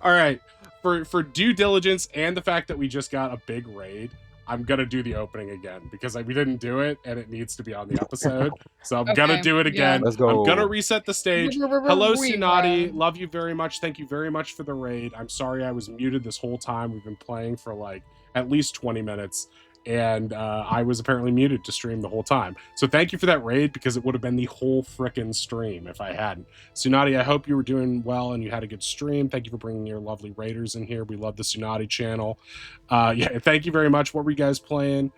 All right. For due diligence and the fact that we just got a big raid, I'm gonna do the opening again because we didn't do it and it needs to be on the episode. So I'm gonna do it again. Let's I'm gonna go. reset the stage. Hello, Tsunade. Rerun. Love you very much. Thank you very much for the raid. I'm sorry I was muted this whole time. We've been playing for like at least 20 minutes. And I was apparently muted to stream the whole time. So thank you for that raid because it would have been the whole frickin' stream if I hadn't. Tsunade, I hope you were doing well and you had a good stream. Thank you for bringing your lovely raiders in here. We love the Tsunade channel. Yeah, thank you very much. What were you guys playing?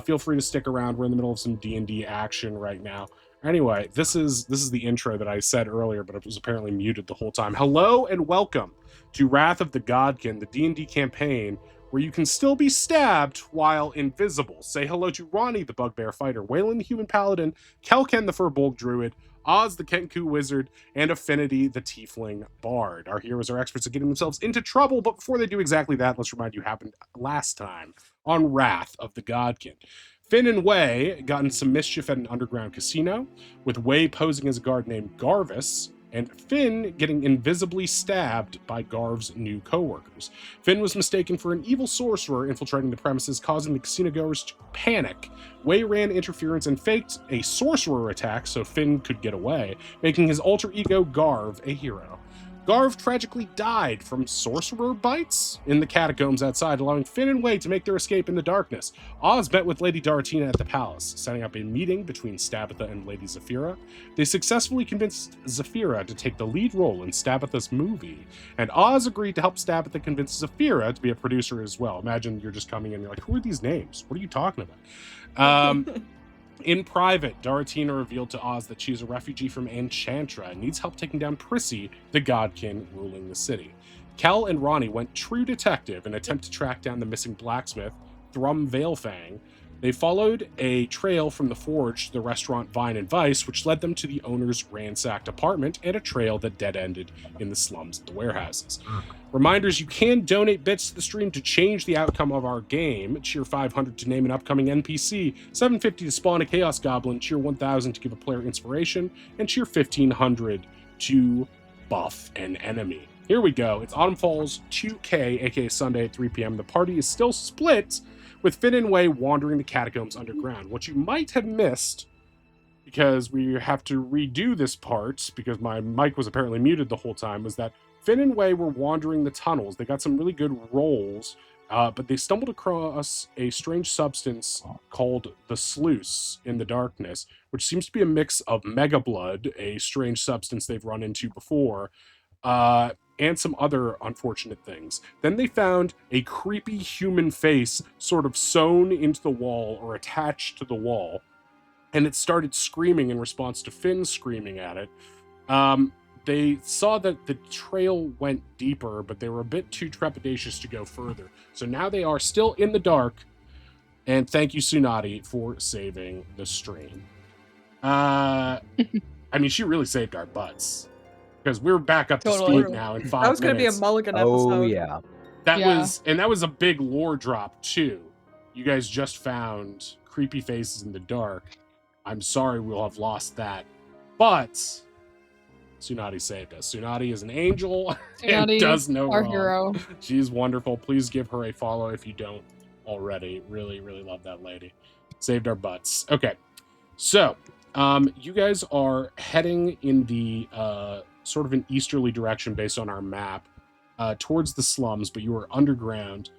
Feel free to stick around. We're in the middle of some D&D action right now. Anyway, this is the intro that I said earlier, but it was apparently muted the whole time. Hello and welcome to Wrath of the Godkin, the D&D campaign where you can still be stabbed while invisible. Say hello to Ronnie, the Bugbear Fighter, Waylon, the Human Paladin, Kelken, the Furbolg Druid, Oz, the Kenku Wizard, and Affinity, the Tiefling Bard. Our heroes are experts at getting themselves into trouble, but before they do exactly that, let's remind you what happened last time on Wrath of the Godkin. Finn and Way got in some mischief at an underground casino, with Way posing as a guard named Garvis, and Finn getting invisibly stabbed by Garv's new co-workers. Finn was mistaken for an evil sorcerer infiltrating the premises, causing the casino goers to panic. Way ran interference and faked a sorcerer attack so Finn could get away, making his alter ego Garv a hero. Garv tragically died from sorcerer bites in the catacombs outside, allowing Finn and Way to make their escape in the darkness. Oz met with Lady Daratina at the palace, setting up a meeting between Stabitha and Lady Zafira. They successfully convinced Zafira to take the lead role in Stabitha's movie, and Oz agreed to help Stabitha convince Zafira to be a producer as well. Imagine you're just coming in, you're like, who are these names? What are you talking about? In private, Daratina revealed to Oz that she is a refugee from Enchantra and needs help taking down Prissy, the godkin ruling the city. Kel and Ronnie went true detective in an attempt to track down the missing blacksmith, Thrum Veilfang. They followed a trail from the forge to the restaurant Vine and Vice, which led them to the owner's ransacked apartment and a trail that dead-ended in the slums of the warehouses. Reminders, you can donate bits to the stream to change the outcome of our game. Cheer 500 to name an upcoming NPC, 750 to spawn a Chaos Goblin, cheer 1000 to give a player inspiration, and cheer 1500 to buff an enemy. Here we go. It's Autumn Falls 2K, aka Sunday at 3 p.m. The party is still split, with Finn and Way wandering the catacombs underground. What you might have missed, because we have to redo this part, because my mic was apparently muted the whole time, was that Finn and Way were wandering the tunnels. They got some really good rolls, but they stumbled across a strange substance called the sluice in the darkness, which seems to be a mix of mega blood, a strange substance they've run into before, and some other unfortunate things. Then they found a creepy human face sort of sewn into the wall or attached to the wall, and it started screaming in response to Finn screaming at it. They saw that the trail went deeper, but they were a bit too trepidatious to go further. So now they are still in the dark, and thank you, Tsunade, for saving the stream. I mean, she really saved our butts, because we're back up to speed now in 5 minutes. That was going to be a mulligan episode. Oh, yeah. That was a big lore drop, too. You guys just found creepy faces in the dark. I'm sorry we'll have lost that. But Tsunade saved us. Tsunade is an angel and does no our wrong. Hero. She's wonderful. Please give her a follow if you don't already. Really, really love that lady. Saved our butts. Okay. So, you guys are heading in the sort of an easterly direction based on our map towards the slums, but you are underground.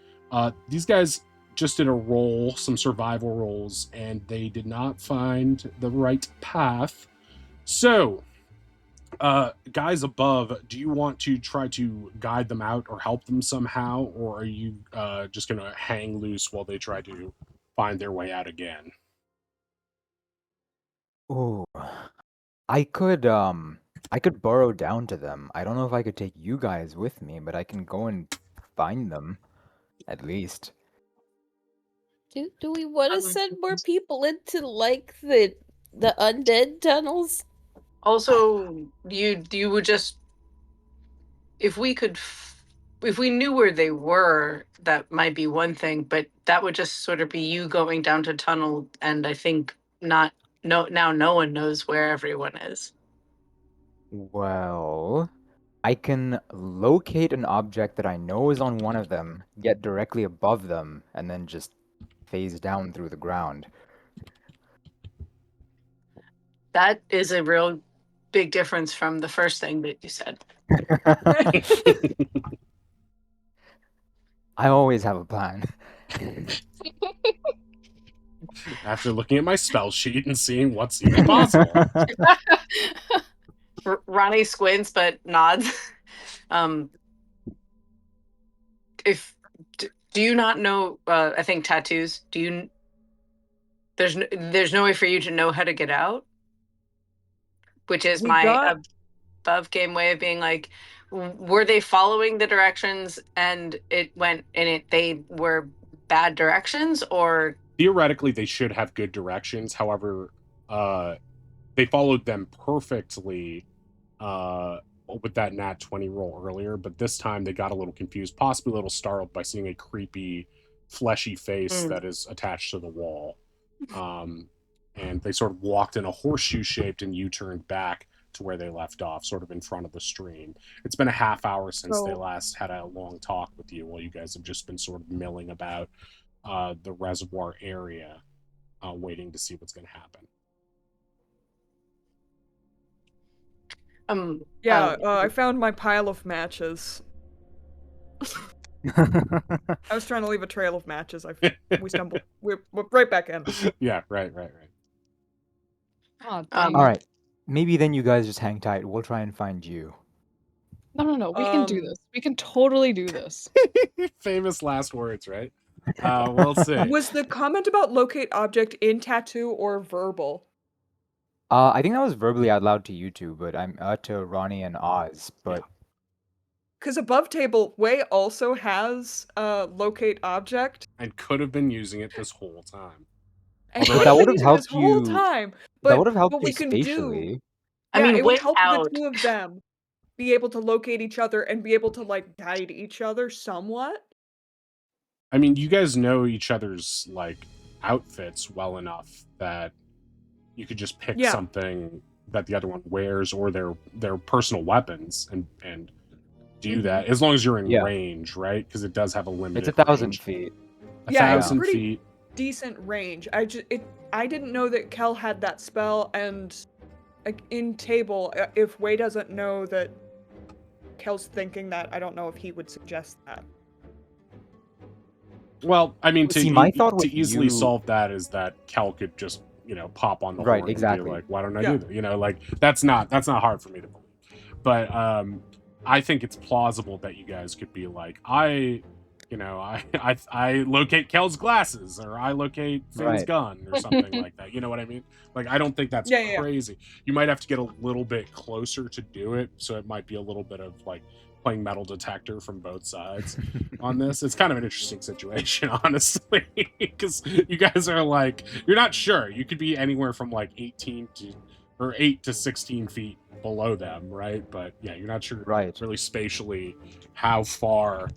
These guys just did a roll, some survival rolls, and they did not find the right path. So, guys above, do you want to try to guide them out or help them somehow, or are you just going to hang loose while they try to find their way out again? Oh, I could burrow down to them. I don't know if I could take you guys with me, but I can go and find them, at least. Do we want to send more people into like the undead tunnels? Also, you would just, if we knew where they were, that might be one thing, but that would just sort of be you going down to tunnel, and I think now no one knows where everyone is. Well, I can locate an object that I know is on one of them, get directly above them, and then just phase down through the ground. That is a real big difference from the first thing that you said. I always have a plan. After looking at my spell sheet and seeing what's even possible. Ronnie squints but nods. If do you not know? I think tattoos. Do you? There's no way for you to know how to get out, which is We my got above game way of being like, were they following the directions and they were bad directions, or Theoretically, they should have good directions. However, they followed them perfectly with that nat 20 roll earlier, but this time they got a little confused, possibly a little startled by seeing a creepy, fleshy face that is attached to the wall. And they sort of walked in a horseshoe shaped and U-turned back to where they left off, sort of in front of the stream. It's been a half hour since they last had a long talk with you, while you guys have just been sort of milling about the reservoir area, waiting to see what's going to happen. I found my pile of matches. I was trying to leave a trail of matches. We stumbled. We're right back in. Yeah, right. Oh, Um, All right. Maybe then you guys just hang tight. We'll try and find you. No. We can do this. We can totally do this. Famous last words, right? We'll see. Was the comment about locate object in tattoo or verbal? I think that was verbally out loud to you two, but I'm to Ronnie and Oz. But Because above table, Way also has locate object. And could have been using it this whole time. And Although could that have been would've using helped this whole you- time. that But would have helped what you we can do, spatially. I mean, it Way would help out. the two of them be able to locate each other and be able to like guide each other somewhat. I mean, you guys know each other's like outfits well enough that you could just pick something that the other one wears, or their personal weapons, and do that, as long as you're in range, right? Because it does have a limited. It's 1,000 range. feet. 1,000 pretty feet. decent range. I didn't know that Kel had that spell, and like in table, if Way doesn't know that Kel's thinking that, I don't know if he would suggest that. Well, I mean, See, my thought to with easily you- solve that is that Kel could just, pop on the Right, horn exactly. and be like, why don't I do that? Like that's not hard for me to believe. But I think it's plausible that you guys could be like, I locate Kel's glasses, or I locate Finn's gun, or something like that. You know what I mean? Like, I don't think that's crazy. You might have to get a little bit closer to do it, so it might be a little bit of like playing metal detector from both sides on this. It's kind of an interesting situation, honestly, because you guys are like, you're not sure. You could be anywhere from like 8 to 16 feet below them, right? But yeah, you're not sure really spatially how far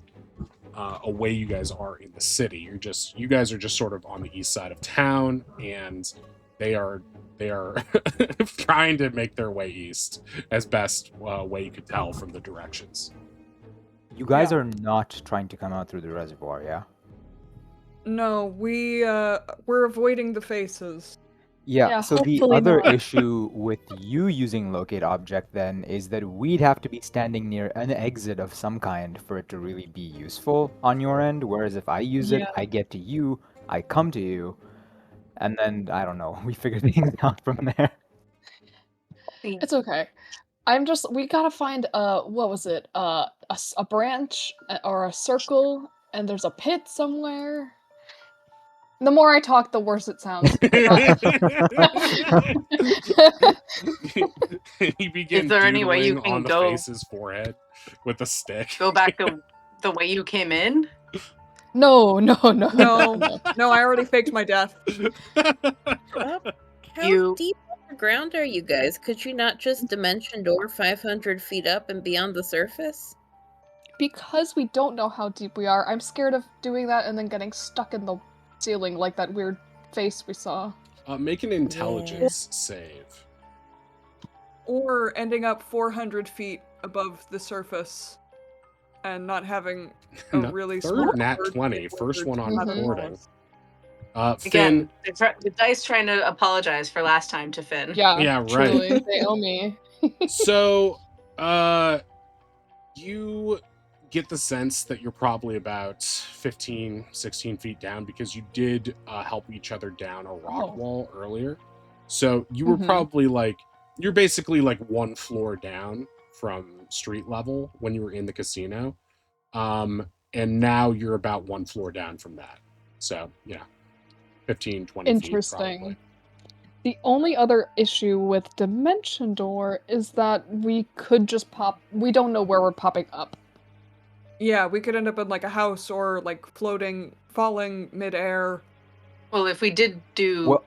away you guys are in the city. You guys are just sort of on the east side of town, and they are trying to make their way east as best way you could tell from the directions. You guys are not trying to come out through the reservoir, yeah? No, we're avoiding the faces. Yeah, so the hopefully other not. issue with you using locate object then is that we'd have to be standing near an exit of some kind for it to really be useful on your end, whereas if I use it, I get to you, I come to you, and then, I don't know, we figure things out from there. It's okay. We gotta find what was it? A branch or a circle, and there's a pit somewhere. The more I talk, the worse it sounds. He begins Is there any way you doodling on can the go face's forehead with a stick. go back the way you came in? No. No, I already faked my death. How deep underground are you guys? Could you not just dimension door 500 feet up and be on the surface? Because we don't know how deep we are, I'm scared of doing that and then getting stuck in the ceiling like that weird face we saw. Make an intelligence save. Or ending up 400 feet above the surface and not having a No, really third small nat bird 20, get first ordered one to on have it recording. fall. Again, Finn, the dice trying to apologize for last time to Finn. Yeah, Yeah, right. truly, they owe me. so you get the sense that you're probably about 15, 16 feet down because you did help each other down a rock Oh. wall earlier. So you were Mhm. probably like, you're basically like one floor down from street level when you were in the casino. And now you're about one floor down from that. So, yeah, 15, 20 feet probably. Interesting. The only other issue with Dimension Door is that we could just pop. We don't know where we're popping up. Yeah, we could end up in like a house or like floating, falling midair. Well, if we did do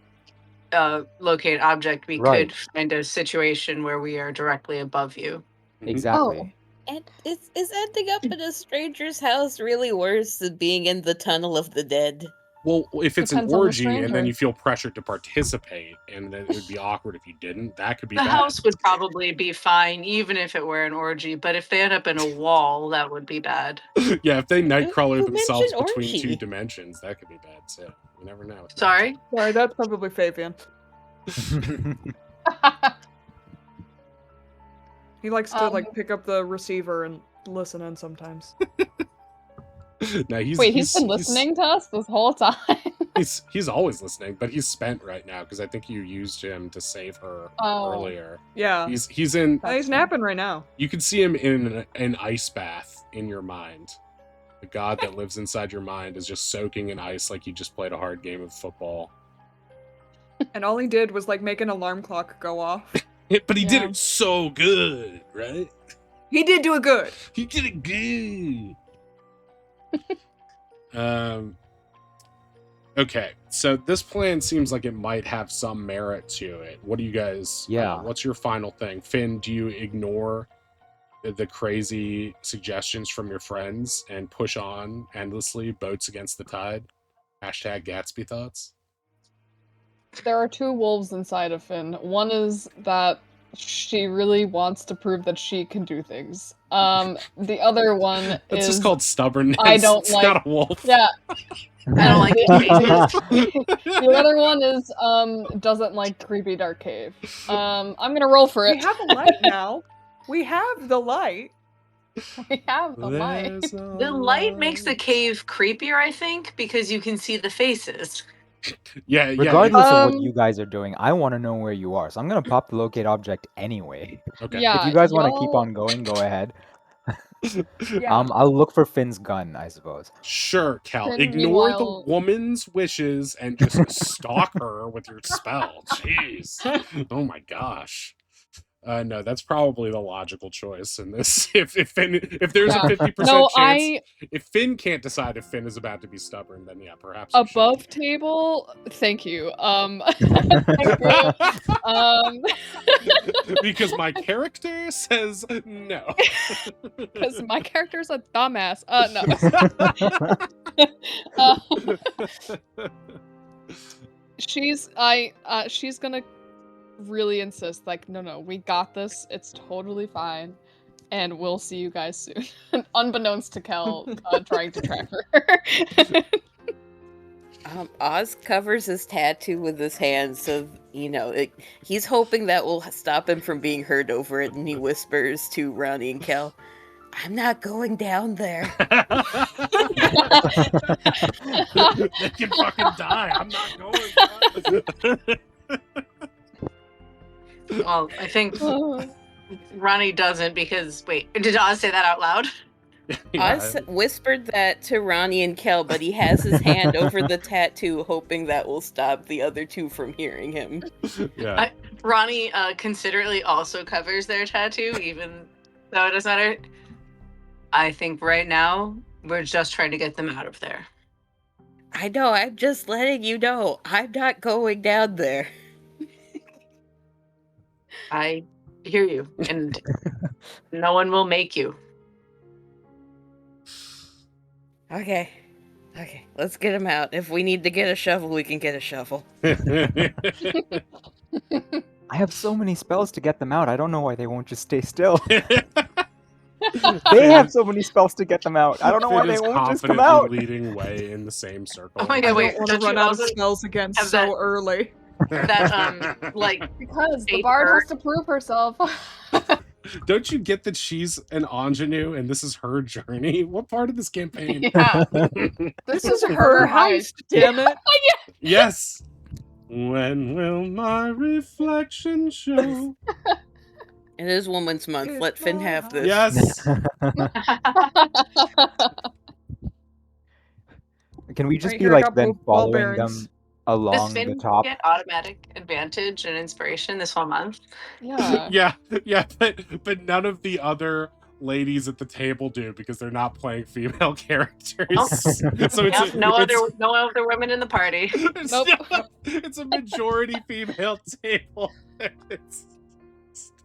locate object, we Right. could find a situation where we are directly above you. Mhm. Exactly. And is ending up in a stranger's house really worse than being in the tunnel of the dead? Well, if it's an Depends on the orgy and then stranger. you feel pressured to participate, and then it would be awkward if you didn't, that could be The bad. house would probably be fine, even if it were an orgy. But if they end up in a wall, that would be bad. Yeah, if they nightcrawler Who themselves mentioned between two orgy? dimensions, that could be bad too. You never know. Sorry. Sorry, that's probably Fabian. He likes to like pick up the receiver and listen in sometimes. No, he's Wait, he's been listening to us this whole time. He's always listening, but he's spent right now because I think you used him to save her earlier. Yeah. He's in. He's napping right now. You can see him in an ice bath in your mind. The god that lives inside your mind is just soaking in ice like he just played a hard game of football. And all he did was like make an alarm clock go off. But he did Yeah. it so good, right? He did do it good. He did it good. Okay, so this plan seems like it might have some merit to it. What do you guys? Yeah. What's your final thing, Finn? Do you ignore the crazy suggestions from your friends and push on endlessly, boats against the tide? Hashtag Gatsby thoughts. There are two wolves inside of Finn. One is that she really wants to prove that she can do things. The other one That's is just called stubbornness. I don't it's like- not a wolf. yeah. I don't like The other one is doesn't like creepy dark cave. I'm gonna roll for We it. have a light now. We have the light. We have the light. There's a The light makes the light. cave creepier, I think, because you can see the faces. Yeah, Regardless of what Um, you guys are doing, I want to know where you are. So I'm gonna pop the locate object anyway. Okay. Yeah, If you guys want to keep y'all- on going, go ahead. Yeah. I'll look for Finn's gun, I suppose. Sure, Cal. Finn, Ignore meanwhile- the woman's wishes and just stalk her with your spell. Jeez. Oh my gosh. No, that's probably the logical choice in this. If there's Yeah. a 50% No, chance, if Finn can't decide if Finn is about to be stubborn, then yeah, perhaps you should. above table. Thank you. Thank you. Because my character says no. Because my character's a dumbass. No. She's gonna really insist, like, no, we got this. It's totally fine, and we'll see you guys soon. Unbeknownst to Kel, trying to track her. Oz covers his tattoo with his hand, so he's hoping that will stop him from being heard over it. And he whispers to Ronnie and Kel, "I'm not going down there." They can fucking die. I'm not going. Well, I think Ronnie doesn't because wait, did Oz say that out loud? Oz whispered that to Ronnie and Kel, but he has his hand over the tattoo, hoping that will stop the other two from hearing him. Yeah. Ronnie considerately also covers their tattoo, even though it doesn't matter. I think right now we're just trying to get them out of there. I know, I'm just letting you know. I'm not going down there. I hear you, and no one will make you. Okay, let's get him out. If we need to get a shovel, we can get a shovel. I have so many spells to get them out. I don't know why they won't just stay still. They Finn- have so many spells to get them out. I don't know why Finn they is won't just come confidently out. leading way in the same circle. Oh my I God, don't wait, want to don't you run out of also spells again have so that- early. That like Because the Fate bard hurt. has to prove herself. Don't you get that she's an ingenue and this is her journey? What part of this campaign? Yeah, this is her heist. Damn it! Yes. When will my reflection show? It is Women's Month. It's Let Finn my have house. this. Yes. Can we just Right be here, I like got then both ball following bearings. them along Does the Finn top? get automatic advantage and inspiration this whole month? Yeah. yeah, but none of the other ladies at the table do because they're not playing female characters. So it's Yep, no it's, other women in the party. it's, Nope. it's a majority female table.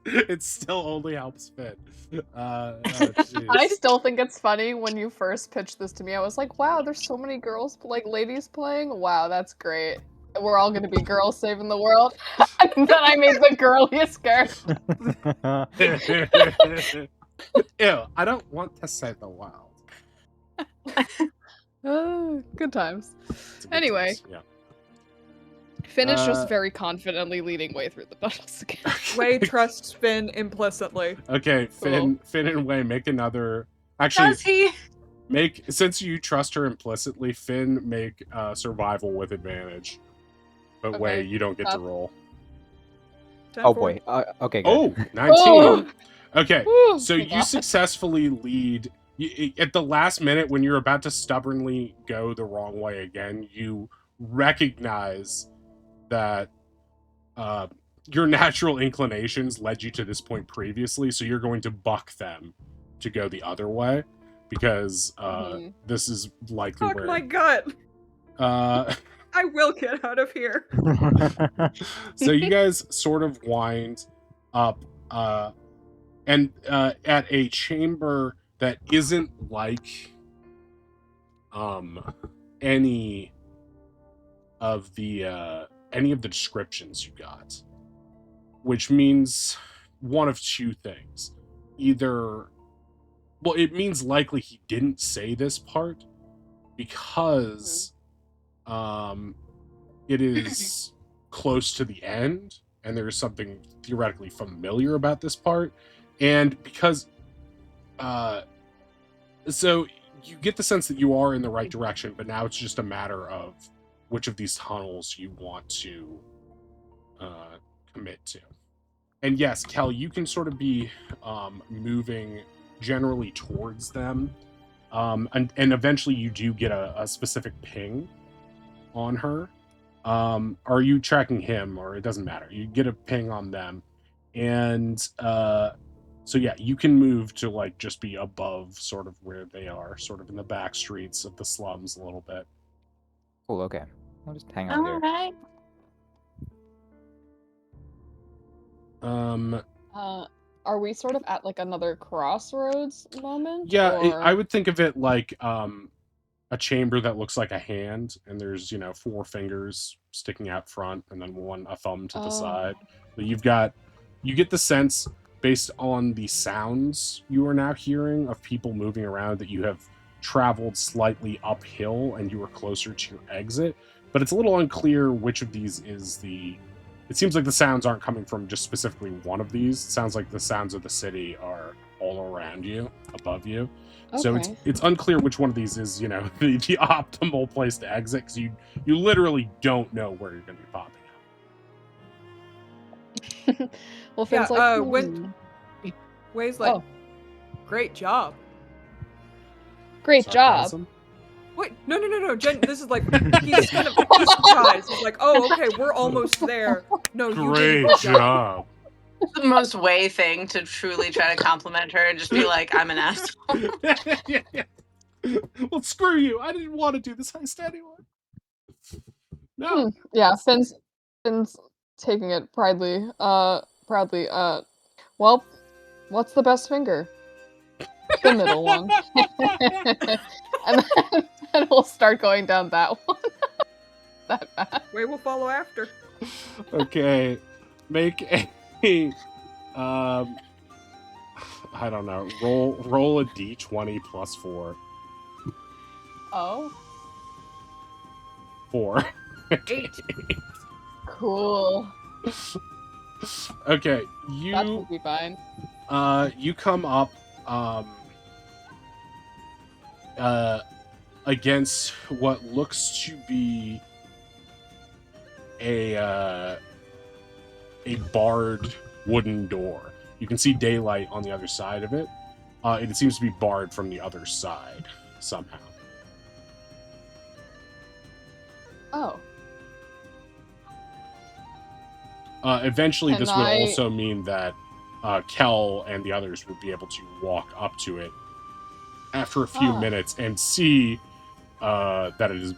It still only helps Finn. Jeez. I still think it's funny when you first pitched this to me. I was like, wow, there's so many girls, like ladies playing. Wow, that's great. We're all going to be girls saving the world. And then I made the girliest character. Ew, I don't want to save the world. Good times. It's a good Anyway. choice, yeah. Finn is Uh, just very confidently leading way through the battles again. Way trusts Finn implicitly. Okay, Cool. Finn and Way make another. Actually, Does he? make since you trust her implicitly, Finn make survival with advantage. But Way, Okay, you don't get to stop. roll. 10 Oh for- boy. Okay, good. Oh, 19. Oh! Okay, Woo, so thank you God. successfully lead. At the last minute, when you're about to stubbornly go the wrong way again, you recognize that your natural inclinations led you to this point previously, so you're going to buck them to go the other way because Mhm. this is likely Fuck where. my gut! Uh, I will get out of here. so you guys sort of wind up and at a chamber that isn't like any of the descriptions you got, which means one of two things. Either, well, it means likely he didn't say this part because it is close to the end and there's something theoretically familiar about this part, and because so you get the sense that you are in the right direction, but now it's just a matter of which of these tunnels you want to commit to. And yes, Kel, you can sort of be moving generally towards them, and eventually you do get a specific ping on her. Are you tracking him, or it doesn't matter? You get a ping on them, and so yeah, you can move to like just be above sort of where they are, sort of in the back streets of the slums a little bit. Cool, okay. I'll just hang out here. Alright. Are we sort of at like another crossroads moment? Yeah, or... I would think of it like a chamber that looks like a hand, and there's 4 fingers sticking out front, and then a thumb to the side. But you get the sense based on the sounds you are now hearing of people moving around that you have traveled slightly uphill and you are closer to your exit. But it's a little unclear which of these is the. It seems like the sounds aren't coming from just specifically one of these. It sounds like the sounds of the city are all around you, above you. So Okay. it's unclear which one of these is, the optimal place to exit, because you literally don't know where you're going to be popping out. Well, Yeah, Finn's like, when- Way's like, Oh. great job. great job. Sarcasm? Wait, no. Jen, this is like, he's kind of he's surprised. He's like, oh, okay, we're almost there. No, you did a Great good job. It's the most Way thing to truly try to compliment her and just be like, I'm an asshole. Yeah. Well, screw you. I didn't want to do this heist anyway. No. Yeah, Finn's taking it proudly. Well, what's the best finger? The middle one. and then we'll start going down that one. That path. Way will follow after. Okay. make a I don't know. Roll a d20 plus 4. Oh, 4. 8. cool. Okay, That would be fine. you come up against what looks to be a barred wooden door. You can see daylight on the other side of it. It seems to be barred from the other side somehow. Oh, Eventually, Can this would I- also mean that Kel and the others would be able to walk up to it after a few Ah. minutes and see that it is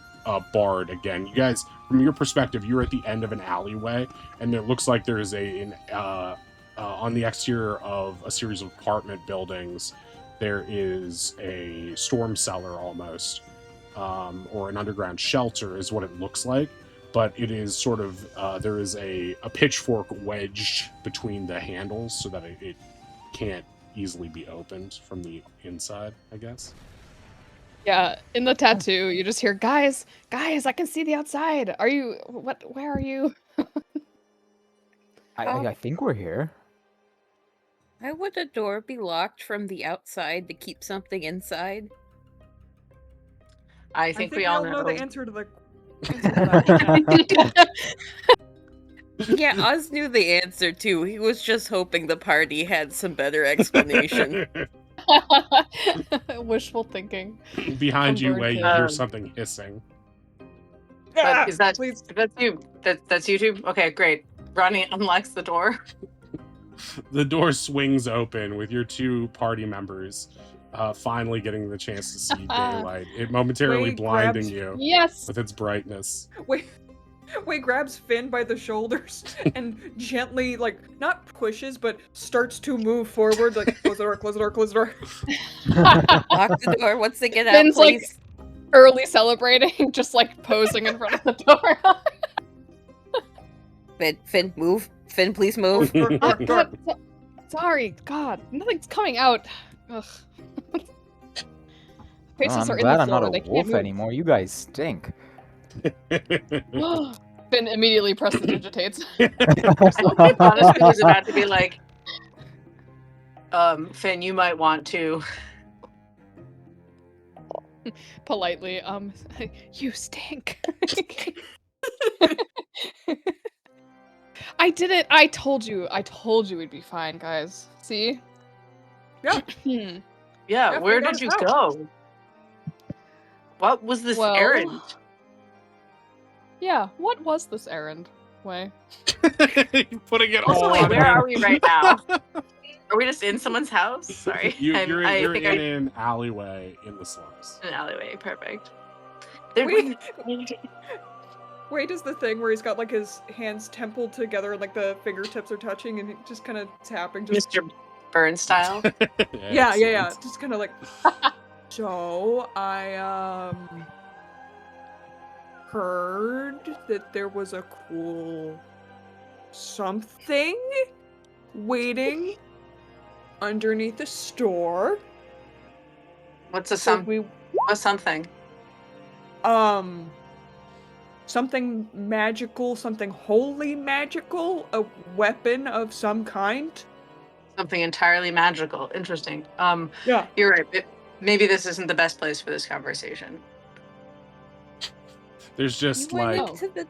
barred again. You guys, from your perspective, you're at the end of an alleyway, and it looks like there is on the exterior of a series of apartment buildings, there is a storm cellar almost, or an underground shelter is what it looks like. But it is sort of, there is a pitchfork wedged between the handles so that it can't easily be opened from the inside, I guess. yeah. In the tattoo, you just hear, guys, I can see the outside. Are you? What? Where are you? I think we're here. Why would a door be locked from the outside to keep something inside? I I think think we all know know. the answer to the answer to that. Yeah, Oz knew the answer too. He was just hoping the party had some better explanation. Wishful thinking. Behind you, Bird Way, you Kid. hear something hissing. But is that Please. that's you? That's you two? Okay, great. Ronnie unlocks the door. The door swings open with your two party members finally getting the chance to see daylight. It momentarily Wade blinding grabs- you Yes. with its brightness. Wade grabs Finn by the shoulders and gently, like, not pushes, but starts to move forward, like, close the door, close the door, close the door. Lock the door once they get out, Finn's like please. early celebrating, just like posing in front of the door. Finn, move. Finn, please move. Door, Oh, door, door. God, sorry, God, nothing's coming out. Ugh. Faces I'm are in glad the I'm floor. not They a can't wolf move. anymore. You guys stink. Finn immediately prestidigitates. Honestly, was about to be like, Finn, you might want to. Politely, you stink. I did it. I told you we'd be fine, guys. See? Yeah. Yeah, Yeah, where figure did you us out. go? What was this Well- errand? Yeah, what was this errand? Way. You're putting it Also, all wait, on where him. are we right now? Are we just in someone's house? Sorry. You're I in think an alleyway in the slums. an alleyway. Perfect. There Wait. Wade does the thing where he's got, like, his hands templed together and, like, the fingertips are touching and just kind of tapping. Just Mr. Burns style. Yeah. Excellent. Just kind of like. So I heard that there was a cool something waiting underneath the store. What's a So we something? something magical, something wholly magical, a weapon of some kind. Something entirely magical. Interesting. Yeah. You're right. Maybe this isn't the best place for this conversation. There's just You went like into the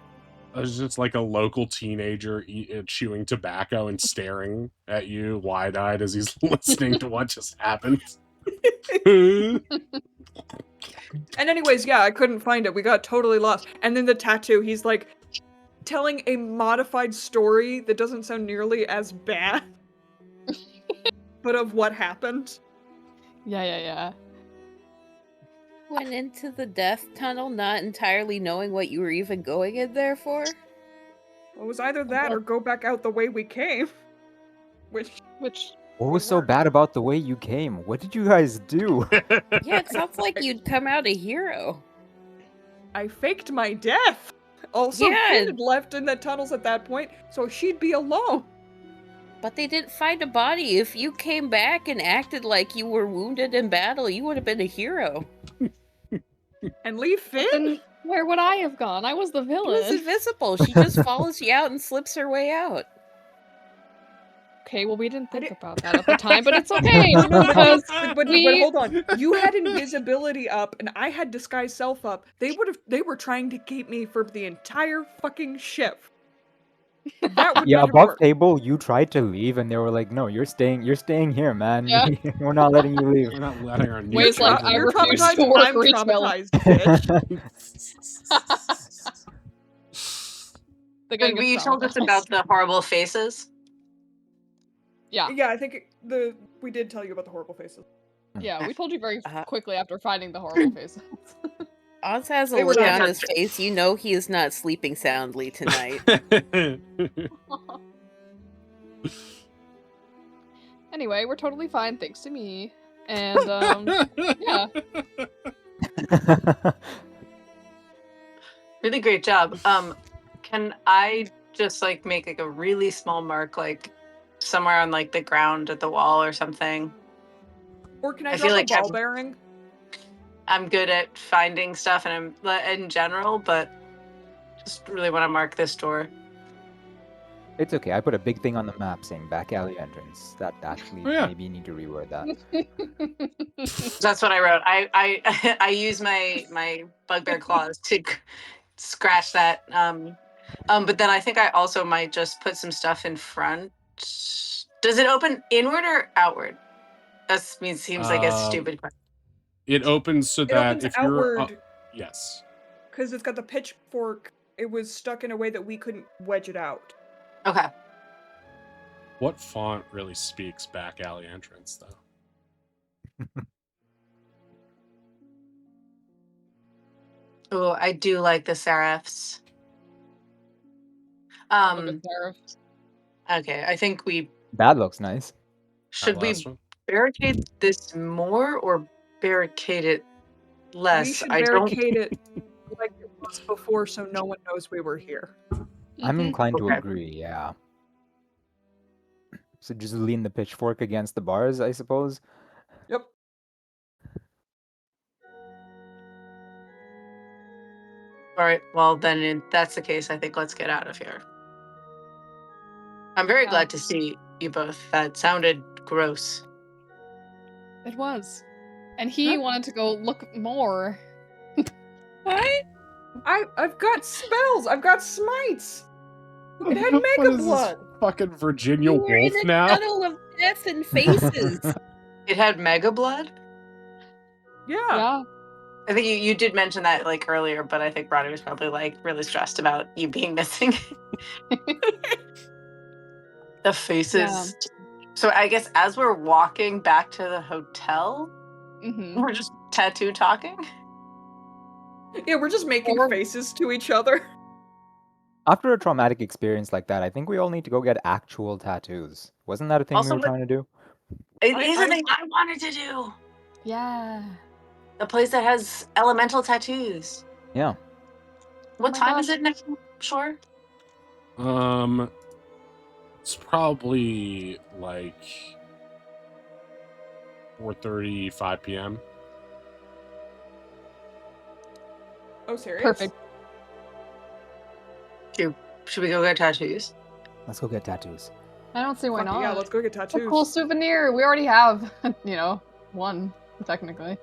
there's just like a local teenager chewing tobacco and staring at you wide-eyed as he's listening to what just happened. And anyways, yeah, I couldn't find it. We got totally lost. And then the tattoo, he's like telling a modified story that doesn't sound nearly as bad, but of what happened. Yeah. went into the death tunnel not entirely knowing what you were even going in there for. It was either that or go back out the way we came. Which What was so bad about the way you came? What did you guys do? Yeah, it sounds like you'd come out a hero. I faked my death. Also, Yeah. Finn had left in the tunnels at that point, so she'd be alone. But they didn't find a body. If you came back and acted like you were wounded in battle, you would have been a hero. And leave Finn? Then where would I have gone? I was the She was villain. invisible. She just follows you out and slips her way out. Okay, well, we didn't think didn't- about that at the time, but it's okay No, but, because but we. hold on. You had invisibility up, and I had disguise self up. They were trying to keep me for the entire fucking ship. That would Yeah, not have above worked. table, you tried to leave, and they were like, "No, you're staying here, man. Yeah. We're not letting you leave." We're not letting our new Way's like, children I You're refuse leave. to traumatized. work I'm retail. traumatized, bitch. The gang But is you told us traumatized. about the horrible faces. Yeah, Yeah, I think we did tell you about the horrible faces. yeah, we told you very Uh-huh. quickly after finding the horrible faces. Oz has a They were look not on his happy. face. You know he is not sleeping soundly tonight. Anyway, we're totally fine thanks to me. And yeah. Really great job. Can I just like make like a really small mark, like somewhere on like the ground at the wall or something? Or can I, I drop feel a like ball bearing? I'm good at finding stuff, and I'm in general, but just really want to mark this door. It's okay. I put a big thing on the map saying back alley entrance. That actually Oh, yeah. maybe you need to reword that. That's what I wrote. I I use my bugbear claws to scratch that. But then I think I also might just put some stuff in front. Does it open inward or outward? That seems like a stupid question. It opens so It that opens if you're outward yes. because it's got the pitchfork. It was stuck in a way that we couldn't wedge it out. Okay. What font really speaks back alley entrance though? Oh, I do like the serifs. Look at Seraph. Okay, I think we That looks nice. should That we last one? barricade this more or barricade it less? We should I don't. barricade it like it was before, so no one knows we were here. I'm Mhm. inclined to Okay. agree. Yeah. So just lean the pitchfork against the bars, I suppose. Yep. All right. Well, then, if that's the case, I think let's get out of here. I'm very Yeah. glad to see you both. That sounded gross. It was. And he Huh? wanted to go look more. What? I've got spells. I've got smites. It had What mega is this blood. fucking Virginia You were Wolf in a now? tunnel of death and faces. It had mega blood. Yeah. Yeah. I think you did mention that like earlier, but I think Roddy was probably like really stressed about you being missing. The faces. So I guess as we're walking back to the hotel, Mm-hmm. we're just tattoo talking. Yeah, we're just making Or- faces to each other. After a traumatic experience like that, I think we all need to go get actual tattoos. Wasn't that a thing Also, we were trying to do? It I- is a I- thing I wanted to do. Yeah. The place that has elemental tattoos. Yeah. What my time is gosh. it next? Sure. It's probably like 4:30, 5 p.m. Oh, serious? Perfect. Should we go get tattoos? Let's go get tattoos. I don't see why Fuck not. yeah, let's go get It's a tattoos. cool souvenir. We already have, one, technically.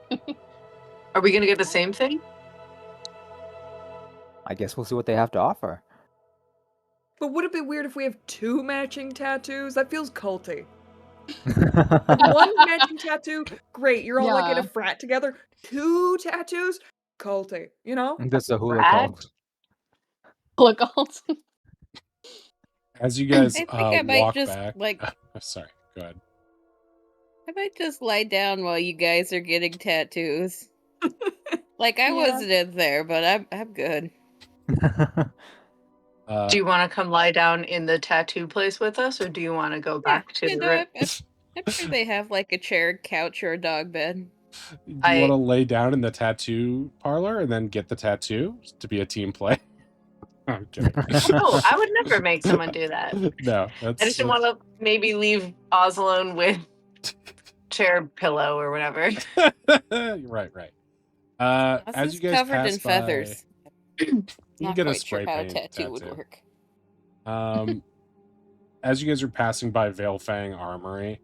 Are we gonna get the same thing? I guess we'll see what they have to offer. But would it be weird if we have two matching tattoos? That feels culty. One matching tattoo, great. You're all like in a Yeah. frat together. Two tattoos, culty. You know? That's a hula Brad? cult. Look, also. As you guys I think I might walk just back. like Sorry, go ahead. I might just lie down while you guys are getting tattoos. Like I Yeah. wasn't in there, but I'm good. Do you want to come lie down in the tattoo place with us, or do you want to go back to You the know, room? I'm sure they have like a chair, couch, or a dog bed. Do you I- want to lay down in the tattoo parlor and then get the tattoo to be a team play? I'm kidding. Oh, I would never make someone do that. No, I just didn't want to maybe leave Oz alone with chair pillow or whatever. Right. Oz As is you guys covered pass in by, feathers. you Not get a quite sure spray how a paint tattoo would work. As you guys are passing by Veilfang Armory,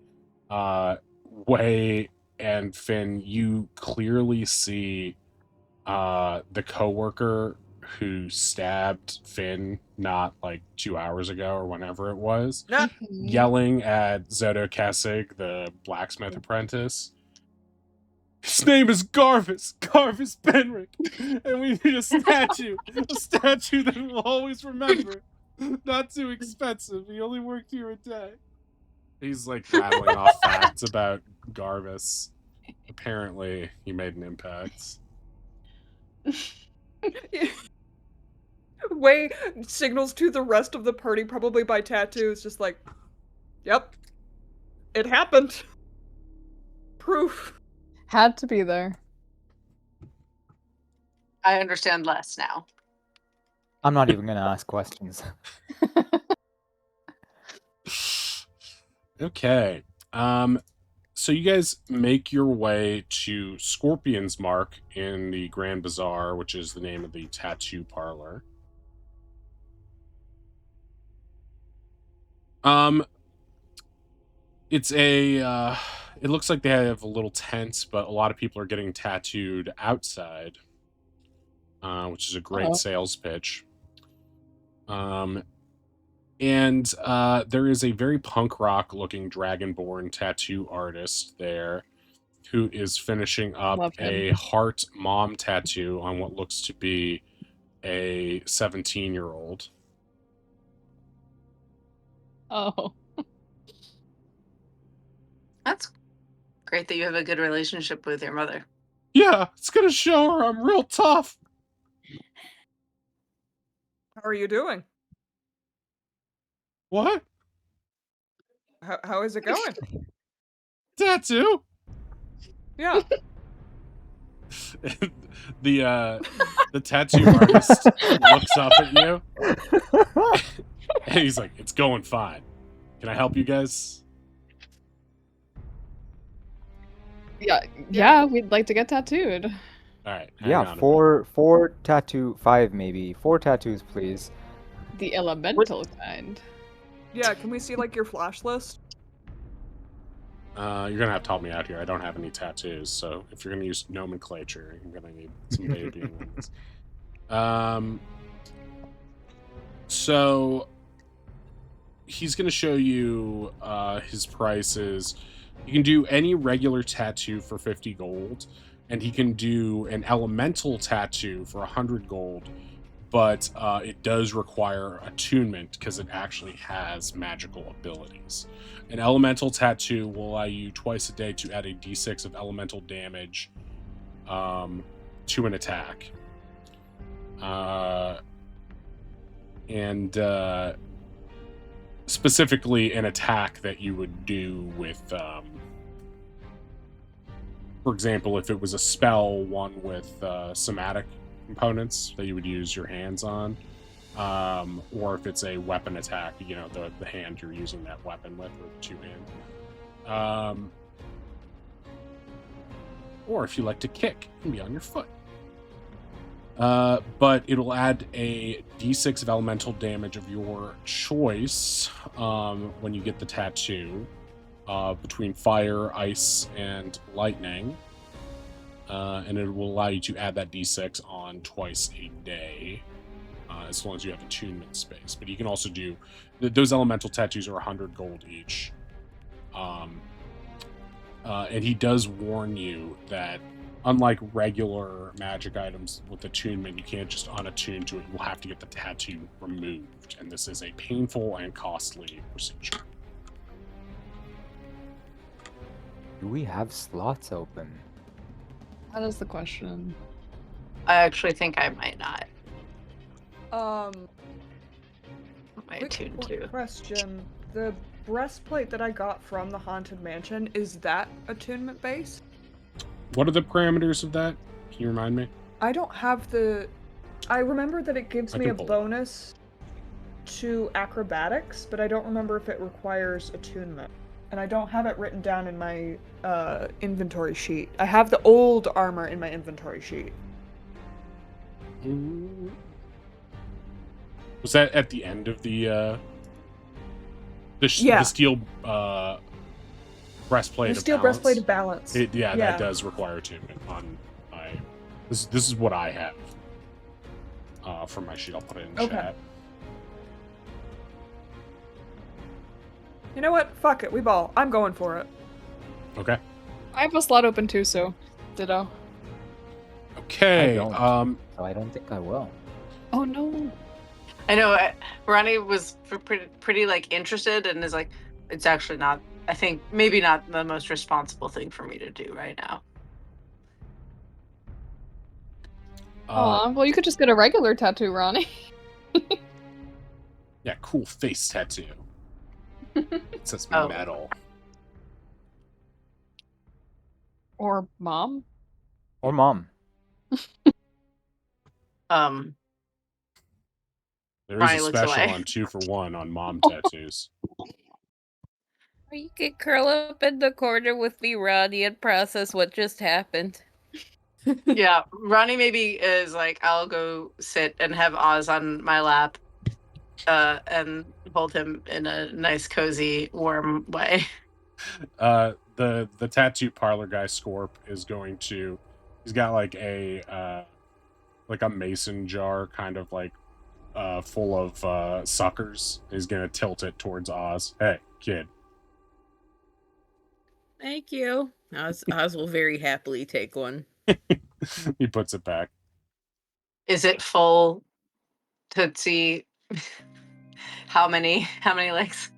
Wei and Finn, you clearly see the coworker who stabbed Finn not like 2 hours ago or whenever it was, yelling at Zoto Kessig, the blacksmith apprentice. His name is Garvis Benrick, and we need a statue that we'll always remember. Not too expensive. He only worked here a day. He's like rattling off facts about Garvis. Apparently, he made an impact. Wei signals to the rest of the party, probably by tattoos, just like, yep, it happened. Proof. Had to be there. I understand less now. I'm not even gonna ask questions. Okay. So you guys make your way to Scorpion's Mark in the Grand Bazaar, which is the name of the tattoo parlor. It's a it looks like they have a little tent, but a lot of people are getting tattooed outside, which is a great sales pitch. And there is a very punk rock looking Dragonborn tattoo artist there who is finishing up a heart mom tattoo on what looks to be a 17-year-old. Oh. That's great that you have a good relationship with your mother. Yeah, it's gonna show her I'm real tough. How are you doing? What? How is it going? Tattoo? Yeah. The tattoo artist looks up at you and he's like, "It's going fine. Can I help you guys?" Yeah, we'd like to get tattooed. All right. Yeah, four tattoos, please. The elemental kind. Yeah, can we see like your flash list? You're gonna have to help me out here. I don't have any tattoos, so if you're gonna use nomenclature, I'm gonna need some baby ones. So he's gonna show you his prices. You can do any regular tattoo for 50 gold, and he can do an elemental tattoo for 100 gold, but it does require attunement because it actually has magical abilities. An elemental tattoo will allow you twice a day to add a d6 of elemental damage to an attack. And specifically an attack that you would do with, for example, if it was a spell, one with somatic components that you would use your hands on, or if it's a weapon attack, you know, the hand you're using that weapon with, or the two hand. Or if you like to kick, it can be on your foot. But it'll add a d6 of elemental damage of your choice when you get the tattoo, between fire, ice, and lightning. And it will allow you to add that d6 on twice a day, as long as you have attunement space. But you can also do those elemental tattoos are 100 gold each. And he does warn you that unlike regular magic items with attunement, you can't just unattune to it. You will have to get the tattoo removed, and this is a painful and costly procedure. Do we have slots open? That is the question. I actually think I might not. My attune too. Question. The breastplate that I got from the Haunted Mansion, is that attunement based? What are the parameters of that? Can you remind me? I don't have the I remember that it gives I me can a pull it. bonus to acrobatics, but I don't remember if it requires attunement. And I don't have it written down in my inventory sheet. I have the old armor in my inventory sheet. Was that at the end of the Yeah. steel breastplate? The steel of balance? breastplate of balance. Yeah, that does require attunement on my. This is what I have from my sheet. I'll put it in chat. You know what? Fuck it. We ball. I'm going for it. Okay. I have a slot open too, so ditto. Okay. So I don't think I will. Oh no. I know Ronnie was pretty like interested and is like, it's actually not. I think maybe not the most responsible thing for me to do right now. Well, you could just get a regular tattoo, Ronnie. Yeah, cool face tattoo. It says metal. Or mom. Or mom. There Ronnie is a looks special away. on 2-for-1 on mom tattoos. Or you could curl up in the corner with me, Ronnie, and process what just happened. Yeah, Ronnie maybe is like, I'll go sit and have Oz on my lap, and hold him in a nice, cozy, warm way. The tattoo parlor guy Scorp is going to. He's got like a mason jar, kind of like full of suckers. He's gonna tilt it towards Oz. Hey, kid. Thank you. Oz will very happily take one. He puts it back. Is it full Tootsie? How many legs?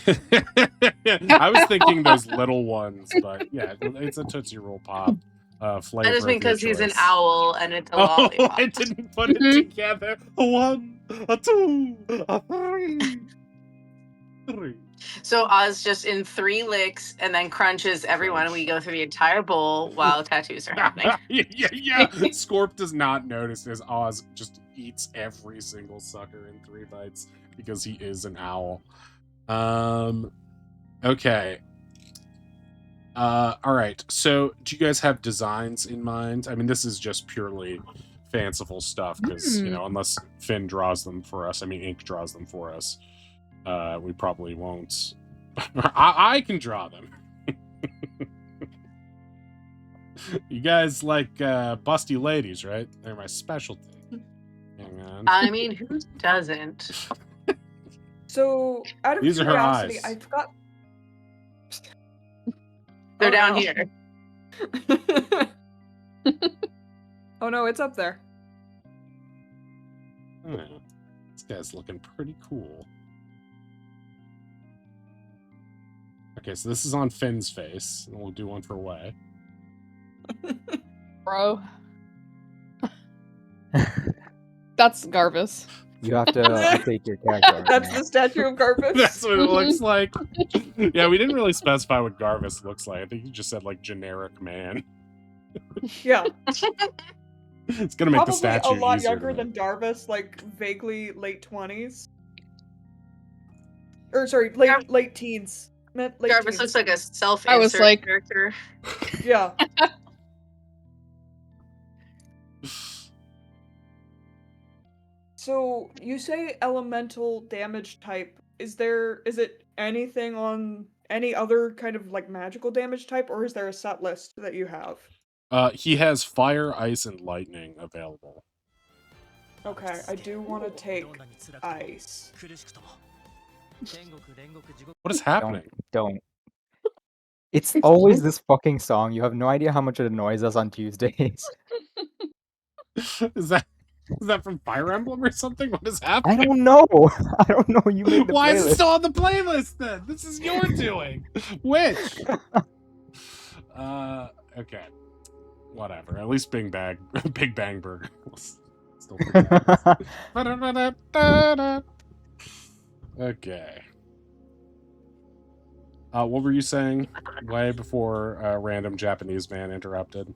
I was thinking those little ones, but yeah, it's a Tootsie Roll Pop. Flavor. That is because he's an choice. owl and it's a Oh, lollipop. I didn't put it together. A 1, a 2, a 3. So Oz just in 3 licks and then crunches everyone, and we go through the entire bowl while tattoos are happening. yeah. Scorp does not notice as Oz just eats every single sucker in 3 bites because he is an owl. Okay. All right. So, do you guys have designs in mind? I mean, this is just purely fanciful stuff because unless Finn draws them for us, I mean, Ink draws them for us. We probably won't. I can draw them. You guys like busty ladies, right? They're my specialty. Hang on. I mean, who doesn't? So, out of These are her curiosity, eyes. I forgot. They're Oh, down no. here. Oh no, it's up there. This guy's looking pretty cool. Okay, so this is on Finn's face, and we'll do one for Way. Bro. That's Garvis. You have to update your character. That's the statue of Garvis. That's what it looks like. Yeah, we didn't really specify what Garvis looks like. I think you just said like generic man. Yeah. It's gonna make Probably the statue a lot easier to younger make. than Darvis, like vaguely late 20s. Or sorry, late teens. Late Jarvis teens. looks like a self-insert I was like- character. Yeah. So you say elemental damage type. Is it anything on any other kind of like magical damage type, or is there a set list that you have? He has fire, ice, and lightning available. Okay, I do want to take ice. What is happening? Don't. It's always this fucking song. You have no idea how much it annoys us on Tuesdays. Is that from Fire Emblem or something? What is I happening? don't know. I don't know. You made the Why is it playlist. still on the playlist then? This is your doing. Which? Okay. Whatever. At least Big Bang Burger was still Okay. What were you saying way before random Japanese man interrupted?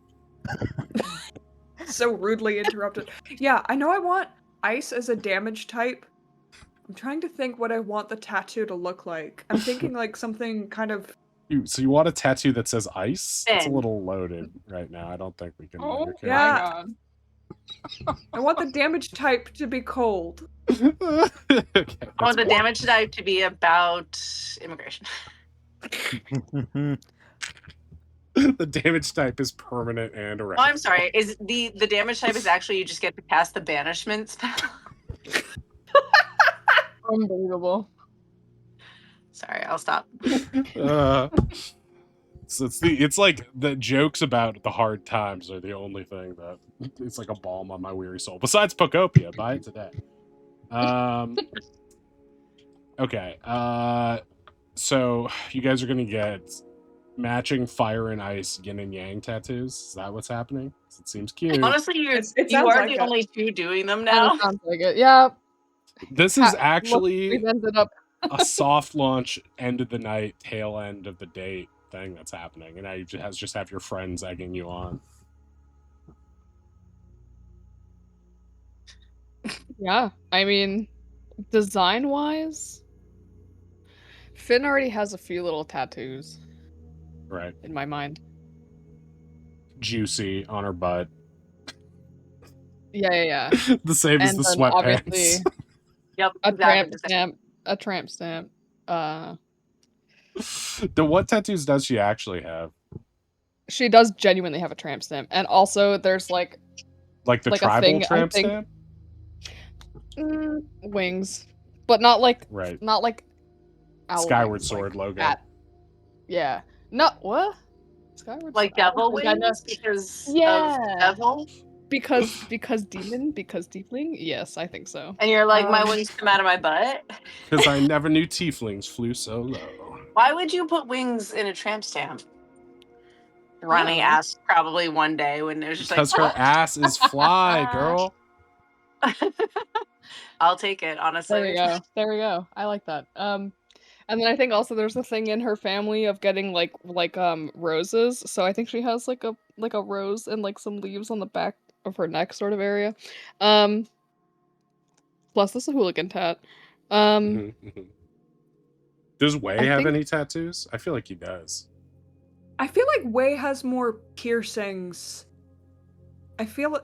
So rudely interrupted. Yeah, I know I want ice as a damage type. I'm trying to think what I want the tattoo to look like. I'm thinking like something kind of. So you want a tattoo that says ice? It's a Thin. little loaded right now. I don't think we can. Oh okay. my Yeah. god. I want the damage type to be cold. Okay, I want that's the cool. damage type to be about immigration. The damage type is permanent and Oh, erect. I'm sorry. Is the damage type is actually you just get to cast the banishment spell? Unbelievable. Sorry, I'll stop. So it's like the jokes about the hard times are the only thing that it's like a balm on my weary soul. Besides Pocopia, buy it today. Okay. So you guys are gonna get matching fire and ice yin and yang tattoos. Is that what's happening? It seems cute. Honestly, It you sounds are like the it. only two doing them Kinda now. sounds like it. Yeah. This is Look, actually we've ended up. a soft launch, end of the night, tail end of the date thing that's happening, and now you just have your friends egging you on. Yeah. I mean, design wise, Finn already has a few little tattoos Right. in my mind. Juicy on her butt. Yeah. The same as And the then sweatpants. obviously Yep. a exactly tramp the same. stamp. A tramp stamp. What tattoos does she actually have? She does genuinely have a tramp stamp, and also there's like Like the a tribal thing, I tramp think- stamp? wings, but not like Right. owl Skyward wings, Sword like logo. bat. Yeah. No, what? Skyward Like Sword? devil Kinda- wings because Yeah. of devil. because demon, because deepling. Yes, I think so. And you're like, my Um, wings come out of my butt. Because I never knew tieflings flew so low. Why would you put wings in a tramp stamp? Ronnie know. asked probably one day when there's just Because like, her ass is fly, girl. I'll take it, honestly. There you go. There we go. I like that. And then I think also there's a thing in her family of getting like roses. So I think she has like a rose and like some leaves on the back of her neck sort of area. Plus this is a hooligan tat. Does Wei I have think- any tattoos? I feel like he does. I feel like Wei has more piercings. I feel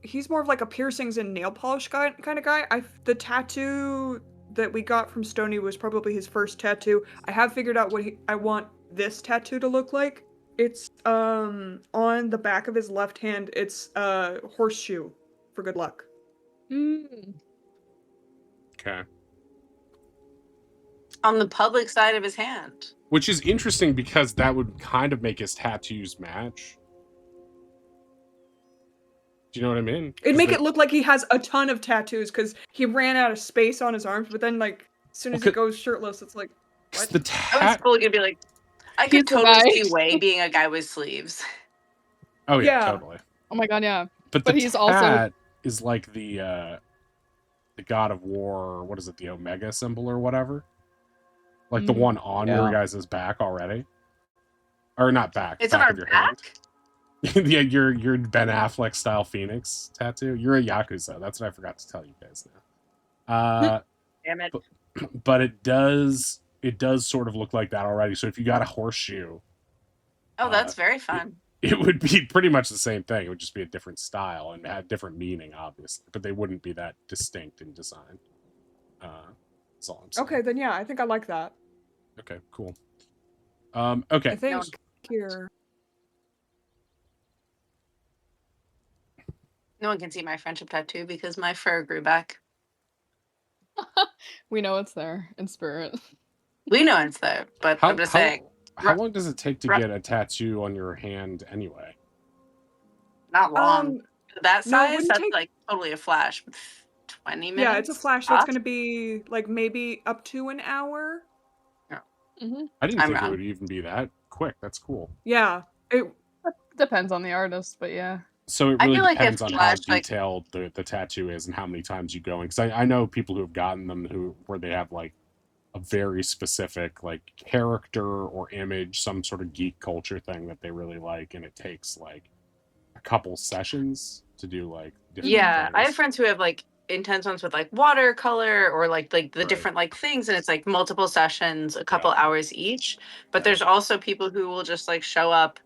he's more of like a piercings and nail polish kind of guy. The tattoo that we got from Stony was probably his first tattoo. I have figured out what I want this tattoo to look like. It's on the back of his left hand. It's a horseshoe for good luck. Okay. On the public side of his hand. Which is interesting because that would kind of make his tattoos match. Do you know what I mean? It'd make it look like he has a ton of tattoos because he ran out of space on his arms, but then like as soon as he goes shirtless, it's like what? The I was totally gonna be like, I could He's the totally guy. see Wei being a guy with sleeves. Oh yeah, Yeah. totally. Oh my god, yeah. But But the he's tat also- is like the God of War, or what is it, the Omega symbol or whatever? Like the one on your guys' back already. Or not back. It's back on our of your back? hand. Yeah, your Ben Affleck style Phoenix tattoo. You're a Yakuza. That's what I forgot to tell you guys now. Damn it. But it does sort of look like that already. So if you got a horseshoe, Oh, that's very fun. it would be pretty much the same thing. It would just be a different style and have different meaning, obviously, but they wouldn't be that distinct in design. That's all I'm saying. Okay, then yeah, I think I like that. Okay, cool. Okay. I think No. here. No one can see my friendship tattoo because my fur grew back. We know it's there in spirit. We know it's there, but I'm just saying, How long does it take to get a tattoo on your hand anyway? not long. That no, it size, wouldn't that's take- like totally a flash. 20 minutes? Yeah, it's a flash, so it's tops? gonna be like maybe up to an hour. I didn't I'm think wrong. it would even be that quick. That's cool. Yeah. Depends on the artist, but yeah. So it I really feel like depends if on how Flash, like- detailed the tattoo is and how many times you go in. Because I know people who have gotten them where they have like a very specific like character or image, some sort of geek culture thing that they really like, and it takes like a couple sessions to do like different Yeah, I have things. friends who have like intense ones with like watercolor or like the Right. different like things, and it's like multiple sessions, a couple hours each. But Yeah. there's also people who will just like show up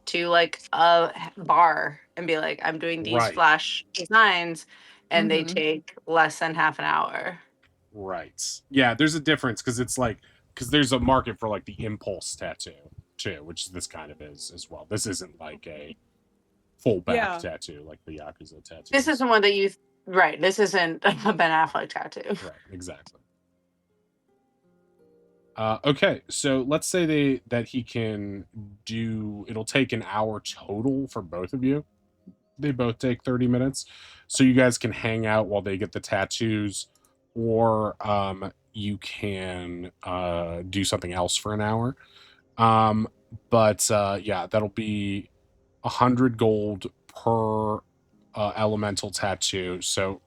to like a bar and be like, I'm doing these Right. flash designs, and they Mhm. take less than half an hour. Right. Yeah, there's a difference because it's like because there's a market for like the impulse tattoo too, which this kind of is as well. This isn't like a full back Yeah. tattoo like the Yakuza tattoo. This isn't one that you right. This isn't a Ben Affleck tattoo. Right, exactly. Okay, so let's say that he can do. It'll take an hour total for both of you. They both take 30 minutes, so you guys can hang out while they get the tattoos, or you can do something else for an hour. But yeah, that'll be 100 gold per elemental tattoo. So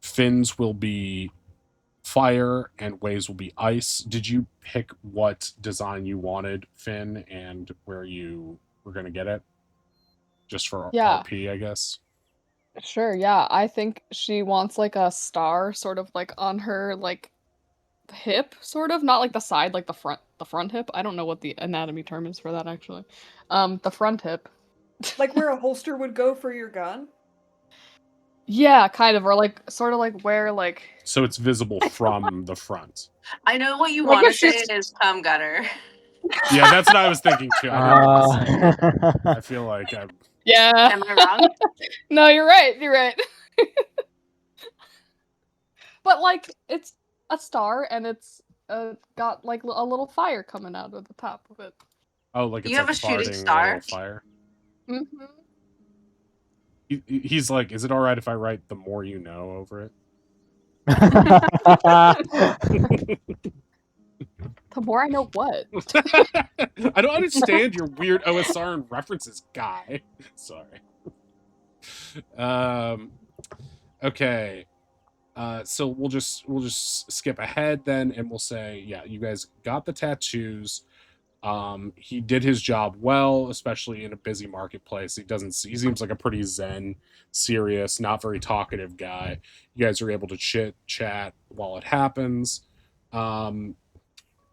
Finn's will be fire and Waves will be ice. Did you pick what design you wanted, Finn, and where you were going to get it? Just for Yeah. RP, I guess. Sure, yeah. I think she wants like a star sort of like on her like hip, sort of, not like the side, like the front hip. I don't know what the anatomy term is for that actually. The front hip. Like where a holster would go for your gun? Yeah, kind of, or like sort of like where like So it's visible from the front. I know what you Like, want to if say she's- is cum gutter. Yeah, that's what I was thinking too. I didn't I feel like I Yeah. Am I wrong? No, you're right. You're right. But like it's a star and it's got like a little fire coming out of the top of it. oh like it's You have like a shooting farting a star? little fire. Mm-hmm. He's like, is it all right if I write "the more you know" over it? The more I know what. I don't understand your weird OSR and references, guy. Sorry. Okay. So we'll just skip ahead then, and we'll say, yeah, you guys got the tattoos. He did his job well, especially in a busy marketplace. He seems like a pretty zen, serious, not very talkative guy. You guys are able to chit chat while it happens.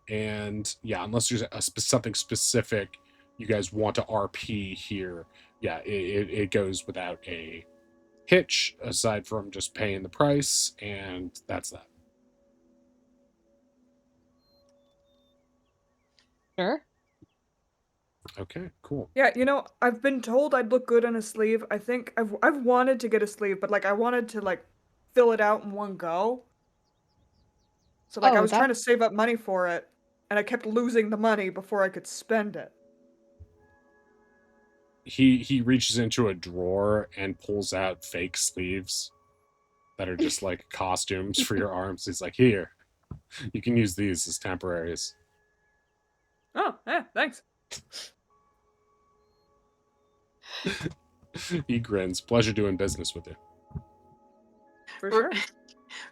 And yeah, unless there's something specific you guys want to RP here, yeah, it goes without a hitch aside from just paying the price, and that's that. Sure. Okay, cool. Yeah, I've been told I'd look good on a sleeve. I think I've wanted to get a sleeve, but like I wanted to like fill it out in one go. So like I Oh, was trying to save up money for it, and I kept losing the money before I could spend it. He reaches into a drawer and pulls out fake sleeves that are just like costumes for your arms. He's like, here, you can use these as temporaries. Oh, yeah, thanks. He grins. Pleasure doing business with you. For sure.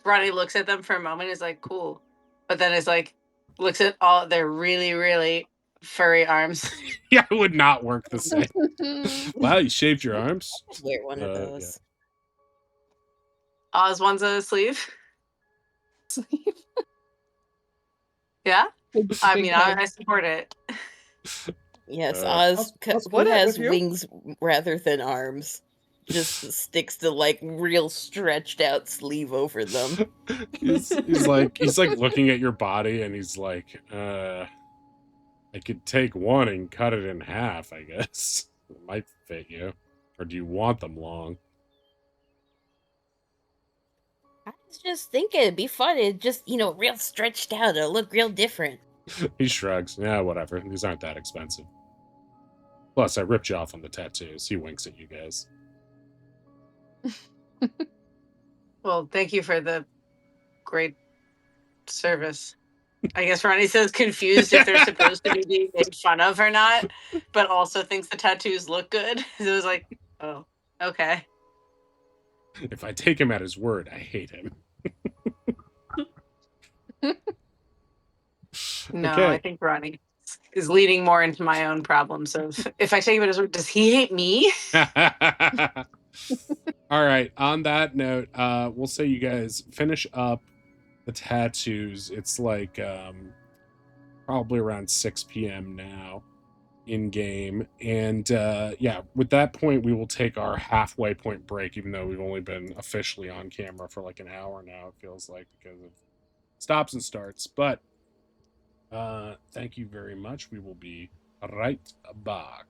Ronnie looks at them for a moment, is like, cool. But then is like, looks at all their really, really furry arms. Yeah, it would not work the same. Wow, you shaved your arms? Wear one of those. Oz wants a sleeve. Yeah? I mean, I support it. Yes, I'll Oz, I'll who split it has with you. wings rather than arms, just sticks the like real stretched out sleeve over them. he's like looking at your body and he's like, I could take one and cut it in half, I guess. It might fit you. Or do you want them long? I was just thinking it'd be fun. It just, real stretched out. It'll look real different. He shrugs. Yeah, whatever. These aren't that expensive. Plus, I ripped you off on the tattoos. He winks at you guys. Well, thank you for the great service. I guess Ronnie says confused if they're supposed to be being made fun of or not, but also thinks the tattoos look good. It was like, oh, okay. If I take him at his word, I hate him. No, Okay. I think Ronnie is leading more into my own problems of if I take him at his word, does he hate me? All right. On that note, we'll say you guys finish up the tattoos. It's like probably around 6 p.m. now in game. And yeah, with that point, we will take our halfway point break, even though we've only been officially on camera for like an hour now, it feels like, because of stops and starts. But thank you very much. We will be right back.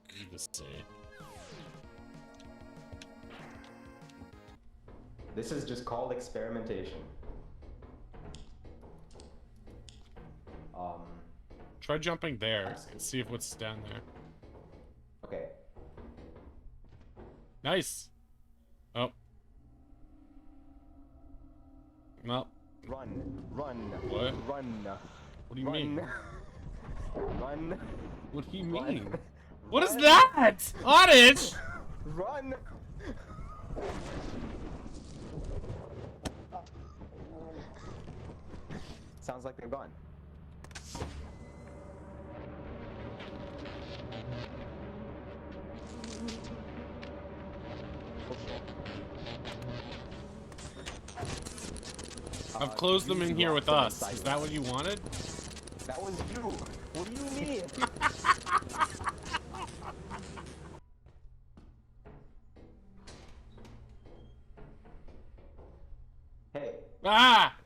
This is just called experimentation. Try jumping there and see if what's down there. Okay. Nice. Oh. No. Run. What? Run. What do you mean? Run. What do you Run. mean? What is that? Oddish! Run. Sounds like they're gone. I've closed them in here with us. Is that what you wanted? That was you. What do you mean? Hey. Ah!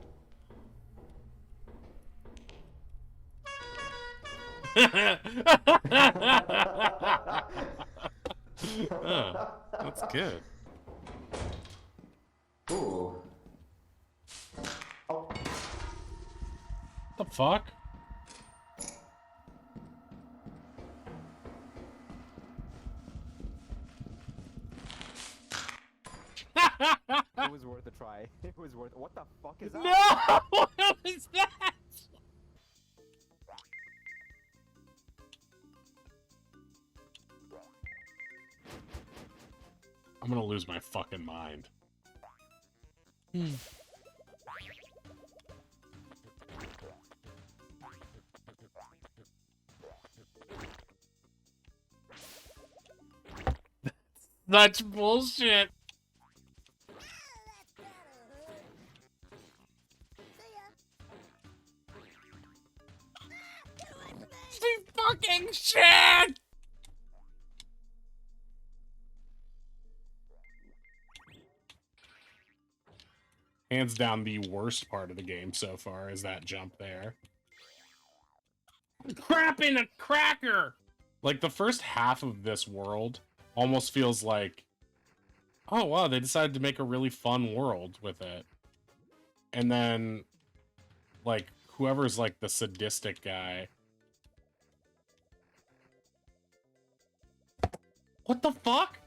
Oh, that's good. Ooh. Oh. The fuck? It was worth a try. It was worth. What the fuck is that? No! What is that? I'm gonna lose my fucking mind. That's bullshit. See fucking shit! Hands down the worst part of the game so far is that jump there. Crap in a cracker! Like, the first half of this world almost feels like, oh wow, they decided to make a really fun world with it. And then, like, whoever's like the sadistic guy. What the fuck?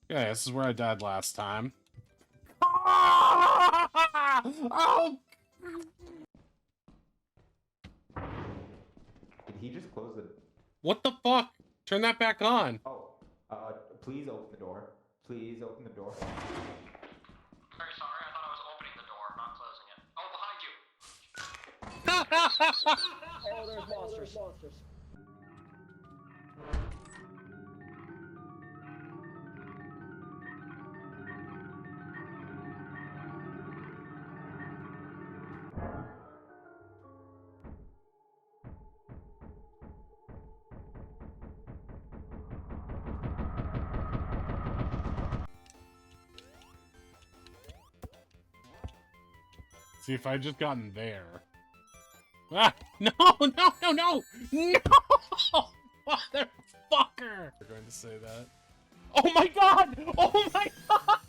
Yeah, this is where I died last time. Oh! Did he just close the... What the fuck? Turn that back on. Oh, please open the door. Please open the door. Very sorry, I thought I was opening the door, not closing it. Oh, behind you! Oh, there's monsters. See, if I just gotten there. Ah, no, no, no, no! No! Motherfucker! We're going to say that. Oh my god! Oh my god!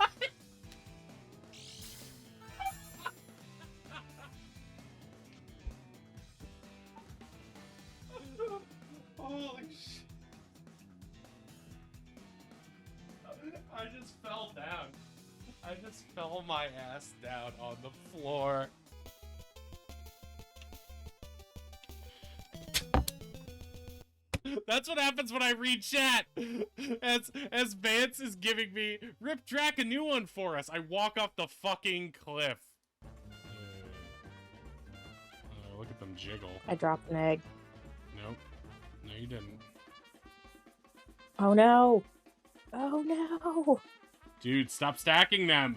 Holy shit. I just fell down. I just fell my ass down on the floor. That's what happens when I read chat. As Vance is giving me, Rip Drac a new one for us. I walk off the fucking cliff. Look at them jiggle. I dropped an egg. Nope. No, you didn't. Oh no. Oh no. Dude, stop stacking them.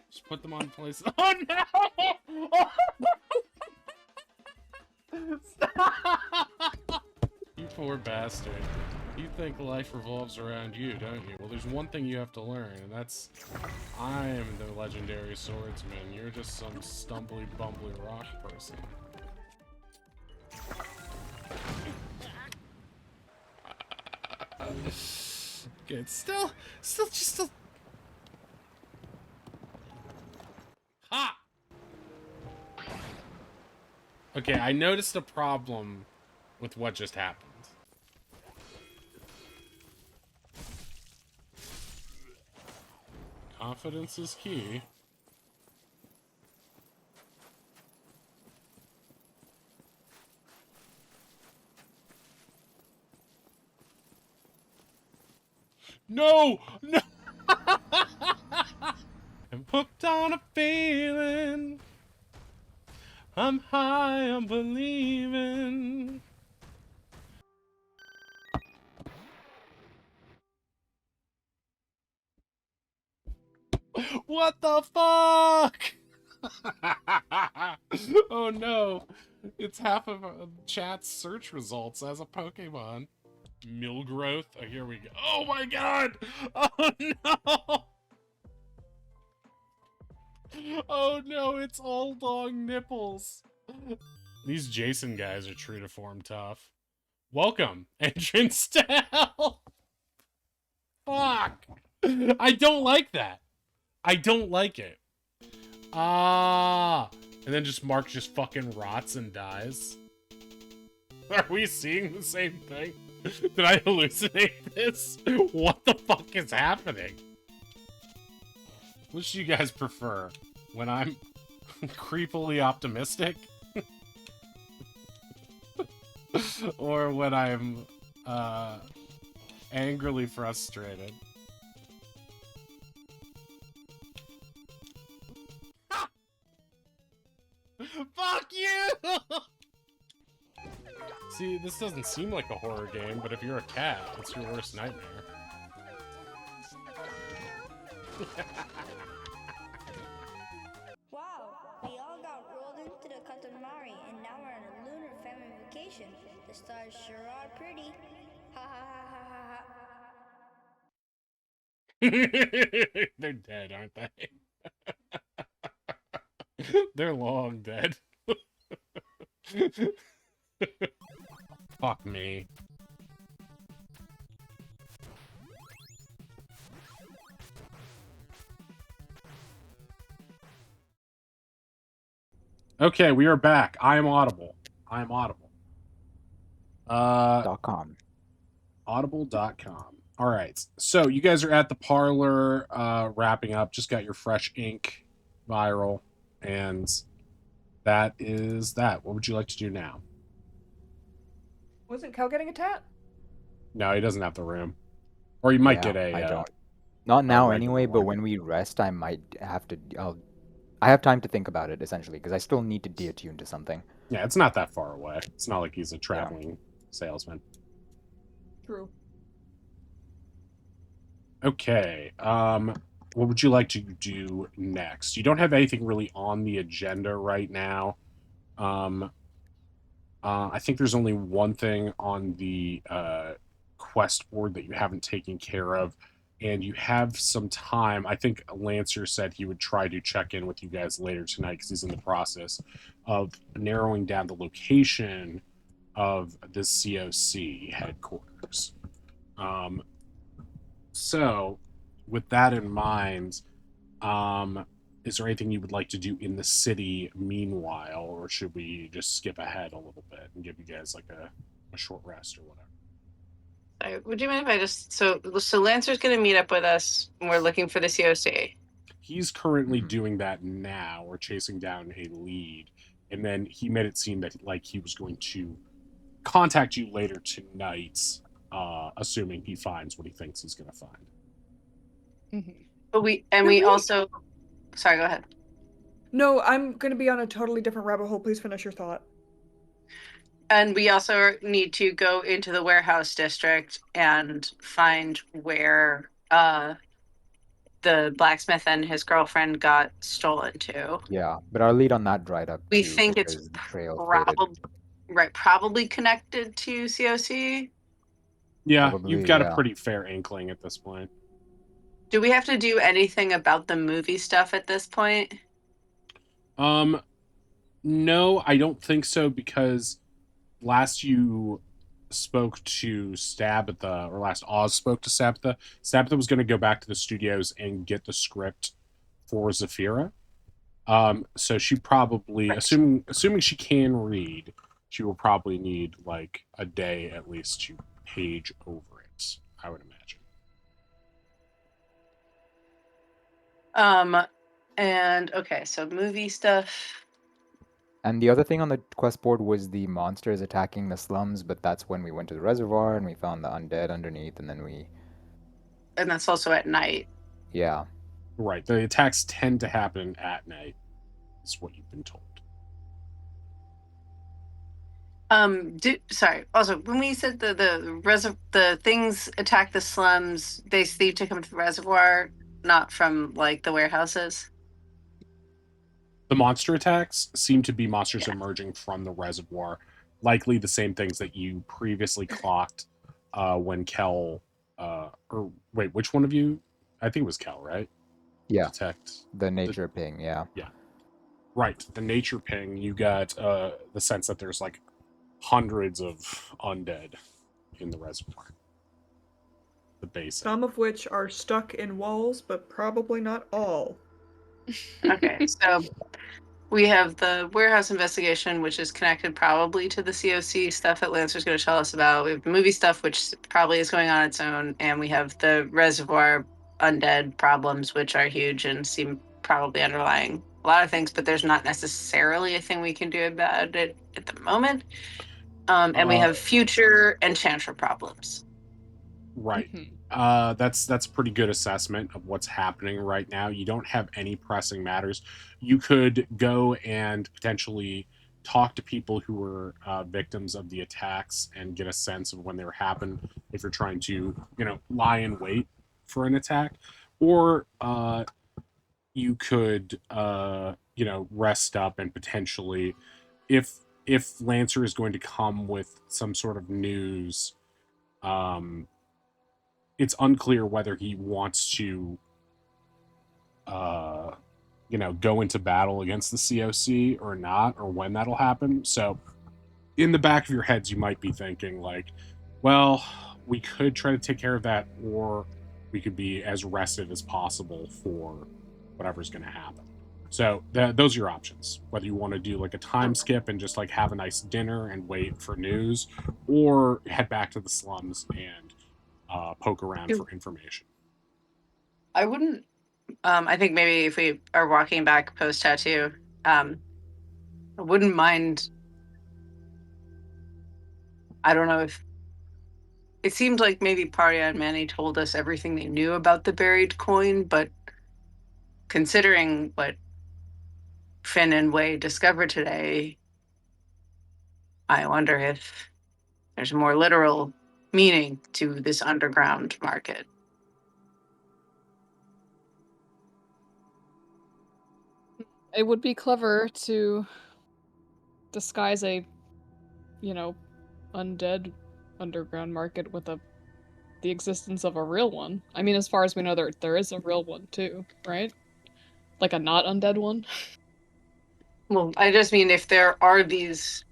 Just put them on place. Oh no! Stop! You poor bastard. You think life revolves around you, don't you? Well, there's one thing you have to learn, and that's I'm the legendary swordsman. You're just some stumbly, bumbly rock person. Okay, it's still just a... Ha! Okay, I noticed a problem with what just happened. Confidence is key. No! No! I'm hooked on a feeling. I'm high, I'm believing. What the fuck? Oh no. It's half of chat's search results as a Pokemon. Millgrowth? Oh, here we go. Oh my god! Oh no! Oh no, it's all long nipples. These Jason guys are true to form tough. Welcome, entrance to hell! Fuck! I don't like that. I don't like it. Ah! And then just Mark just fucking rots and dies. Are we seeing the same thing? Did I hallucinate this? What the fuck is happening? Which do you guys prefer? When I'm creepily optimistic? Or when I'm angrily frustrated? Fuck you! See, this doesn't seem like a horror game, but if you're a cat, it's your worst nightmare. Wow, we all got rolled into the Katamari and now we're on a lunar family vacation. The stars sure are pretty. Ha ha ha ha ha ha. They're dead, aren't they? They're long dead. Fuck me. Okay, we are back. I am audible. I am audible. .com. Audible.com. All right. So you guys are at the parlor, wrapping up. Just got your fresh ink viral, and that is that. What would you like to do now? Wasn't Kel getting a tat? No, he doesn't have the room, or you might Yeah, get a. I don't. Not now regular anyway, but one. when we rest, I might have to. I have time to think about it essentially because I still need to deattune to something. Yeah, it's not that far away. It's not like he's a traveling salesman. True. Okay. What would you like to do next? You don't have anything really on the agenda right now. I think there's only one thing on the quest board that you haven't taken care of, and you have some time. I think Lancer said he would try to check in with you guys later tonight because he's in the process of narrowing down the location of the COC headquarters. So, with that in mind, is there anything you would like to do in the city meanwhile, or should we just skip ahead a little bit and give you guys like a short rest or whatever? Would you mind if I just so Lancer's going to meet up with us and we're looking for the COC. He's currently doing that now, or chasing down a lead, and then he made it seem that like he was going to contact you later tonight, assuming he finds what he thinks he's going to find. Mm-hmm. But we also. Sorry, go ahead. No, I'm going to be on a totally different rabbit hole. Please finish your thought. And we also need to go into the warehouse district and find where the blacksmith and his girlfriend got stolen to. Yeah, but our lead on that dried up We too think it's because the trail faded. probably connected to COC. Yeah, you've Probably, got a yeah. pretty fair inkling at this point. Do we have to do anything about the movie stuff at this point? No, I don't think so, because last you spoke to Stabitha, or last Oz spoke to Stabitha, Stabitha was going to go back to the studios and get the script for Zafira. So she probably, assuming she can read, she will probably need like a day at least to page over it, I would imagine. And okay, so movie stuff. And the other thing on the quest board was the monsters attacking the slums, but that's when we went to the reservoir and we found the undead underneath, and then we... And that's also at night. Yeah. Right. The attacks tend to happen at night, is what you've been told. Sorry. Also, when we said the things attack the slums, they need to come to the reservoir, not from like the warehouses. The monster attacks seem to be monsters emerging from the reservoir, likely the same things that you previously clocked when Kel, or wait, which one of you? I think it was Kel, right? Yeah. Detect The nature ping, yeah. Yeah. Right. The nature ping, you got the sense that there's like hundreds of undead in the reservoir. The base. Some of which are stuck in walls, but probably not all. Okay, so we have the warehouse investigation, which is connected probably to the COC stuff that Lancer's going to tell us about. We have the movie stuff, which probably is going on its own, and we have the reservoir undead problems, which are huge and seem probably underlying a lot of things, but there's not necessarily a thing we can do about it at the moment. And we have future enchanter problems. Right. That's a pretty good assessment of what's happening right now. You don't have any pressing matters. You could go and potentially talk to people who were victims of the attacks and get a sense of when they were happened, if you're trying to, lie in wait for an attack. Or you could, rest up and potentially, if Lancer is going to come with some sort of news, it's unclear whether he wants to, go into battle against the COC or not, or when that'll happen. So, in the back of your heads, you might be thinking like, well, we could try to take care of that, or we could be as rested as possible for whatever's going to happen. So those are your options. Whether you want to do like a time skip and just like have a nice dinner and wait for news, or head back to the slums and poke around for information. I wouldn't. I think maybe if we are walking back post tattoo, I wouldn't mind. I don't know if it seemed like maybe Parya and Manny told us everything they knew about the buried coin, but considering what Finn and Wei discovered today, I wonder if there's a more literal meaning to this underground market. It would be clever to disguise a, undead underground market with the existence of a real one. I mean, as far as we know, there is a real one too, right? Like a not undead one. Well, I just mean if there are these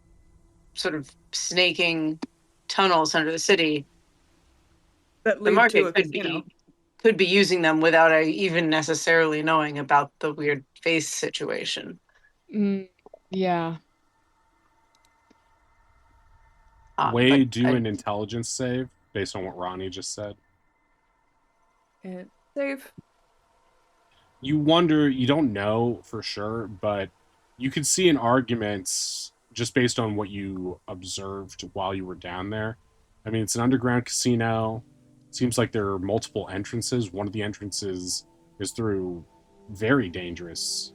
sort of snaking tunnels under the city, That the lead to market a could be using them without even necessarily knowing about the weird face situation. Yeah. Way do an intelligence save based on what Ronnie just said. And save. You wonder, you don't know for sure, but you could see an argument just based on what you observed while you were down there. I mean, it's an underground casino. Seems like there are multiple entrances. One of the entrances is through very dangerous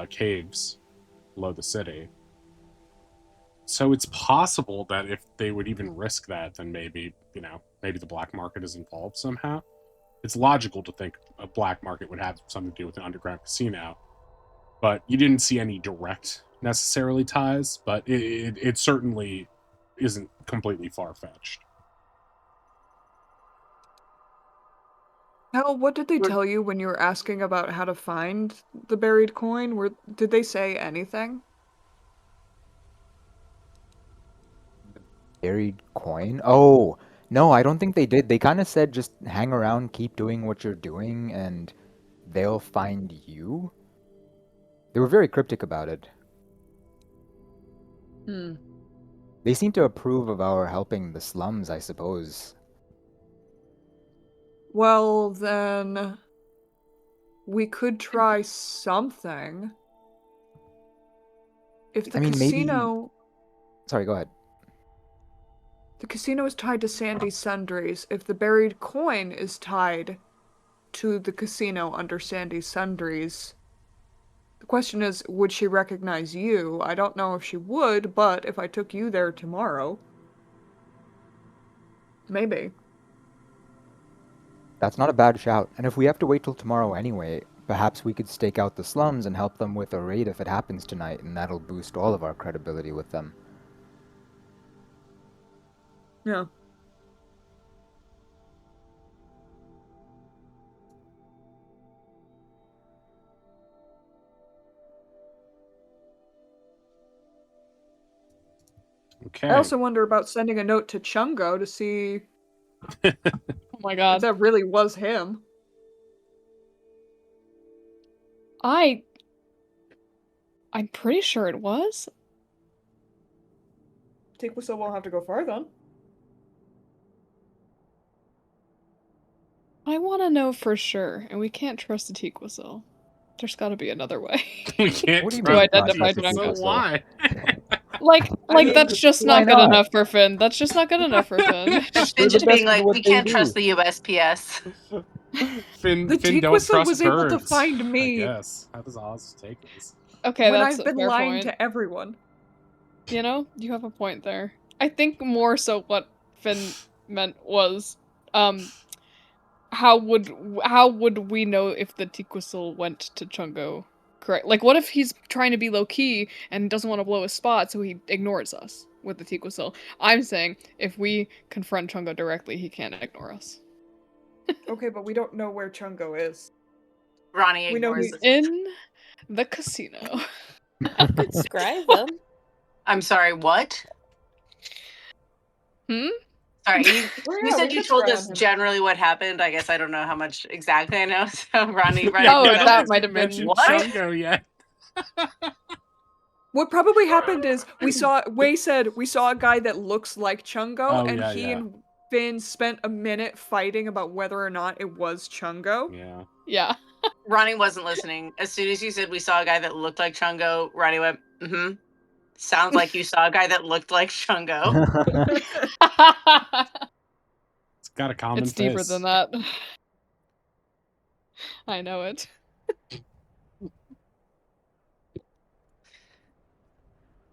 caves below the city. So it's possible that if they would even risk that, then maybe, maybe the black market is involved somehow. It's logical to think a black market would have something to do with an underground casino, but you didn't see any direct necessarily ties, but it certainly isn't completely far-fetched. Hal, what did they tell you when you were asking about how to find the buried coin? Did they say anything? Buried coin? Oh, no, I don't think they did. They kind of said just hang around, keep doing what you're doing, and they'll find you. They were very cryptic about it. They seem to approve of our helping the slums, I suppose. Well, then we could try something. If the I mean, casino... maybe... Sorry, go ahead. The casino is tied to Sandy Sundries. If the buried coin is tied to the casino under Sandy Sundries, the question is, would she recognize you? I don't know if she would, but if I took you there tomorrow, maybe. That's not a bad shout. And if we have to wait till tomorrow anyway, perhaps we could stake out the slums and help them with a raid if it happens tonight, and that'll boost all of our credibility with them. Yeah. Okay. I also wonder about sending a note to Chungo to see Oh my if god. that really was him. I'm pretty sure it was. Tikusa won't have to go far then. I want to know for sure, and we can't trust the Tequasil. There's got to be another way. We can't What do you trust mean, to identify not trust the Django. Tequasil? Why? Like mean, that's just why not good not? enough for Finn. That's just not good enough for Finn. That's They're Finn the just being best at like, what we they can't trust do. the USPS. Finn The don't Tequisa trust was able to birds, find I me guess. How does Oz take this? Okay, when that's I've a been fair lying point. to everyone. You know, you have a point there. I think more so what Finn meant was, how would we know if the Tequasil went to Chungo? Correct. Like, what if he's trying to be low key and doesn't want to blow his spot, so he ignores us with the Tequasil? I'm saying if we confront Chungo directly, he can't ignore us. Okay, but we don't know where Chungo is. Ronnie We know ignores he- it. In the casino. Describe them. I'm sorry, what? Hmm? Sorry, you Yeah, said we you could told try us on him. generally what happened. I guess I don't know how much exactly I know. So Ronnie, Oh, go that ahead. might have been mentioned What? Chungo yet. What probably happened is Wei said we saw a guy that looks like Chungo, Oh, and yeah, he yeah. and Finn spent a minute fighting about whether or not it was Chungo. Yeah. Yeah. Ronnie wasn't listening. As soon as you said we saw a guy that looked like Chungo, Ronnie went, mm-hmm. Sounds like you saw a guy that looked like Chungo. It's got a common It's face. deeper than that. I know it.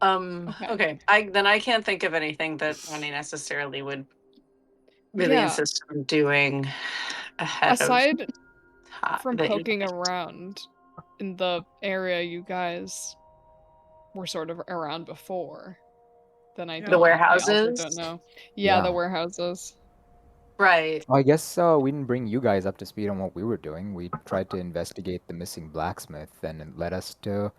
Okay. I can't think of anything that Ronnie necessarily would really Yeah. insist on doing ahead Aside of from the poking around in the area you guys were sort of around before, then I The don't. I also warehouses? don't know. Yeah, the Yeah. warehouses. Right. Well, I guess we didn't bring you guys up to speed on what we were doing. We tried to investigate the missing blacksmith, and it led us to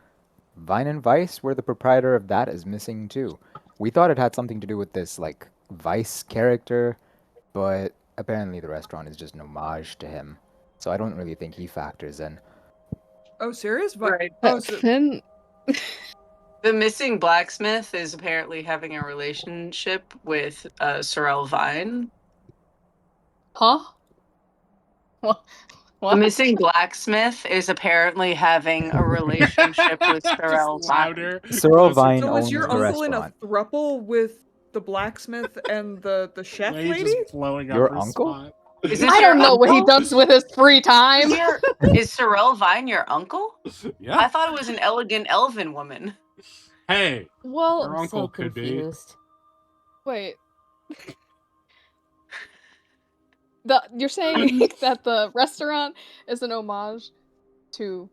Vine and Vice, where the proprietor of that is missing too. We thought it had something to do with this, like, Vice character, but apparently the restaurant is just an homage to him. So I don't really think he factors in. Oh, serious? Right. Oh, so Finn. The missing blacksmith is apparently having a relationship with Sorrel Vine. Huh? What? The missing blacksmith is apparently having a relationship with Sorrel Just Vine. louder. Sorrel Closer Vine to so owns is your the uncle in a restaurant. throuple with the blacksmith and the chef Way lady? just blowing up Your her uncle? spot. Is this I your don't know what he uncle? does with his free time. Is Sorrel Vine your uncle? Yeah. I thought it was an elegant elven woman. Hey, Well, your I'm uncle so could be. confused. wait. You're saying that the restaurant is an homage to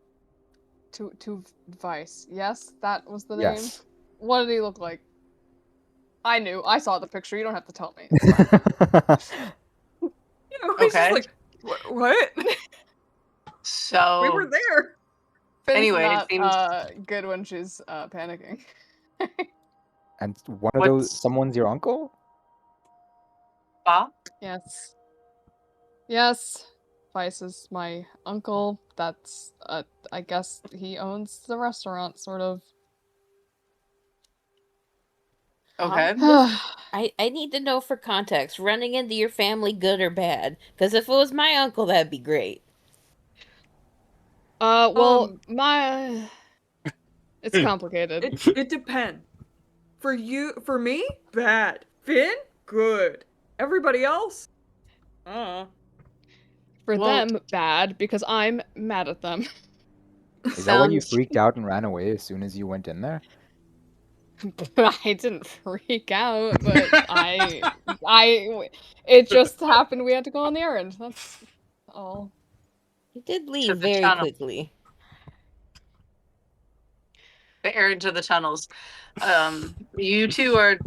Vice? Yes, that was the name. Yes. What did he look like? I knew. I saw the picture. You don't have to tell me. It's fine. He's just Okay. like, what? So We were there. Finn's Anyway, it not seems- good when she's panicking. And one of those someone's your uncle? Bob? Yes. Yes. Vice is my uncle. That's I guess he owns the restaurant, sort of. Okay. I need to know for context, running into your family, good or bad? Because if it was my uncle, that'd be great. Well, it's complicated. It depends. For me, bad. Finn, good. Everybody else, For Well- them, bad, because I'm mad at them. Is that why you Sounds- freaked out and ran away as soon as you went in there? I didn't freak out, but it just happened we had to go on the errand. That's all. He did To leave the very tunnel. quickly. The errand to the tunnels. You two are.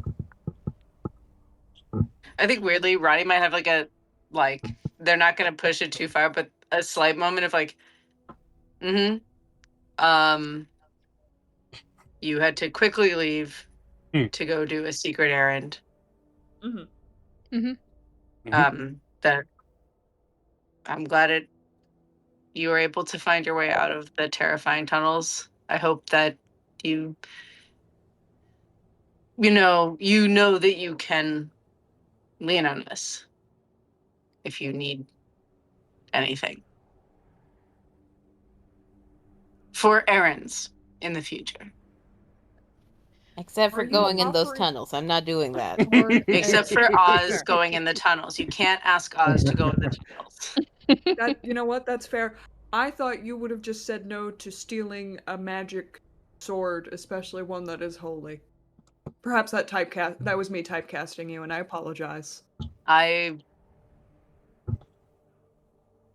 I think weirdly, Ronnie might have like they're not gonna push it too far, but a slight moment of like, you had to quickly leave to go do a secret errand. That I'm glad you were able to find your way out of the terrifying tunnels. I hope that you know that you can lean on us if you need anything for errands in the future. Except for Are you going in those offering- tunnels. I'm not doing that. Except for Oz going in the tunnels. You can't ask Oz to go in the tunnels. you know what? That's fair. I thought you would have just said no to stealing a magic sword, especially one that is holy. Perhaps that was me typecasting you, and I apologize. I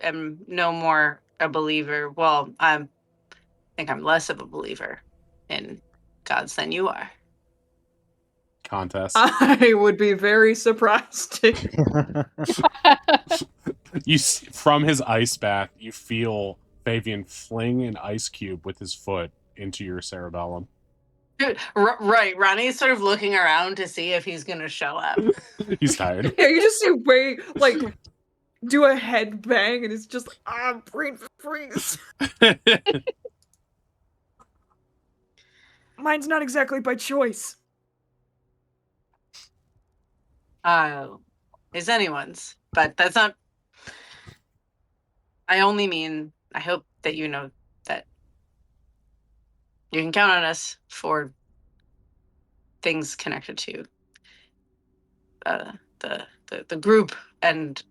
am no more a believer. Well, I think I'm less of a believer in gods than you are. Contest. I would be very surprised. From his ice bath, you feel Fabian fling an ice cube with his foot into your cerebellum. Dude, right. Ronnie's sort of looking around to see if he's going to show up. He's tired. Yeah, you just see Way do a head bang, and it's just brain freeze. Mine's not exactly by choice. Is anyone's, but that's not. I only mean, I hope that you know that you can count on us for things connected to the group, and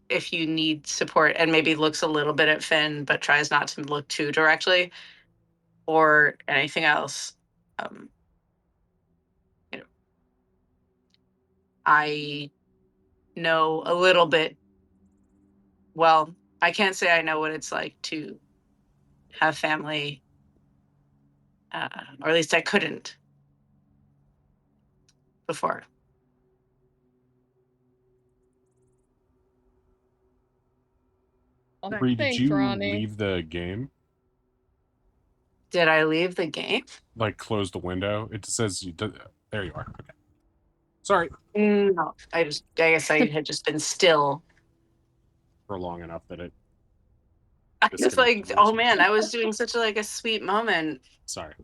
if you need support, and maybe looks a little bit at Finn but tries not to look too directly, or anything else, I know a little bit. Well, I can't say I know what it's like to have family, or at least I couldn't before. Bree, did Thanks, you Ronnie. leave the game? Did I leave the game? Like, close the window? It says you did. There you are. Okay. Sorry. No, I guess I had just been still. For long enough that it. I was like, oh man, I was doing such a sweet moment. Sorry.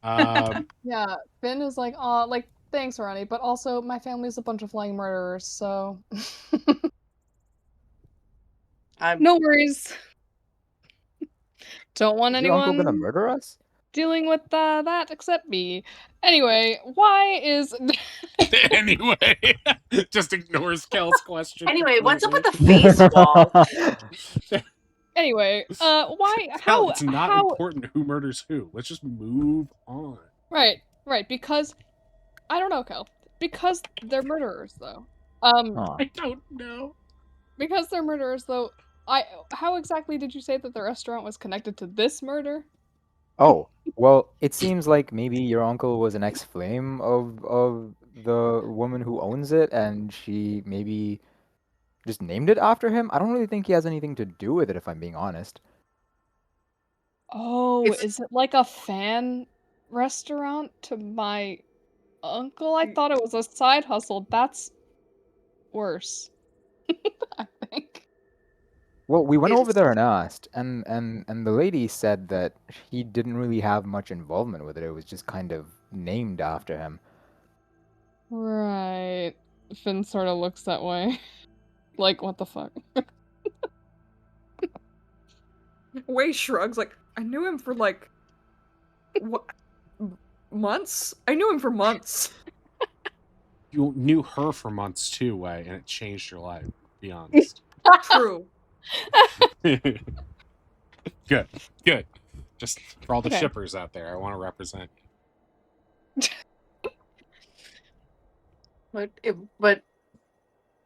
Yeah, Finn is like, oh, like, thanks, Ronnie, but also my family's a bunch of flying murderers, so. No worries. Don't want Is your uncle anyone gonna murder us? dealing with that except me. Anyway, why is. Anyway, just ignores Kel's question. Anyway, what's up with the completely. face wall? Anyway, why? Kel, How? it's not how? important who murders who. Let's just move on. Right. Because I don't know, Kel. Because they're murderers, though. Aw. I don't know. Because they're murderers, though. How exactly did you say that the restaurant was connected to this murder? Oh, well, it seems like maybe your uncle was an ex-flame of the woman who owns it, and she maybe just named it after him. I don't really think he has anything to do with it, if I'm being honest. Oh, If is it like a fan restaurant to my uncle? I thought it was a side hustle. That's worse, I think. Well, we went over it's there and asked, and the lady said that he didn't really have much involvement with it. It was just kind of named after him. Right. Finn sort of looks that way. Like, what the fuck? Wei shrugs, like, I knew him for, like, what, months? I knew him for months. You knew her for months too, Way, and it changed your life. Be honest. True. Good. Just for all the Okay. shippers out there, I want to represent. but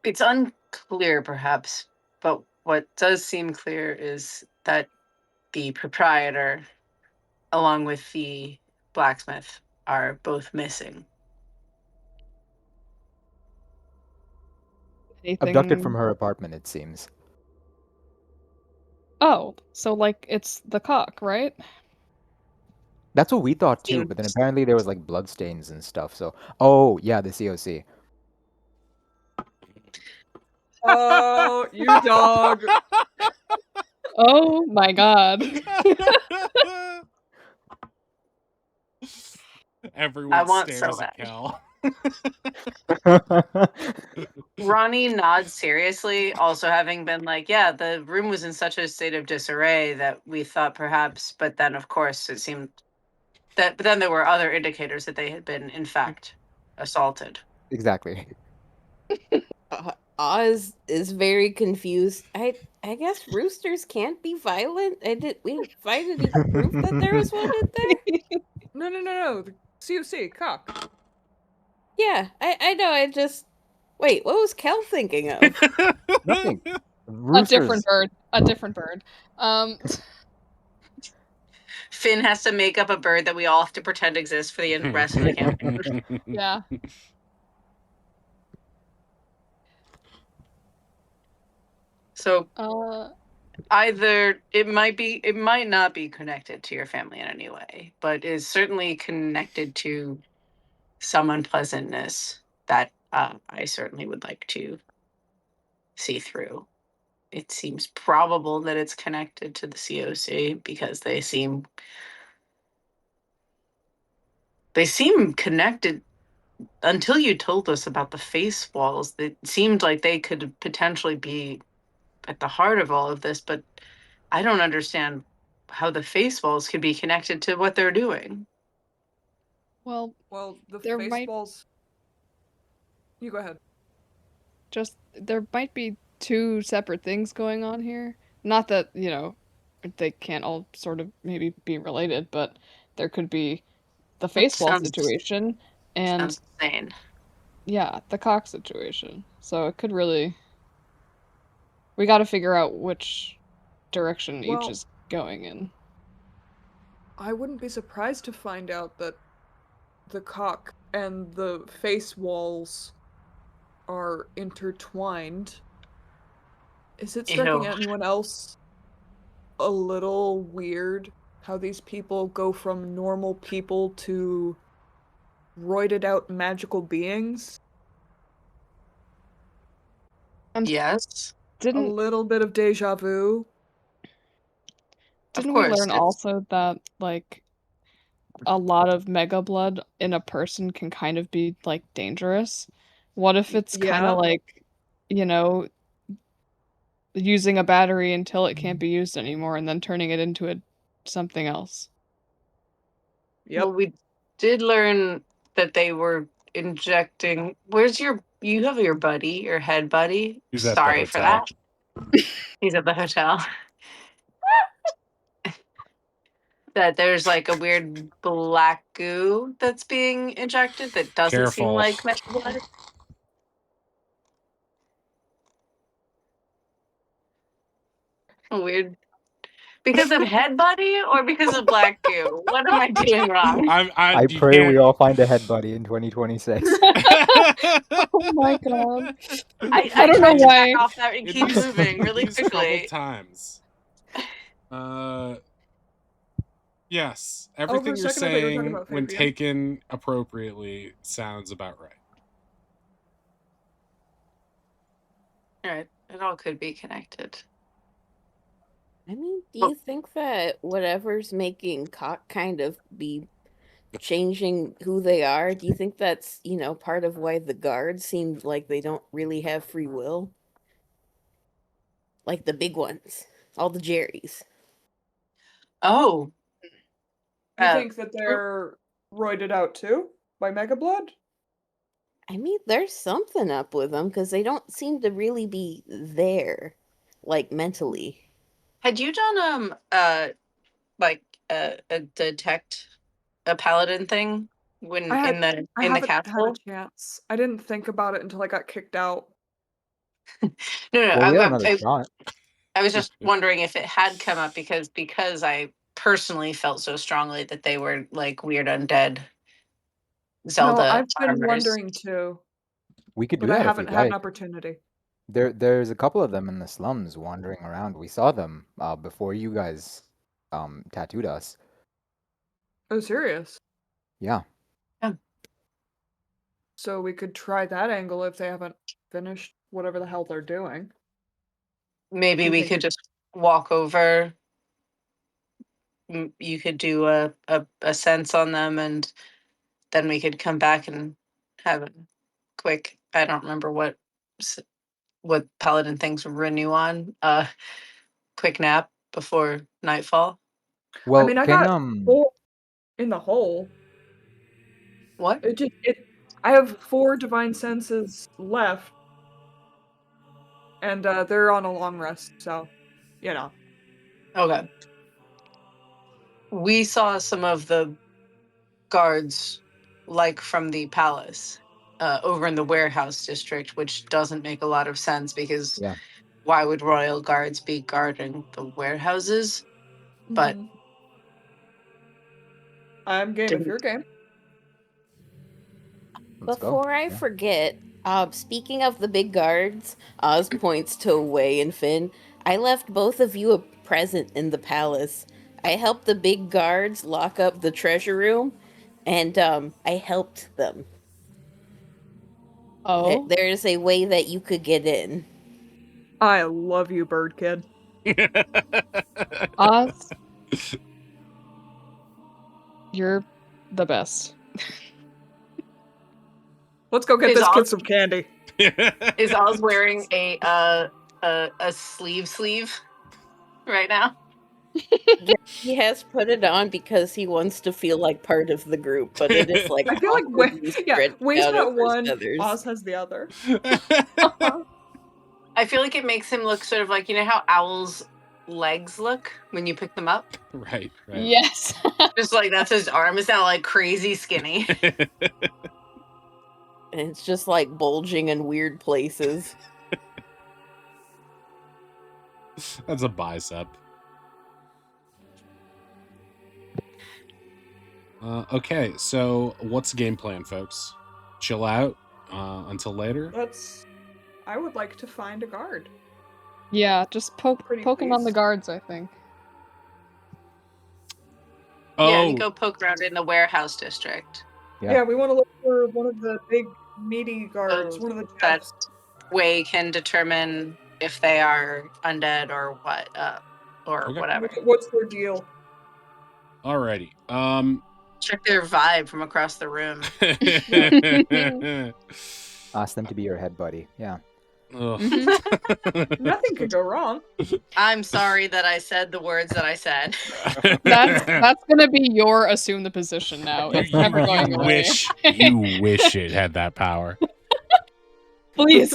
it's unclear, perhaps. But what does seem clear is that the proprietor, along with the blacksmith, are both missing. Abducted from Anything? her apartment, it seems. Oh, so like it's the cock, right? That's what we thought too, but then Seems- apparently there was like bloodstains and stuff. So, oh yeah, the COC. Oh, you dog. Oh my god. Everyone I want stares so at bad. Kel. Ronnie nods seriously, also having been like, yeah, the room was in such a state of disarray that we thought perhaps, but then of course it seemed that, but then there were other indicators that they had been, in fact, assaulted. Exactly. Oz is very confused. I guess roosters can't be violent. We didn't find any proof that there was one in there. No. The COC, cock. Yeah, I know. I just wait. What was Kel thinking of? Nothing. A Roosters. different bird. Finn has to make up a bird that we all have to pretend exists for the rest of the campaign. Yeah. So Uh, either it might not be connected to your family in any way, but is certainly connected to some unpleasantness that I certainly would like to see through. It seems probable that it's connected to the COC because they seem connected until you told us about the face walls. It seemed like they could potentially be at the heart of all of this, but I don't understand how the face walls could be connected to what they're doing. well, Well, the There face might- walls. You go ahead. there might be two separate things going on here. Not that, they can't all sort of maybe be related, but there could be the face wall Sounds- situation and Sounds insane. yeah, the cock situation. So it could really we got to figure out which direction each Well- is going in. I wouldn't be surprised to find out that the cock and the face walls are intertwined. Is it striking Ew. anyone else a little weird how these people go from normal people to roided out magical beings? Yes, A Didn't little bit of deja vu. didn't course, we learn it's- also that like a lot of mega blood in a person can kind of be like dangerous? What if it's kind Yeah. of like, you know, using a battery until it can't be used anymore and then turning it into something else? Yep. Well, we did learn that they were injecting. You have your buddy, your head buddy? He's at the Sorry for hotel. that. He's at the hotel. that there's like a weird black goo that's being injected that doesn't seem Careful. like metal blood. Weird. Because of head buddy or because of black goo? What am I doing wrong? I You pray we can't- all find a head buddy in 2026. Oh my god. I don't tried know to why. back off that and in keep these- moving really these troubled quickly. times. Yes, for a everything you're second I thought you were talking saying, about when Fabian. taken appropriately, sounds about right. Alright, it all could be connected. I mean, do you think that whatever's making Cock kind of be changing who they are, do you think that's, part of why the guards seem like they don't really have free will? Like the big ones, all the Jerrys. Oh. You think that they're roided out too by Mega Blood? I mean, there's something up with them because they don't seem to really be there, like mentally. Had you done a detect a paladin thing when I in the haven't had castle? a chance. I didn't think about it until I got kicked out. No, Well, we have another shot. I was just wondering if it had come up because I personally felt so strongly that they were like weird undead Zelda No, I've been armors. wondering too, We could do but I that if haven't we'd had an like. opportunity. There's a couple of them in the slums wandering around. We saw them before you guys tattooed us. Oh, serious? Yeah. So we could try that angle if they haven't finished whatever the hell they're doing. Maybe You we think could just walk over. You could do a sense on them, and then we could come back and have a quick. I don't remember what paladin things renew on. Quick nap before nightfall. Well, I mean, I can got 4 in the hole. What? I have 4 divine senses left, and they're on a long rest, so Okay. We saw some of the guards, like from the palace, over in the warehouse district, which doesn't make a lot of sense because Yeah. why would royal guards be guarding the warehouses? But I'm game if you're game. Let's go. Before I forget, speaking of the big guards, Oz points to Wei and Finn. I left both of you a present in the palace. I helped the big guards lock up the treasure room, and I helped them. Oh. There's a way that you could get in. I love you, bird kid. Oz, you're the best. Let's go get Is this Oz- kid some candy. is Oz wearing a sleeve right now? Yeah, he has put it on because he wants to feel like part of the group, but it is like I feel like awkwardly stretched Way's out got over his one, feathers. Oz has the other. I feel like it makes him look sort of like, how owls' legs look when you pick them up? Right. Yes. Just like that's his arm is now like crazy skinny. And it's just like bulging in weird places. That's a bicep. Okay, so what's the game plan, folks? Chill out until later? I would like to find a guard. Yeah, just poking on the guards, I think. Yeah, you go poke around in the warehouse district. Yeah, we want to look for one of the big meaty guards, one of the That jets. way can determine if they are undead or what, or Okay. whatever. What's their deal? Alrighty. Check their vibe from across the room. Ask them to be your head buddy. Yeah. Nothing could go wrong. I'm sorry that I said the words that I said. That's gonna be your assume the position now. It's never going away. You wish it had that power. Please.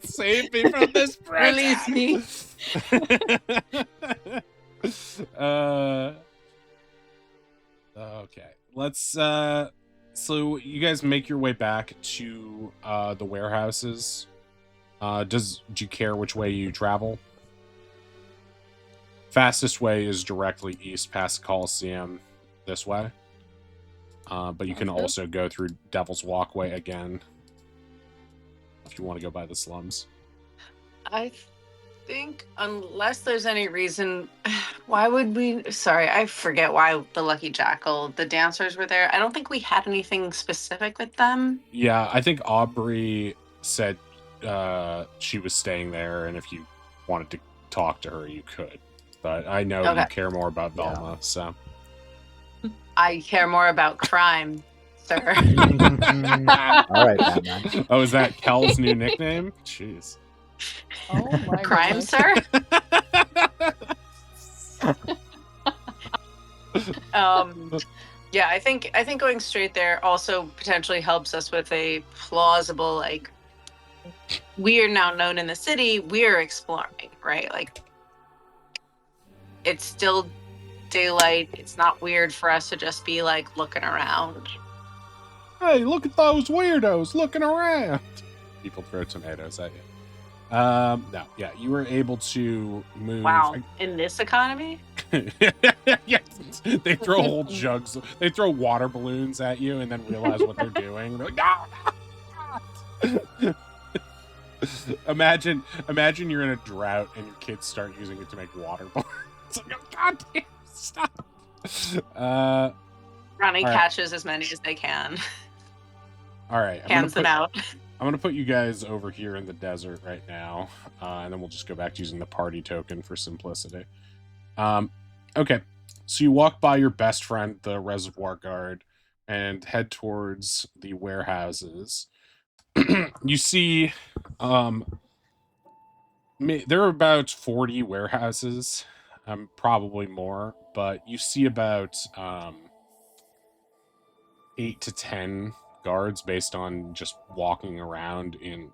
Save me from this prison. Release me. let's so you guys make your way back to the warehouses. Do you care which way you travel? Fastest way is directly east past the Coliseum this way. But you can Sounds good. also go through Devil's Walkway again if you want to go by the slums. I think unless there's any reason, why would we? Sorry, I forget why the Lucky Jackal, the dancers were there. I don't think we had anything specific with them. Yeah, I think Aubrey said she was staying there, and if you wanted to talk to her, you could. But I know you care more about Velma, so. I care more about crime, sir. All right, Batman. Oh, is that Kel's new nickname? Jeez. Oh my Crime, goodness. sir? Yeah, I think going straight there also potentially helps us with a plausible, like, we are now known in the city, we're exploring, right? Like, it's still daylight. It's not weird for us to just be like looking around. Hey, look at those weirdos looking around. People throw tomatoes at you. No, yeah, you were able to move. Wow, in this economy? Yeah, they throw whole jugs. They throw water balloons at you and then realize what they're doing. They're like, no! Imagine you're in a drought and your kids start using it to make water balloons. It's like, oh, God damn, stop. Ronnie right. catches as many as they can. All right. Hands them out. I'm going to put you guys over here in the desert right now, and then we'll just go back to using the party token for simplicity. Okay, so you walk by your best friend, the reservoir guard, and head towards the warehouses. You see, there are about 40 warehouses, probably more, but you see about 8 to 10 guards based on just walking around in,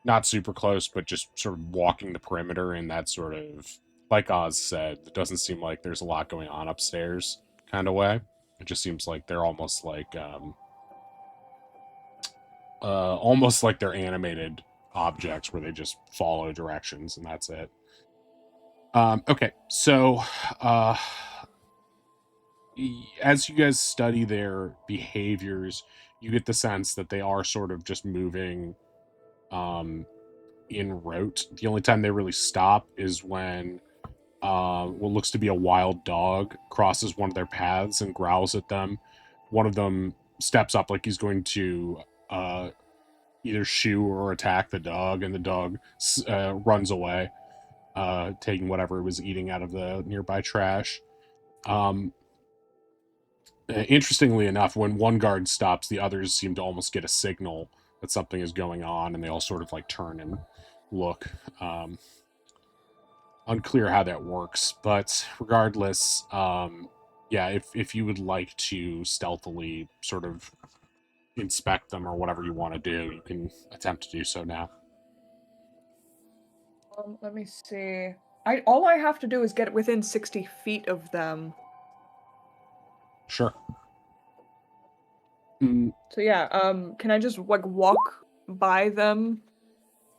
not super close, but just sort of walking the perimeter in that sort of, like Oz said, it doesn't seem like there's a lot going on upstairs kind of way. It just seems like they're almost like they're animated objects where they just follow directions and that's it. Okay, so as you guys study their behaviors, you get the sense that they are sort of just moving in rote. The only time they really stop is when what looks to be a wild dog crosses one of their paths and growls at them. One of them steps up like he's going to either shoo or attack the dog, and the dog runs away, taking whatever it was eating out of the nearby trash. Interestingly enough, when one guard stops, the others seem to almost get a signal that something is going on, and they all sort of like turn and look. Unclear how that works, but regardless, yeah, if you would like to stealthily sort of inspect them or whatever you want to do, you can attempt to do so now. Let me see. All I have to do is get within 60 feet of them. Sure. So yeah, can I just like walk by them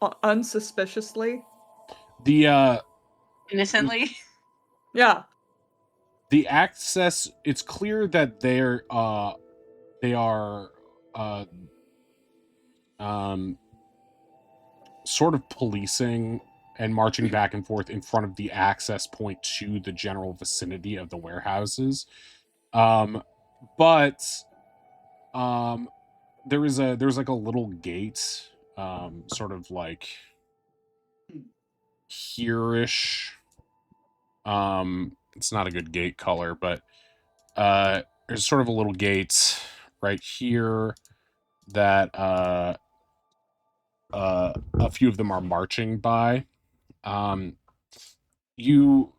unsuspiciously? The Innocently? Yeah. The access, it's clear that they are sort of policing and marching back and forth in front of the access point to the general vicinity of the warehouses. But there's like a little gate, sort of like here-ish. It's not a good gate color, but there's sort of a little gate right here that a few of them are marching by. You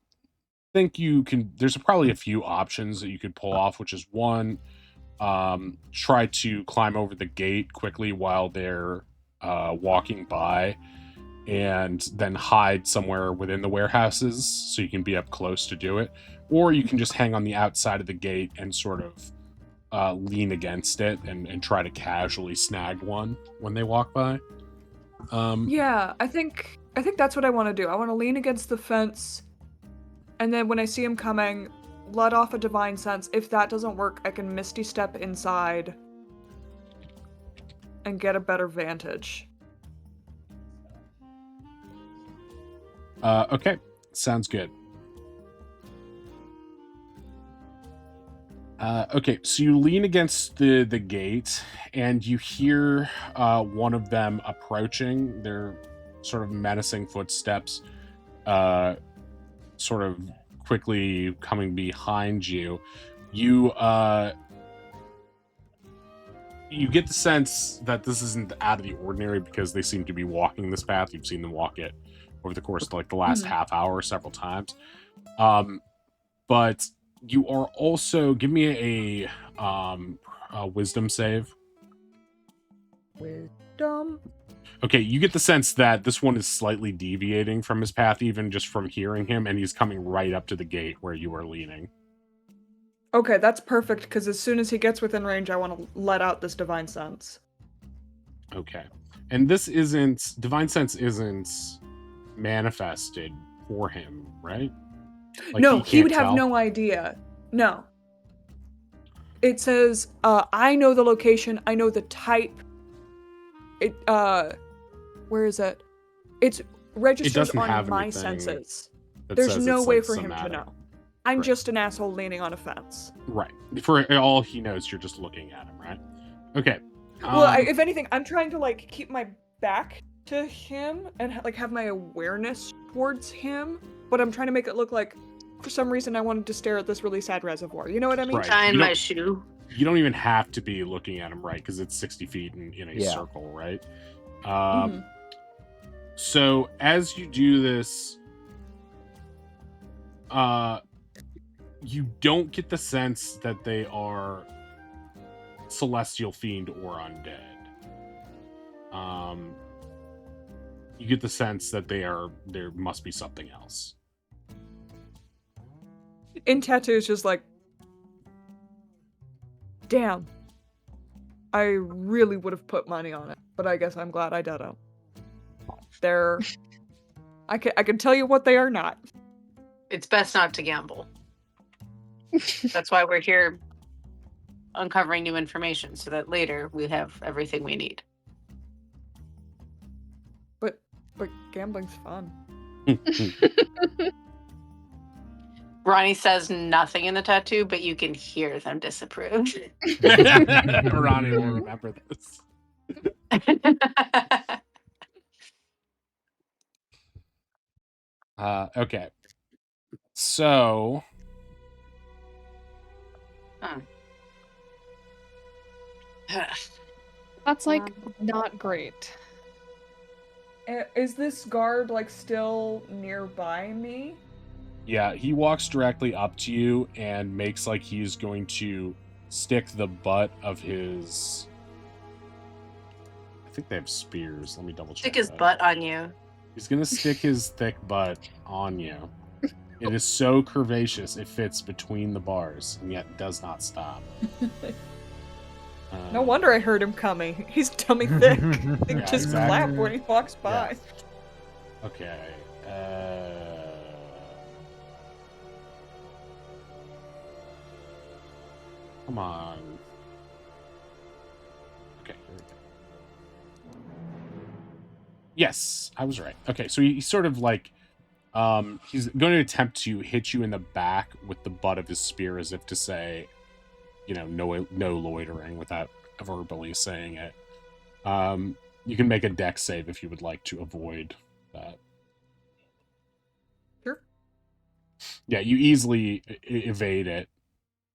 think you can, there's probably a few options that you could pull off, which is one, try to climb over the gate quickly while they're walking by, and then hide somewhere within the warehouses so you can be up close to do it. Or you can just hang on the outside of the gate and sort of lean against it and try to casually snag one when they walk by. Yeah, I think that's what I want to do. I want to lean against the fence, and then when I see him coming, let off a divine sense. If that doesn't work, I can misty step inside and get a better vantage. Okay, sounds good. Okay, so you lean against the gate, and you hear one of them approaching. Their sort of menacing footsteps, sort of quickly coming behind you. You get the sense that this isn't out of the ordinary because they seem to be walking this path. You've seen them walk it over the course of like the last half hour several times. But you are also, give me a wisdom save. Wisdom. Okay, you get the sense that this one is slightly deviating from his path, even just from hearing him, and he's coming right up to the gate where you are leaning. Okay, that's perfect, because as soon as he gets within range, I want to let out this divine sense. Okay. And this isn't, divine sense isn't manifested for him, right? Like, no, he would can't have tell? no idea. No. It says, I know the location, I know the type. It, where is it? It's registered doesn't on have my anything senses. that There's says no it's, way like, for him to somatic. know. I'm Right. just an asshole leaning on a fence. Right. For all he knows, you're just looking at him, right? Okay. Well, if anything, I'm trying to like keep my back to him and like have my awareness towards him, but I'm trying to make it look like, for some reason, I wanted to stare at this really sad reservoir. You know what I mean? Right. Tying You my don't- shoe. You don't even have to be looking at him, right? Because it's 60 feet in a Yeah. circle, right? Mhm. So as you do this, you don't get the sense that they are celestial fiend or undead. You get the sense that there must be something else. In Tattoo's just like, damn. I really would have put money on it, but I guess I'm glad I didn't. They're... I can tell you what they are not. It's best not to gamble. That's why we're here uncovering new information so that later we have everything we need. But gambling's fun. Ronnie says nothing in the tattoo, but you can hear them disapprove. Ronnie will remember this. Okay. So That's like not great. Is this guard like still nearby me? yeah, he walks directly up to you and makes like he's going to stick the butt of his. I think they have spears. Let me double check. Stick his that. butt on you. He's gonna stick his thick butt on you. It is so curvaceous it fits between the bars and yet does not stop. No wonder I heard him coming. He's tummy thick. He Yeah, just exactly. clap when he walks by. Okay. Come on. Okay, here we go. Yes, I was right. Okay, so he's sort of like, he's going to attempt to hit you in the back with the butt of his spear, as if to say, you know, no loitering, without verbally saying it. You can make a dex save if you would like to avoid that. Sure. Yeah, you easily evade it,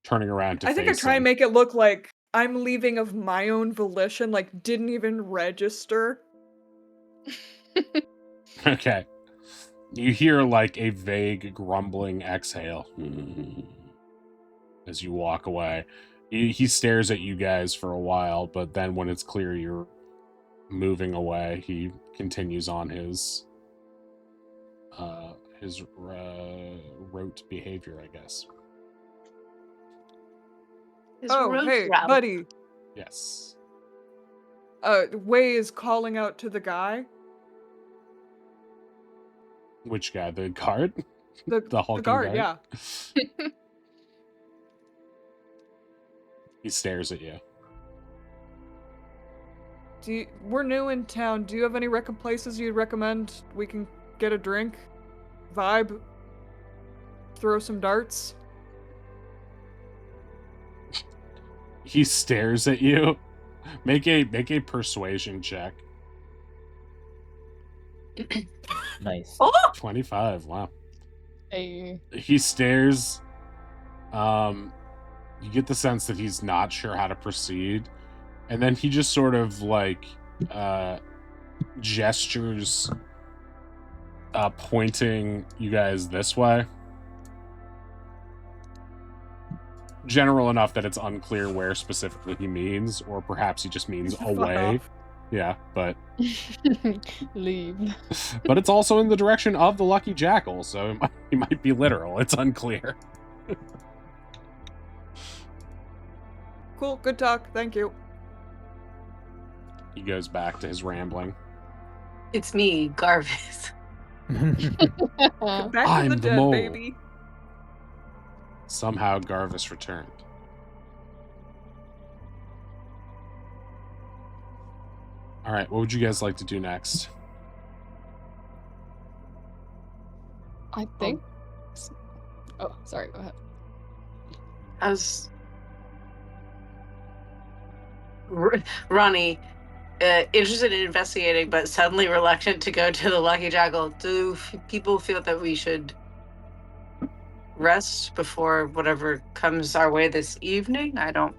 turning around to I think I face try him. and make it look like I'm leaving of my own volition, like didn't even register. Okay. You hear like a vague grumbling exhale as you walk away. He stares at you guys for a while, but then when it's clear you're moving away, he continues on his rote behavior, I guess. His Oh, rose hey, route. buddy. Yes. Wei is calling out to the guy. Which guy? The guard? The hulking guard, guard? yeah. He stares at you. We're new in town. Do you have any places you'd recommend we can get a drink? Vibe? Throw some darts? He stares at you. Make a persuasion check. Nice. Oh! 25. Wow. Hey. He stares. You get the sense that he's not sure how to proceed, and then he just sort of like gestures, pointing you guys this way. General enough that it's unclear where specifically he means, or perhaps he just means Fuck away. off. Yeah, but Leave. but it's also in the direction of the Lucky Jackal, so he might be literal. It's unclear. Cool, good talk. Thank you. He goes back to his rambling. It's me, Garvis. Back I'm from the the dead, mole. baby. Somehow Garvis returned. All right, what would you guys like to do next? I think. Oh, sorry. Go ahead. As Ronnie, interested in investigating, but suddenly reluctant to go to the Lucky Jackal. Do people feel that we should rest before whatever comes our way this evening? I don't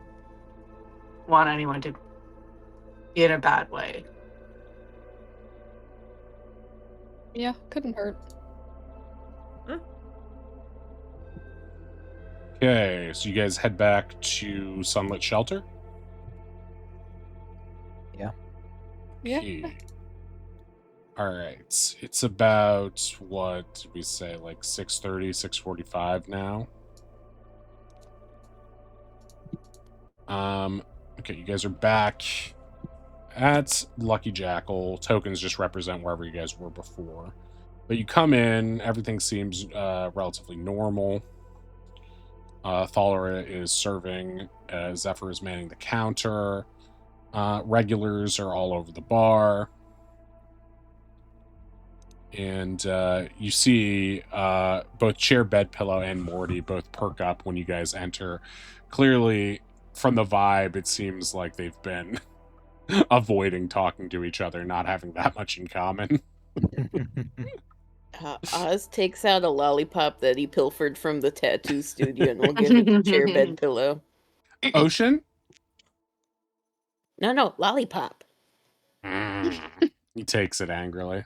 want anyone to be in a bad way. Yeah, couldn't hurt. Okay, so you guys head back to Sunlit Shelter? Yeah. Yeah. Okay. All right. It's about, what did we say, like 6:30, 6:45 now? Okay, you guys are back at Lucky Jackal. Tokens just represent wherever you guys were before. But you come in, everything seems relatively normal. Thalera is serving, Zephyr is manning the counter. Regulars are all over the bar. And you see both Chair Bedpillow and Morty both perk up when you guys enter. Clearly, from the vibe, it seems like they've been avoiding talking to each other, not having that much in common. Oz takes out a lollipop that he pilfered from the tattoo studio and will give it to Chair Bedpillow. Ocean? No, lollipop. He takes it angrily.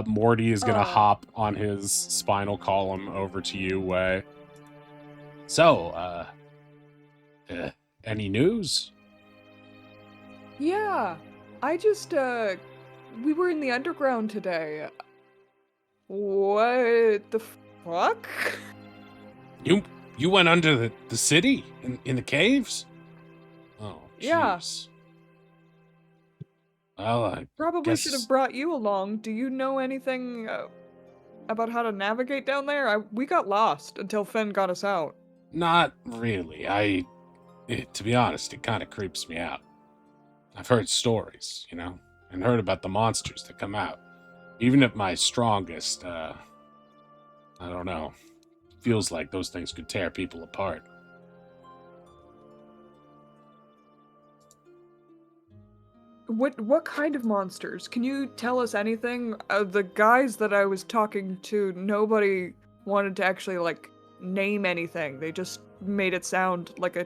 Morty is gonna hop on his spinal column over to you, Way. So, any news? Yeah, I just, we were in the underground today. What the fuck? You went under the city in the caves? Oh, Yeah. jeez. Well, I Probably guess should have brought you along. Do you know anything about how to navigate down there? We got lost until Finn got us out. not really. To be honest, it kind of creeps me out. I've heard stories, and heard about the monsters that come out. Even at my strongest, I don't know. Feels like those things could tear people apart. What kind of monsters? Can you tell us anything? The guys that I was talking to, nobody wanted to actually, name anything. They just made it sound like a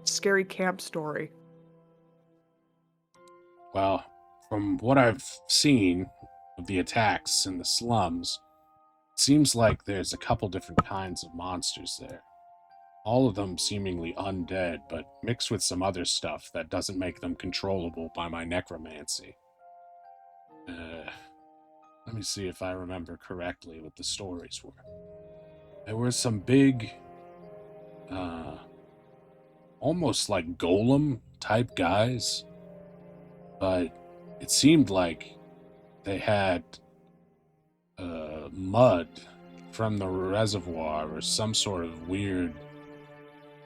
scary camp story. Well, from what I've seen of the attacks in the slums, it seems like there's a couple different kinds of monsters there. All of them seemingly undead, but mixed with some other stuff that doesn't make them controllable by my necromancy. Let me see if I remember correctly what the stories were. There were some big, almost like golem type guys, but it seemed like they had mud from the reservoir or some sort of weird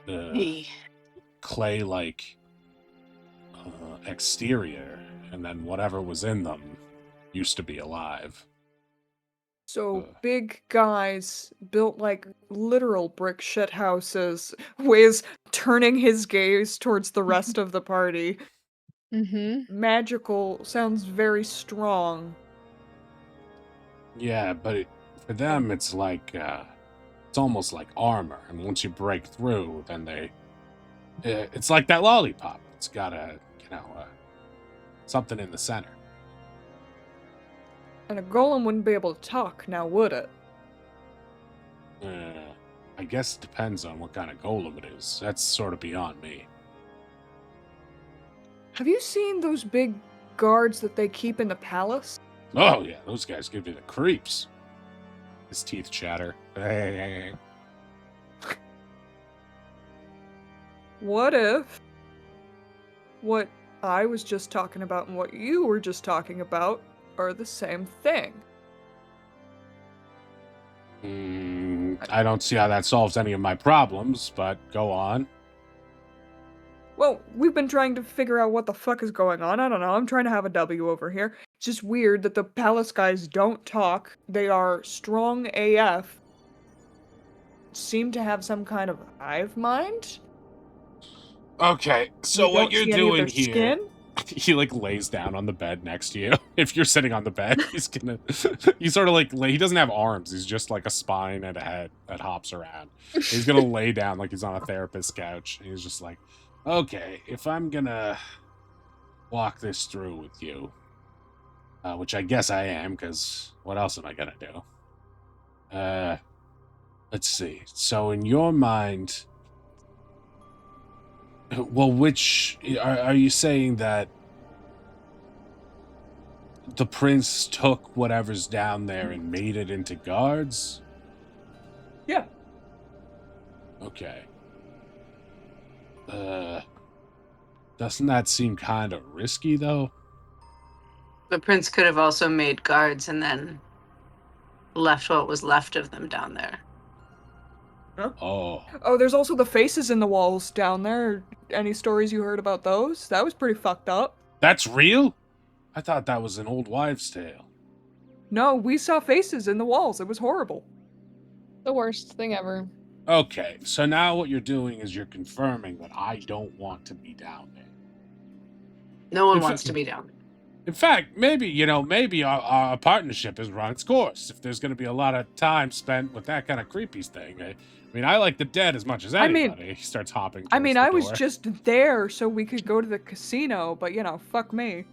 Hey. clay-like exterior, and then whatever was in them used to be alive. So big guys built like literal brick shit houses. Wiz turning his gaze towards the rest of the party. Mm-hmm. Magical sounds very strong. Yeah, but for them, it's like it's almost like armor, and once you break through, then it's like that lollipop. It's got something in the center. And a golem wouldn't be able to talk, now would it? I guess it depends on what kind of golem it is. That's sort of beyond me. Have you seen those big guards that they keep in the palace? Oh yeah, those guys give you the creeps. His teeth chatter. What if what I was just talking about and what you were just talking about are the same thing? I don't see how that solves any of my problems, but go on. Well, we've been trying to figure out what the fuck is going on. I don't know. I'm trying to have a W over here. It's just weird that the palace guys don't talk. They are strong AF. Seem to have some kind of hive mind. Okay, so We what don't you're see any of doing their here, skin? he like lays down on the bed next to you. If you're sitting on the bed, he's gonna, he sort of like he doesn't have arms. He's just like a spine and a head that hops around. He's gonna lay down like he's on a therapist's couch. And he's just like, okay, if I'm gonna walk this through with you, which I guess I am, because what else am I gonna do? Let's see. So in your mind, well, which are you saying that the prince took whatever's down there and made it into guards? Yeah. Okay. Doesn't that seem kind of risky, though? The prince could have also made guards and then left what was left of them down there. Huh? Oh. Oh, there's also the faces in the walls down there. Any stories you heard about those? That was pretty fucked up. That's real? I thought that was an old wives' tale. No, we saw faces in the walls. It was horrible. The worst thing ever. Okay, so now what you're doing is you're confirming that I don't want to be down there. No one wants to be down there. In fact, maybe our partnership has run its course. If there's going to be a lot of time spent with that kind of creepy thing. I mean, I like the dead as much as anybody. He starts hopping. I mean, towards I the was door. just there so we could go to the casino, but fuck me.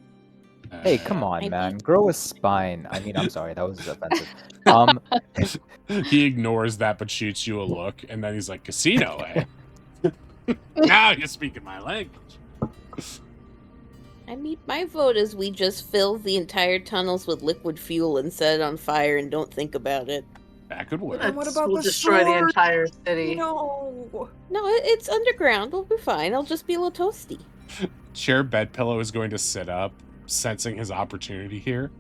Hey, come on, man. Grow a spine. I mean, I'm sorry, that was offensive. He ignores that but shoots you a look, and then he's like, casino, eh? Now you're speaking my language. I mean, my vote is we just fill the entire tunnels with liquid fuel and set it on fire and don't think about it. That could work. And what about we'll the destroy the sword? entire city. No. No, it's underground. We'll be fine. I'll just be a little toasty. Chair Bedpillow is going to sit up, sensing his opportunity here.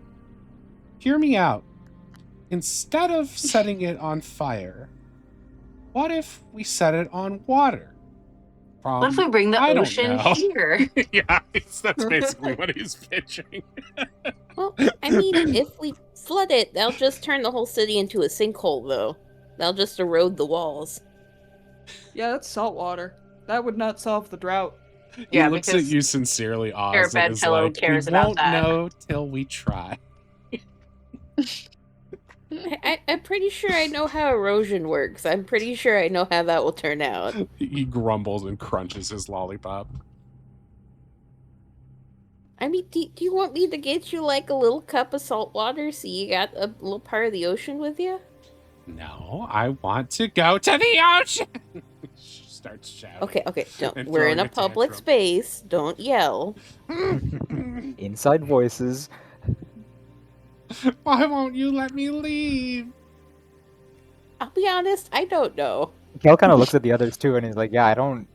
Hear me out. Instead of setting it on fire, what if we set it on water? What if we bring the ocean here? Yeah, that's basically what he's pitching. Well, I mean, if we flood it, they'll just turn the whole city into a sinkhole, though. They'll just erode the walls. Yeah, that's salt water. That would not solve the drought. He looks at you sincerely, Oz, and is Bedpillow like, cares we about won't that. know till we try. I'm pretty sure I know how erosion works. I'm pretty sure I know how that will turn out. He grumbles and crunches his lollipop. I mean, do you want me to get you like a little cup of salt water so you got a little part of the ocean with you? No, I want to go to the ocean. Starts shouting. Okay, don't. and We're in throwing a public tantrum. space. Don't yell. Inside voices. Why won't you let me leave? I'll be honest, I don't know. Kel kind of looks at the others too, and is like, "Yeah, I don't.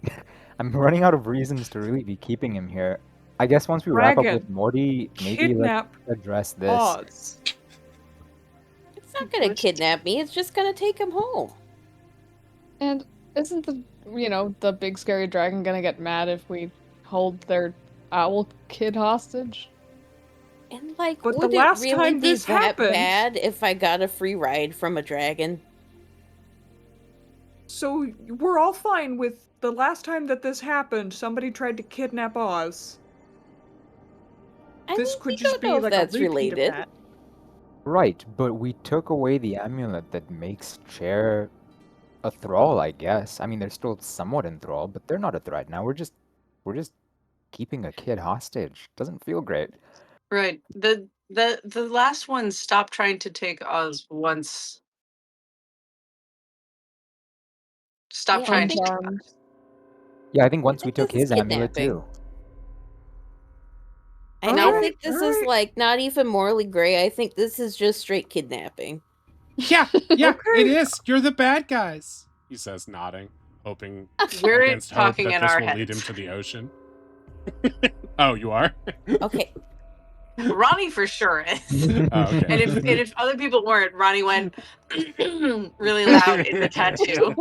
I'm running out of reasons to really be keeping him here. I guess once we wrap up with Dragon, Morty, maybe let's kidnap address this." Oz. It's not gonna Which- kidnap me. It's just gonna take him home. And isn't the big scary dragon gonna get mad if we hold their owl kid hostage? And like, But the would last it really time be this that happened- bad if I got a free ride from a dragon? So we're all fine with the last time that this happened, somebody tried to kidnap Oz. I This mean, could we just don't be know if like that's a repeat related. of that. Right, but we took away the amulet that makes Chair a thrall, I guess. I mean, they're still somewhat in thrall, but they're not a threat now. We're just keeping a kid hostage. Doesn't feel great. Right. The last one stopped trying to take Oz once. Stop Yeah, trying I to think- take Unarmed. Oz. Yeah, I think once we think took this is his amulet kidnapping. too. I All don't right, think this all is right. like not even morally gray. I think this is just straight kidnapping. Yeah, yeah, Okay. it is. You're the bad guys, he says, nodding, hoping We're against hope talking that in this our will lead him heads. to the ocean. Oh, you are? Okay. Ronnie for sure is. Oh, okay. And if other people weren't, Ronnie went really loud in the tattoo.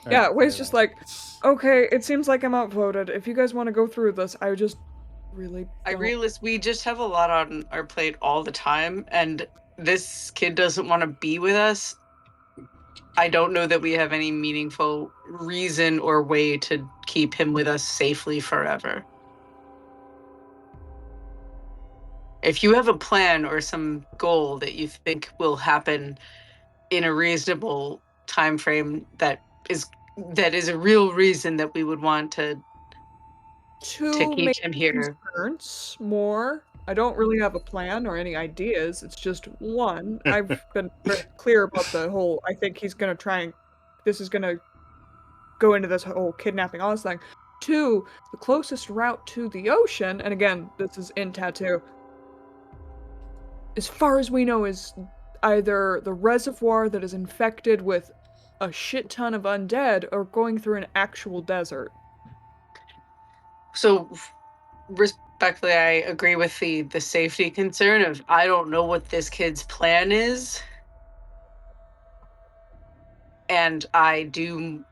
Yeah, Way's just like, okay, it seems like I'm outvoted. If you guys want to go through this, I just really I don't- realize we just have a lot on our plate all the time, and this kid doesn't want to be with us. I don't know that we have any meaningful reason or way to keep him with us safely forever. If you have a plan or some goal that you think will happen in a reasonable time frame that is a real reason that we would want to two keep main him here. concerns more. I don't really have a plan or any ideas. It's just one. I've been very clear about the whole. I think he's gonna try and. This is gonna go into this whole kidnapping Oz thing. Two, the closest route to the ocean, and again, this is in Tattoo. As far as we know, is either the reservoir that is infected with a shit ton of undead, or going through an actual desert. So respectfully, I agree with the safety concern of I don't know what this kid's plan is. And I do,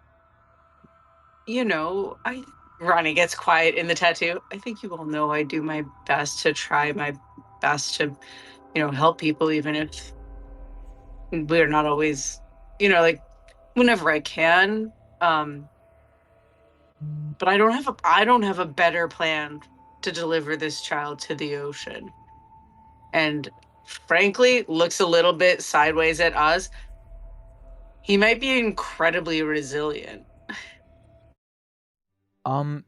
Ronnie gets quiet in the tattoo. I think you all know I do my best to try my best to, help people, even if we're not always, like whenever I can. But I don't have a better plan to deliver this child to the ocean. And frankly, looks a little bit sideways at us. He might be incredibly resilient.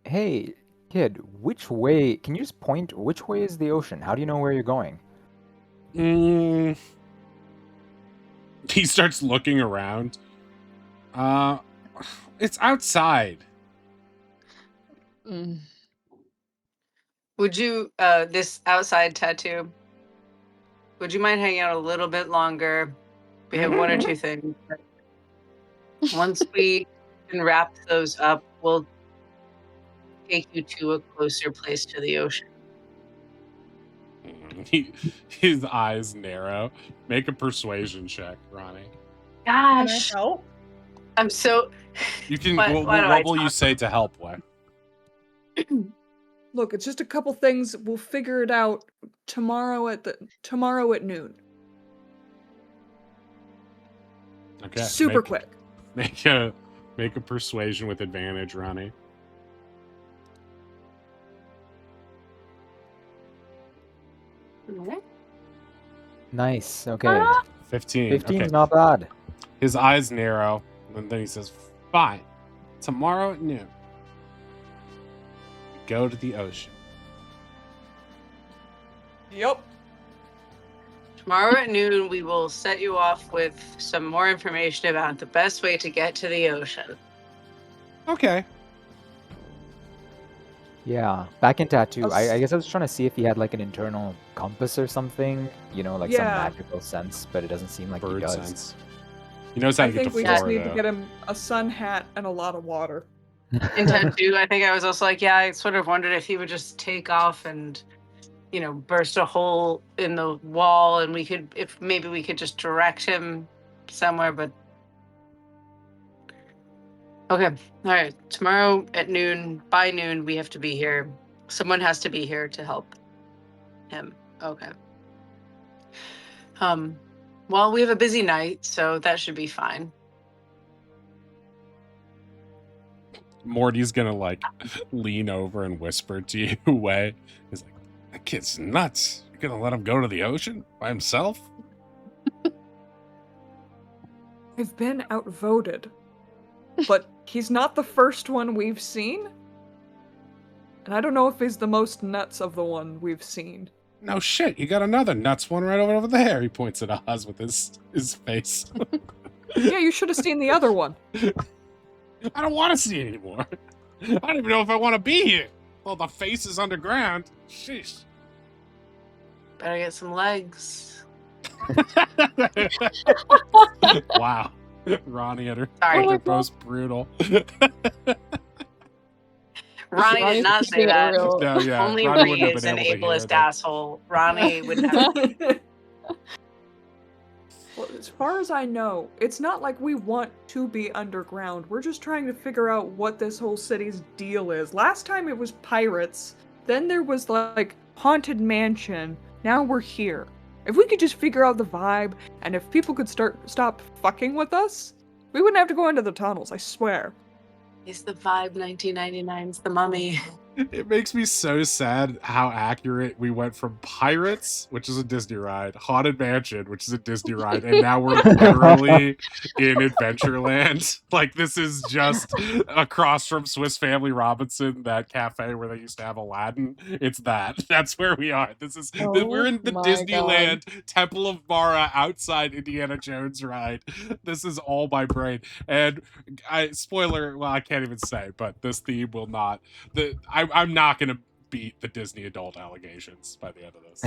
Hey, kid, which way? Can you just point? Which way is the ocean? How do you know where you're going? He starts looking around. It's outside. Mm. Would you, this outside tattoo, would you mind hanging out a little bit longer? We have one or two things. Once we can wrap those up, we'll take you to a closer place to the ocean. His eyes narrow. Make a persuasion check, Ronnie. Can I Gosh, help? I'm so. You can. Why- what why do I will you talk? say to help, Wes? Look, it's just a couple things. We'll figure it out tomorrow at noon. Okay. Super quick. Make a persuasion with advantage, Ronnie. Nice. Okay. 15. 15's Okay. not bad. His eyes narrow, and then he says, "Fine. Tomorrow at noon, go to the ocean." Yep. Tomorrow at noon, we will set you off with some more information about the best way to get to the ocean. Okay. Yeah. Back in Tattoo, Us- I guess I was trying to see if he had like an internal compass or something, like some Yeah. magical sense, but it doesn't seem like he Bird does. sense. He knows how I to get think to we Florida. just need to get him a sun hat and a lot of water. Intent too. I think I was also like, yeah, I sort of wondered if he would just take off and, burst a hole in the wall, and if maybe we could just direct him somewhere. But okay, all right. Tomorrow at noon, by noon, we have to be here. Someone has to be here to help him. Okay. Well, we have a busy night, so that should be fine. Morty's gonna like lean over and whisper to you away. He's like, that kid's nuts. You're gonna let him go to the ocean by himself? I've been outvoted, but he's not the first one we've seen. And I don't know if he's the most nuts of the one we've seen. No shit, you got another nuts one right over there. He points at Oz with his face. Yeah, you should have seen the other one. I don't want to see it anymore. I don't even know if I want to be here. Well, the face is underground. Sheesh. Better get some legs. Wow. Ronnie and her Sorry. they're both brutal. Ronnie did not say that. No, yeah. Only Ronnie Ree wouldn't have is been an able to hear ableist that. asshole. Ronnie would never. Well, as far as I know, it's not like we want to be underground. We're just trying to figure out what this whole city's deal is. Last time it was pirates, then there was like haunted mansion. Now we're here. If we could just figure out the vibe, and if people could stop fucking with us, we wouldn't have to go into the tunnels, I swear. He's the vibe. 1999's The Mummy. It makes me so sad how accurate we went from Pirates, which is a Disney ride, Haunted Mansion, which is a Disney ride, and now we're literally in Adventureland. Like, this is just across from Swiss Family Robinson, that cafe where they used to have Aladdin. It's that. That's where we are. We're in the my Disneyland Temple of Mara outside Indiana Jones ride. This is all my brain. And spoiler, well, I can't even say, but this theme will not. I'm not going to beat the Disney adult allegations by the end of this.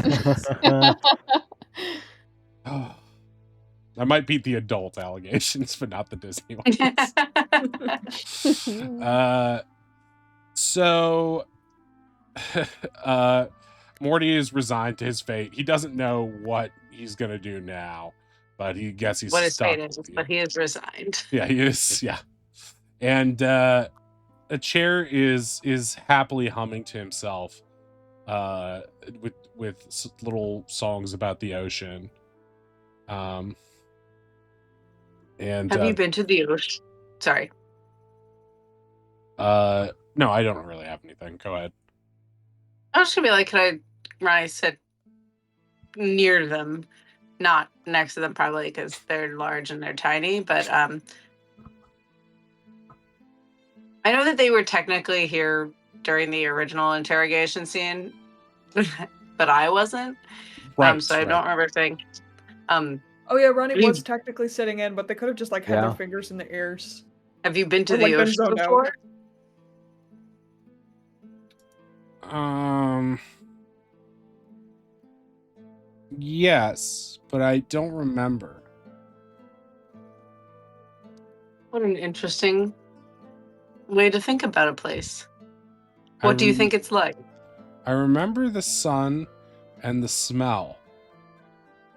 I might beat the adult allegations, but not the Disney ones. So, Morty is resigned to his fate. He doesn't know what he's going to do now, but he guess he's What his stuck. fate is, but he is resigned. Yeah, he is. Yeah. And a chair is happily humming to himself with little songs about the ocean. And Have you been to the ocean? Sorry. No, I don't really have anything. Go ahead. I was gonna be like, when I said near them, not next to them, probably because they're large and they're tiny, but I know that they were technically here during the original interrogation scene, but I wasn't. Right. So I don't remember saying. Oh yeah, Ronnie was technically sitting in, but they could have just like had their Yeah. fingers in the ears. Have you been to Or, the like, been ocean zoned out. before? Yes, but I don't remember. What an interesting way to think about a place. What do you think it's like? I remember the sun and the smell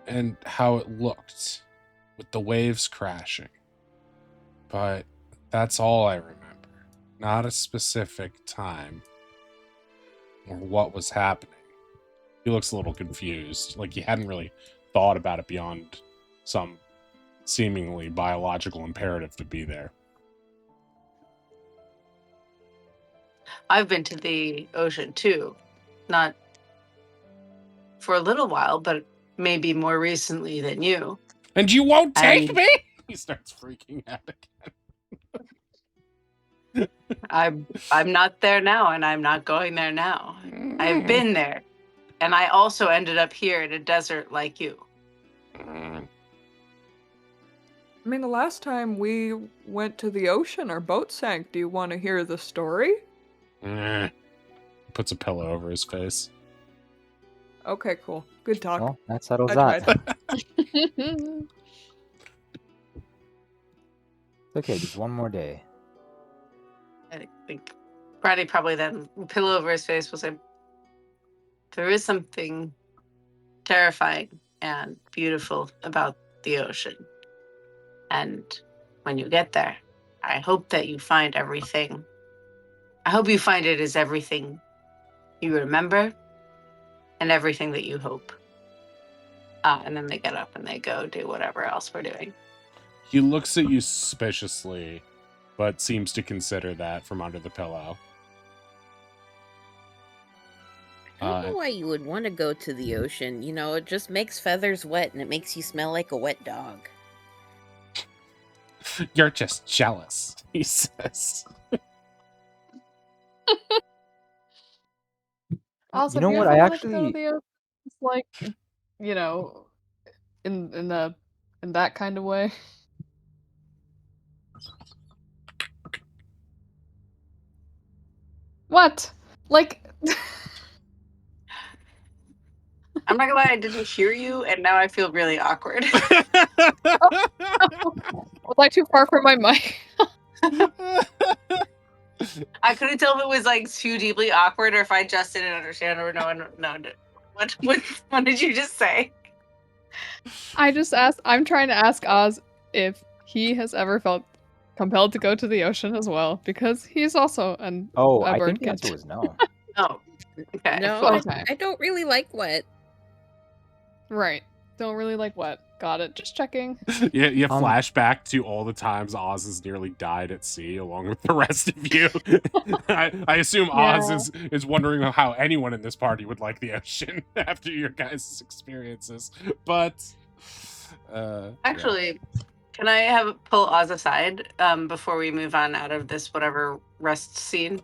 and how it looked with the waves crashing. But that's all I remember. Not a specific time or what was happening. He looks a little confused, like he hadn't really thought about it beyond some seemingly biological imperative to be there. I've been to the ocean too. Not for a little while, but maybe more recently than you. And you won't take me? He starts freaking out again. I'm not there now, and I'm not going there now. I've been there. And I also ended up here in a desert like you. I mean, the last time we went to the ocean, our boat sank. Do you want to hear the story? Puts a pillow over his face. Okay, cool. Good talk. Well, that settles I that. tried. Okay, just one more day. I think Brady probably then pillow over his face will say, there is something terrifying and beautiful about the ocean. And when you get there, I hope that you find everything. I hope you find it as everything you remember and everything that you hope. And then they get up and they go do whatever else we're doing. He looks at you suspiciously, but seems to consider that from under the pillow. I don't know why you would want to go to the ocean. You know, it just makes feathers wet and it makes you smell like a wet dog. You're just jealous, he says. Also, You know have you what? ever I wanted to go to actually. the ocean? It's like, you know, in that kind of way. What? Like, I'm not gonna lie, I didn't hear you, and now I feel really awkward. was I too far from my mic? I couldn't tell if it was like too deeply awkward or if I just didn't understand or no. What did you just say? I'm trying to ask Oz if he has ever felt compelled to go to the ocean as well, because he's also Oh, a I bird think the kid. answer was no. Oh, okay. No, Well, Okay. I don't really like wet. Right. Don't really like wet. Got it. Just checking. You flash back to all the times Oz has nearly died at sea along with the rest of you. I assume Oz is wondering how anyone in this party would like the ocean after your guys' experiences. But actually, can I pull Oz aside before we move on out of this whatever rest scene?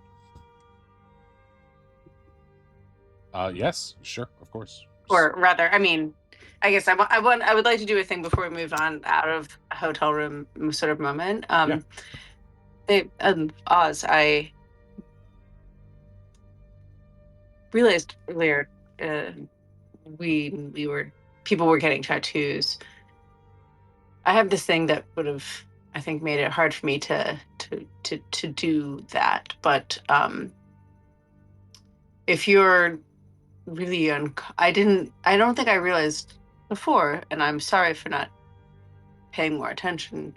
Yes, sure, of course. Or rather, I mean, I guess I would like to do a thing before we move on out of a hotel room sort of moment. Oz, I realized earlier people were getting tattoos. I have this thing that would have, I think, made it hard for me to do that. But if you're really I don't think I realized before, and I'm sorry for not paying more attention.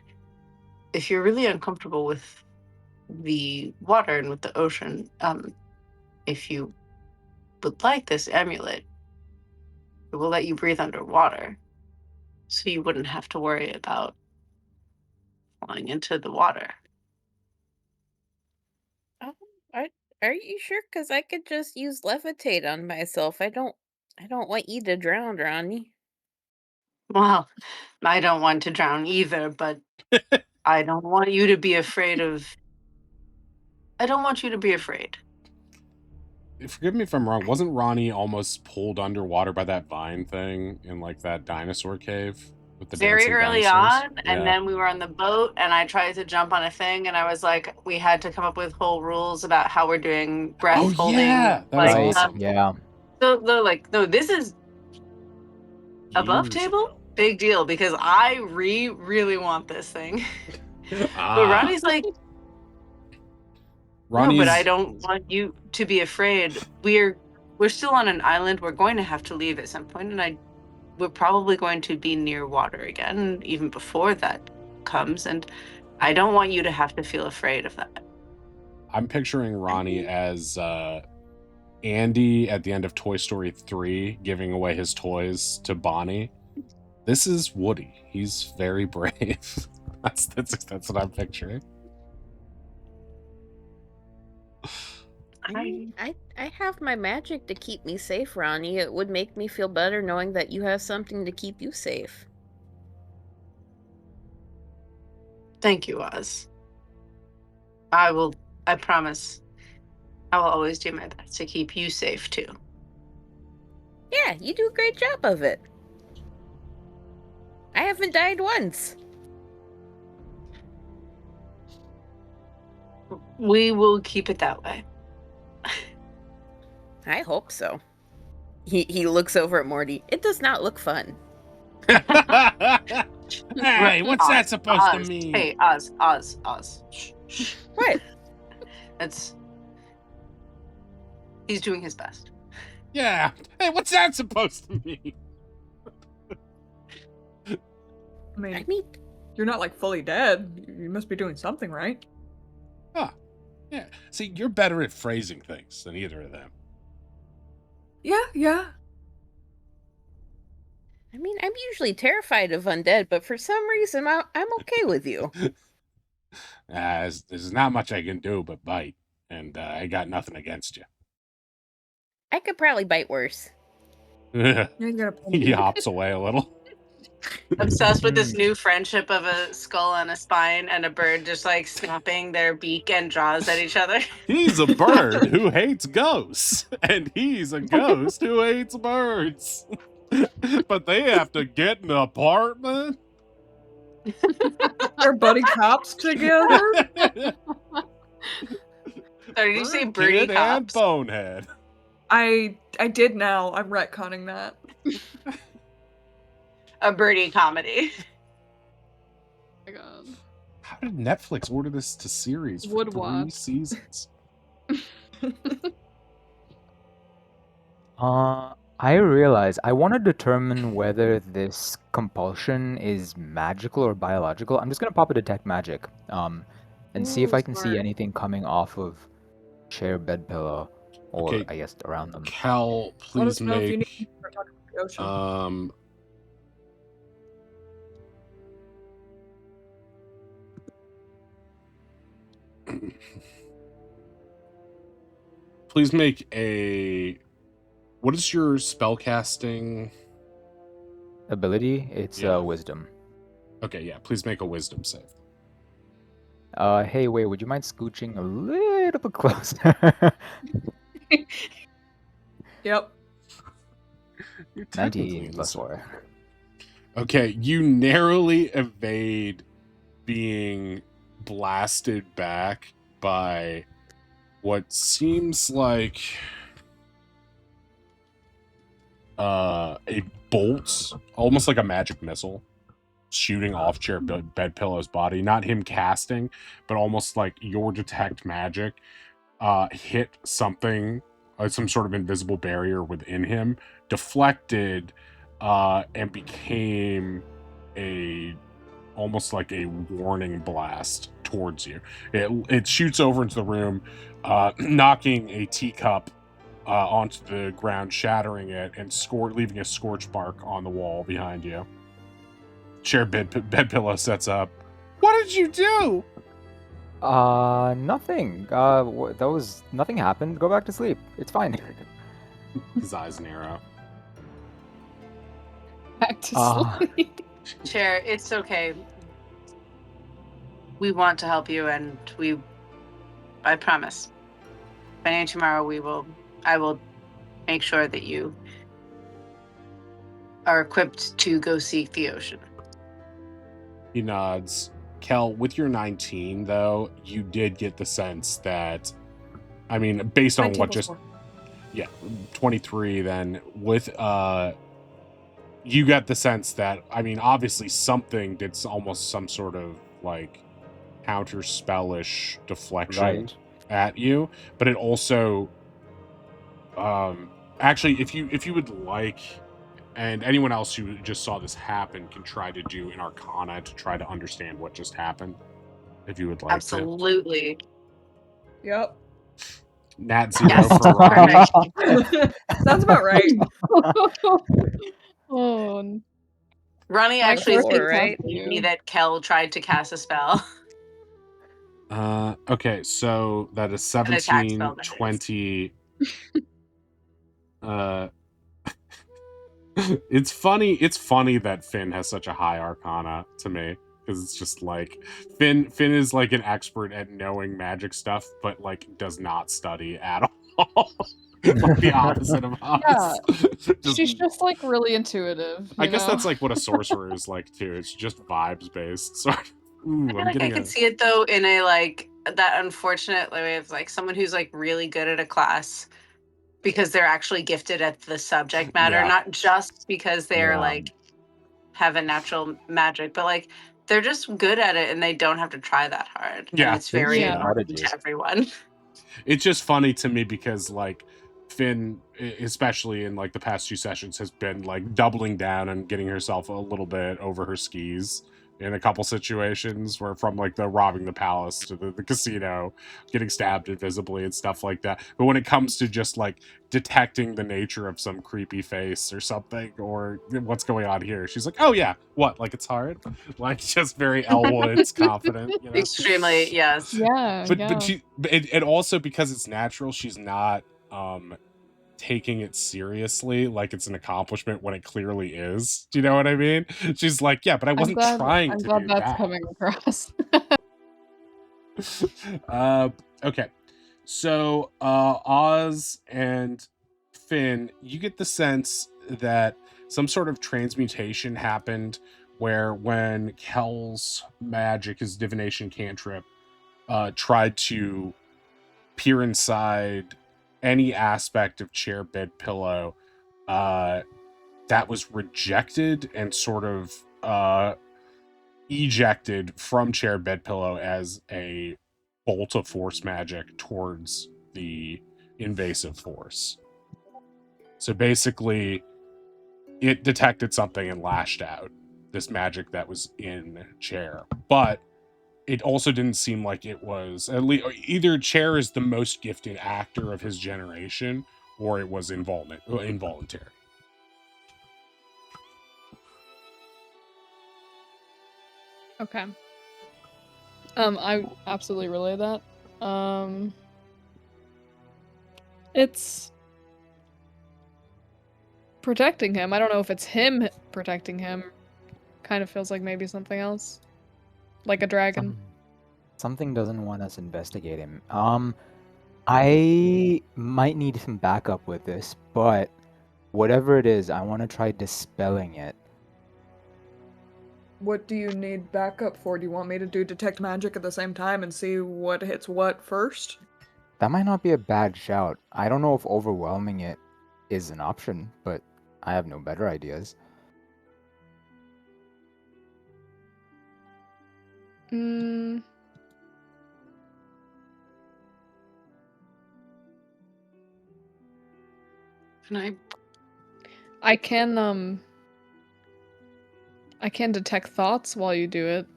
If you're really uncomfortable with the water and with the ocean, if you would like this amulet, it will let you breathe underwater, so you wouldn't have to worry about falling into the water. Oh, are you sure? Because I could just use levitate on myself. I don't want you to drown, Ronnie. Well, I don't want to drown either, but I don't want you to be afraid of. I don't want you to be afraid. Forgive me if I'm wrong. Wasn't Ronnie almost pulled underwater by that vine thing in like that dinosaur cave with the Very dancing early dinosaurs? on, and then we were on the boat, and I tried to jump on a thing, and I was like, we had to come up with whole rules about how we're doing breath holding. Yeah, that was Right, awesome. yeah. So they're like, no, this is above Years table. ago. Big deal, because I really want this thing. But Ah, Ronnie's like, no, but I don't want you to be afraid. We're still on an island. We're going to have to leave at some point, and we're probably going to be near water again, even before that comes. And I don't want you to have to feel afraid of that. I'm picturing Ronnie as Andy at the end of Toy Story 3 giving away his toys to Bonnie. This is Woody. He's very brave. That's what I'm picturing. I have my magic to keep me safe, Ronnie. It would make me feel better knowing that you have something to keep you safe. Thank you, Oz. I promise, I will always do my best to keep you safe too. Yeah, you do a great job of it. I haven't died once. We will keep it that way. I hope so. He looks over at Morty. It does not look fun. Hey, what's that supposed to mean? Hey, Oz. Shh, shh. What? He's doing his best. Yeah. Hey, what's that supposed to mean? I mean, I mean, you're not like fully dead. You must be doing something right. Yeah. See, you're better at phrasing things than either of them. Yeah. I mean, I'm usually terrified of undead, but for some reason, I'm okay with you. There's not much I can do but bite, and I got nothing against you. I could probably bite worse. He hops away a little. Obsessed with this new friendship of a skull and a spine and a bird just like snapping their beak and jaws at each other. He's a bird who hates ghosts, and he's a ghost who hates birds. But they have to get an apartment. They're buddy cops together. Sorry, did you say Bird birdie Kid and cops? Bonehead. I did now. I'm retconning that. A birdie comedy. Oh my god. How did Netflix order this to series for Would 3 watch. seasons? I realize I want to determine whether this compulsion is magical or biological. I'm just gonna pop a detect magic, and see if Ooh, I can see smart. anything coming off of chair bed pillow, or Okay. I guess around them. Cal, Let us please know if you need make to start talking about the ocean. Please make a. What is your spellcasting Ability, it's Yeah. wisdom. Okay, yeah. Please make a wisdom save. Hey, wait, would you mind scooching a little bit closer? Yep. You're technically 19 in plus the 4. Okay, you narrowly evade being blasted back by what seems like a bolt, almost like a magic missile, shooting off chair Bedpillow's body. Not him casting, but almost like your detect magic hit something, some sort of invisible barrier within him, deflected, and became almost like a warning blast towards you. It shoots over into the room, knocking a teacup onto the ground, shattering it, and leaving a scorch mark on the wall behind you. Chair Bedpillow sets up. What did you do? Nothing. Nothing happened. Go back to sleep. It's fine. His eyes narrow. Back to Ah. sleep. Chair, it's okay. We want to help you, and I promise. By tomorrow, I will make sure that you are equipped to go seek the ocean. He nods. Kel, with your 19, though, you did get the sense that, I mean, based on 19 what plus just, 4. yeah, 23, then with, you got the sense that, I mean, obviously something did almost some sort of, like, counter spellish deflection Right. at you, but it also, actually, if you would like, and anyone else who just saw this happen can try to do an Arcana to try to understand what just happened, if you would like Absolutely. Yep. to. Nat 0 Yes. for Ronnie. Sounds about right. Oh, Ronnie My actually first thinks right? maybe that Kel tried to cast a spell. Okay, so that is An attack 17, spell, that is. 20. It's funny that Finn has such a high Arcana to me, because it's just like Finn is like an expert at knowing magic stuff, but like does not study at all. Like the opposite of us. she's just like really intuitive. I guess know? that's like what a sorcerer is like too. It's just vibes based. So, I feel like I could see it though in a like that unfortunate way of like someone who's like really good at a class, because they're actually gifted at the subject matter, Yeah. not just because they're Yeah. like have a natural magic, but like they're just good at it and they don't have to try that hard. Yeah. And it's very Yeah. important Prodigy. to everyone. It's just funny to me because like Finn, especially in like the past 2 sessions, has been like doubling down and getting herself a little bit over her skis in a couple situations, where from like the robbing the palace to the casino, getting stabbed invisibly and stuff like that. But when it comes to just like detecting the nature of some creepy face or something, or what's going on here, she's like, oh yeah, what, like it's hard, like just very Elwood's confident, you know. Extremely, yes. Yeah. But she and also because it's natural, she's not taking it seriously like it's an accomplishment when it clearly is. Do you know what I mean? She's like, yeah, but I wasn't trying I'm to glad do that's that. coming across. Okay, so Oz and Finn, you get the sense that some sort of transmutation happened, where when Kel's magic, his divination cantrip, tried to peer inside any aspect of chair bed pillow, that was rejected and sort of ejected from chair bed pillow as a bolt of force magic towards the invasive force. So basically it detected something and lashed out this magic that was in chair, but it also didn't seem like it was, at least either Chair is the most gifted actor of his generation, or it was involuntary. Okay. I absolutely relay that. It's protecting him. I don't know if it's him protecting him. Kind of feels like maybe something else. Like a dragon. Something doesn't want us investigate him. I might need some backup with this, but whatever it is, I want to try dispelling it. What do you need backup for? Do you want me to do detect magic at the same time and see what hits what first? That might not be a bad shout. I don't know if overwhelming it is an option, but I have no better ideas. Mm. Can I can detect thoughts while you do it.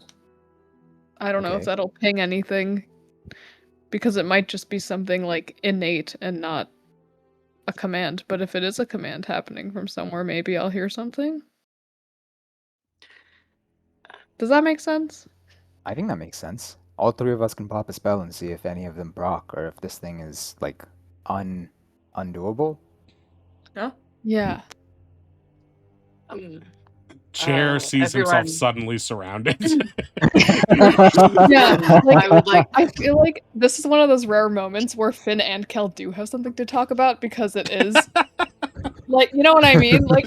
I don't know if Okay. that'll ping anything, because it might just be something like innate and not a command. But if it is a command happening from somewhere, maybe I'll hear something. Does that make sense? I think that makes sense. All three of us can pop a spell and see if any of them proc, or if this thing is like undoable. Huh? Yeah. Chair sees himself everyone- suddenly surrounded. Yeah, like, I would like I feel like this is one of those rare moments where Finn and Kel do have something to talk about, because it is like, you know what I mean? Like,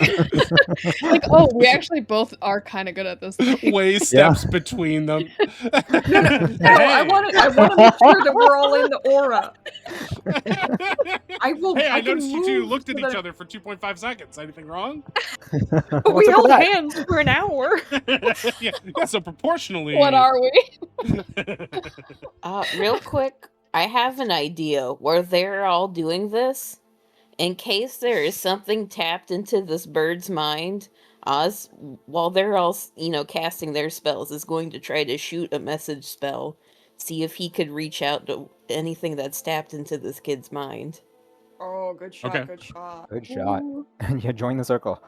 like, oh, we actually both are kind of good at this thing. Way steps between them. No, I want to make sure that we're all in the aura. I will. Hey, I can noticed you two move looked at so each that- other for 2.5 seconds. Anything wrong? But we What's up held with that? hands for an hour. yeah, so proportionally. What are we? Real quick, I have an idea where they're all doing this. In case there is something tapped into this bird's mind, Oz, while they're all, casting their spells, is going to try to shoot a message spell. See if he could reach out to anything that's tapped into this kid's mind. Oh, good shot. Okay. Good shot. Good shot. Ooh. Yeah, join the circle.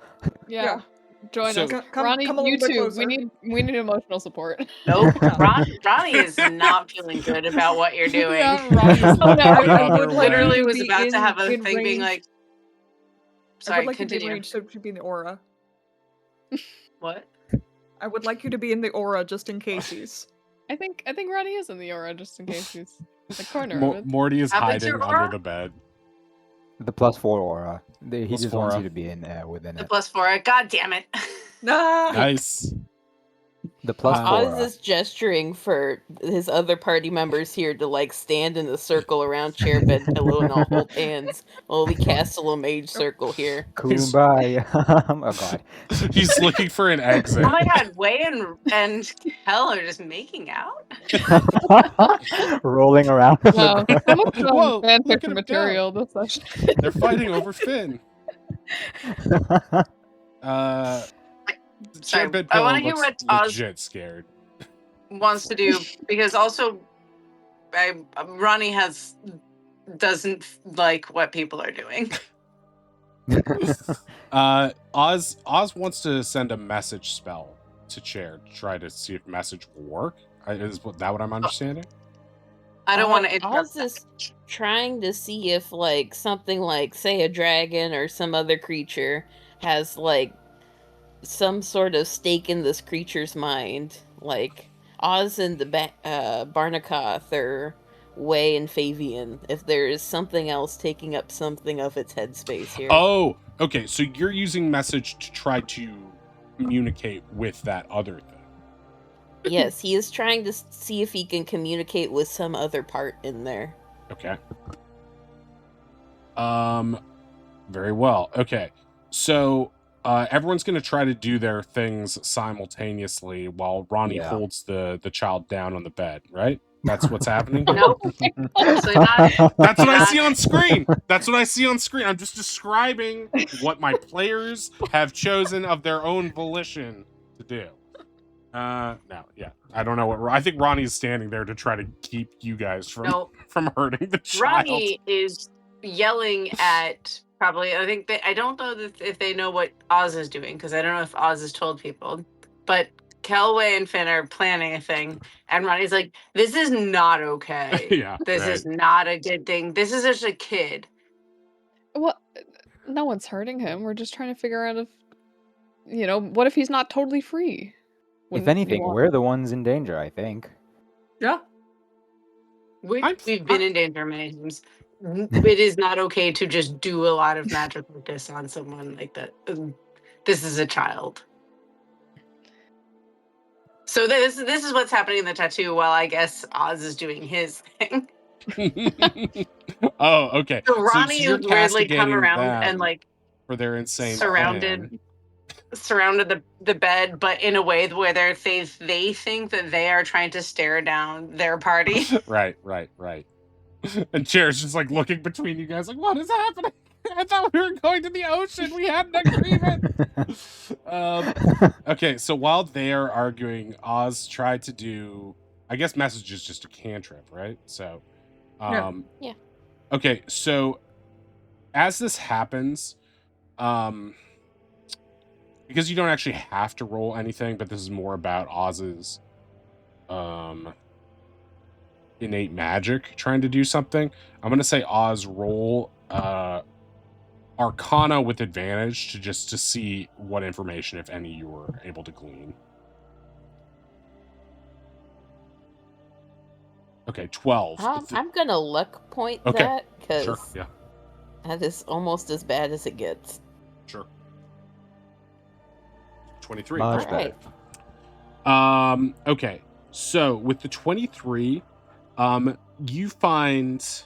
Yeah. Join So- us. Come Ronnie, a little you bit too. closer. We need emotional support. Nope. Ronnie is not feeling good about what you're doing. Yeah, Ronnie's Oh, looking no. the I other would like way. Literally to was be about to have a in thing being range. like, I sorry, would like you to be in continue. range, so it should be in the aura. What? I would like you to be in the aura just in cases. I think Ronnie is in the aura, just in case he's the corner of it. Morty is Happens hiding your under aura? the bed. The +4 aura. He Plus just four wants aura. you to be in within The it. +4. God damn it. Nah. Nice. The plus Uh, 4. Oz is gesturing for his other party members here to like stand in a circle around chair bed pillow and all hold hands while we cast a little mage circle here. Kumbaya. Oh god. he's looking for an exit. Oh my god, Way and Kel are just making out? Rolling around on Wow, the so much Whoa, look at fanfiction him material this session. They're fighting over Finn. ground. Chair Sorry, bed I pillow want to hear looks what Oz legit scared. wants to do because also Ronnie doesn't like what people are doing. Oz wants to send a message spell to Chair to try to see if message will work. Is that what I'm understanding? I don't want to interrupt. Oz is trying to see if like something like say a dragon or some other creature has like some sort of stake in this creature's mind, like Oz and the Barnacoth or Way and Fabian, if there is something else taking up something of its headspace here. Oh, okay. So you're using message to try to communicate with that other thing. Yes, he is trying to see if he can communicate with some other part in there. Okay. Very well. Okay. So everyone's going to try to do their things simultaneously while Ronnie holds the child down on the bed, right? That's what's happening? Nope. Absolutely not. That's what I see on screen. That's what I see on screen. I'm just describing what my players have chosen of their own volition to do. No, yeah. I don't know what... I think Ronnie's standing there to try to keep you guys from hurting the child. Ronnie is yelling at probably, I don't know if they know what Oz is doing, because I don't know if Oz has told people, but Kelway and Finn are planning a thing, and Ronnie's like, this is not okay. Yeah, this is not a good thing. This is just a kid. Well, no one's hurting him. We're just trying to figure out if, what if he's not totally free? If anything, we're the ones in danger, I think. Yeah. We've been in danger many times. It is not okay to just do a lot of magic like this on someone like that. This is a child. So this is what's happening in the tattoo while I guess Oz is doing his thing. Oh, okay. So Ronnie you're is weirdly come castigating around them and like for their insane surrounded the bed, but in a way where they think that they are trying to stare down their party. Right. And Chair's just like looking between you guys like, what is happening? I thought we were going to the ocean. We had an agreement. Okay, so while they are arguing, Oz tried to do... I guess message is just a cantrip, right? So, Yeah. Okay, so as this happens, because you don't actually have to roll anything, but this is more about Oz's innate magic trying to do something. I'm going to say Oz roll Arcana with advantage to see what information, if any, you were able to glean. Okay, 12. I'm gonna luck point that because that is almost as bad as it gets. Sure. 23. Much better. Okay, so with the 23, you find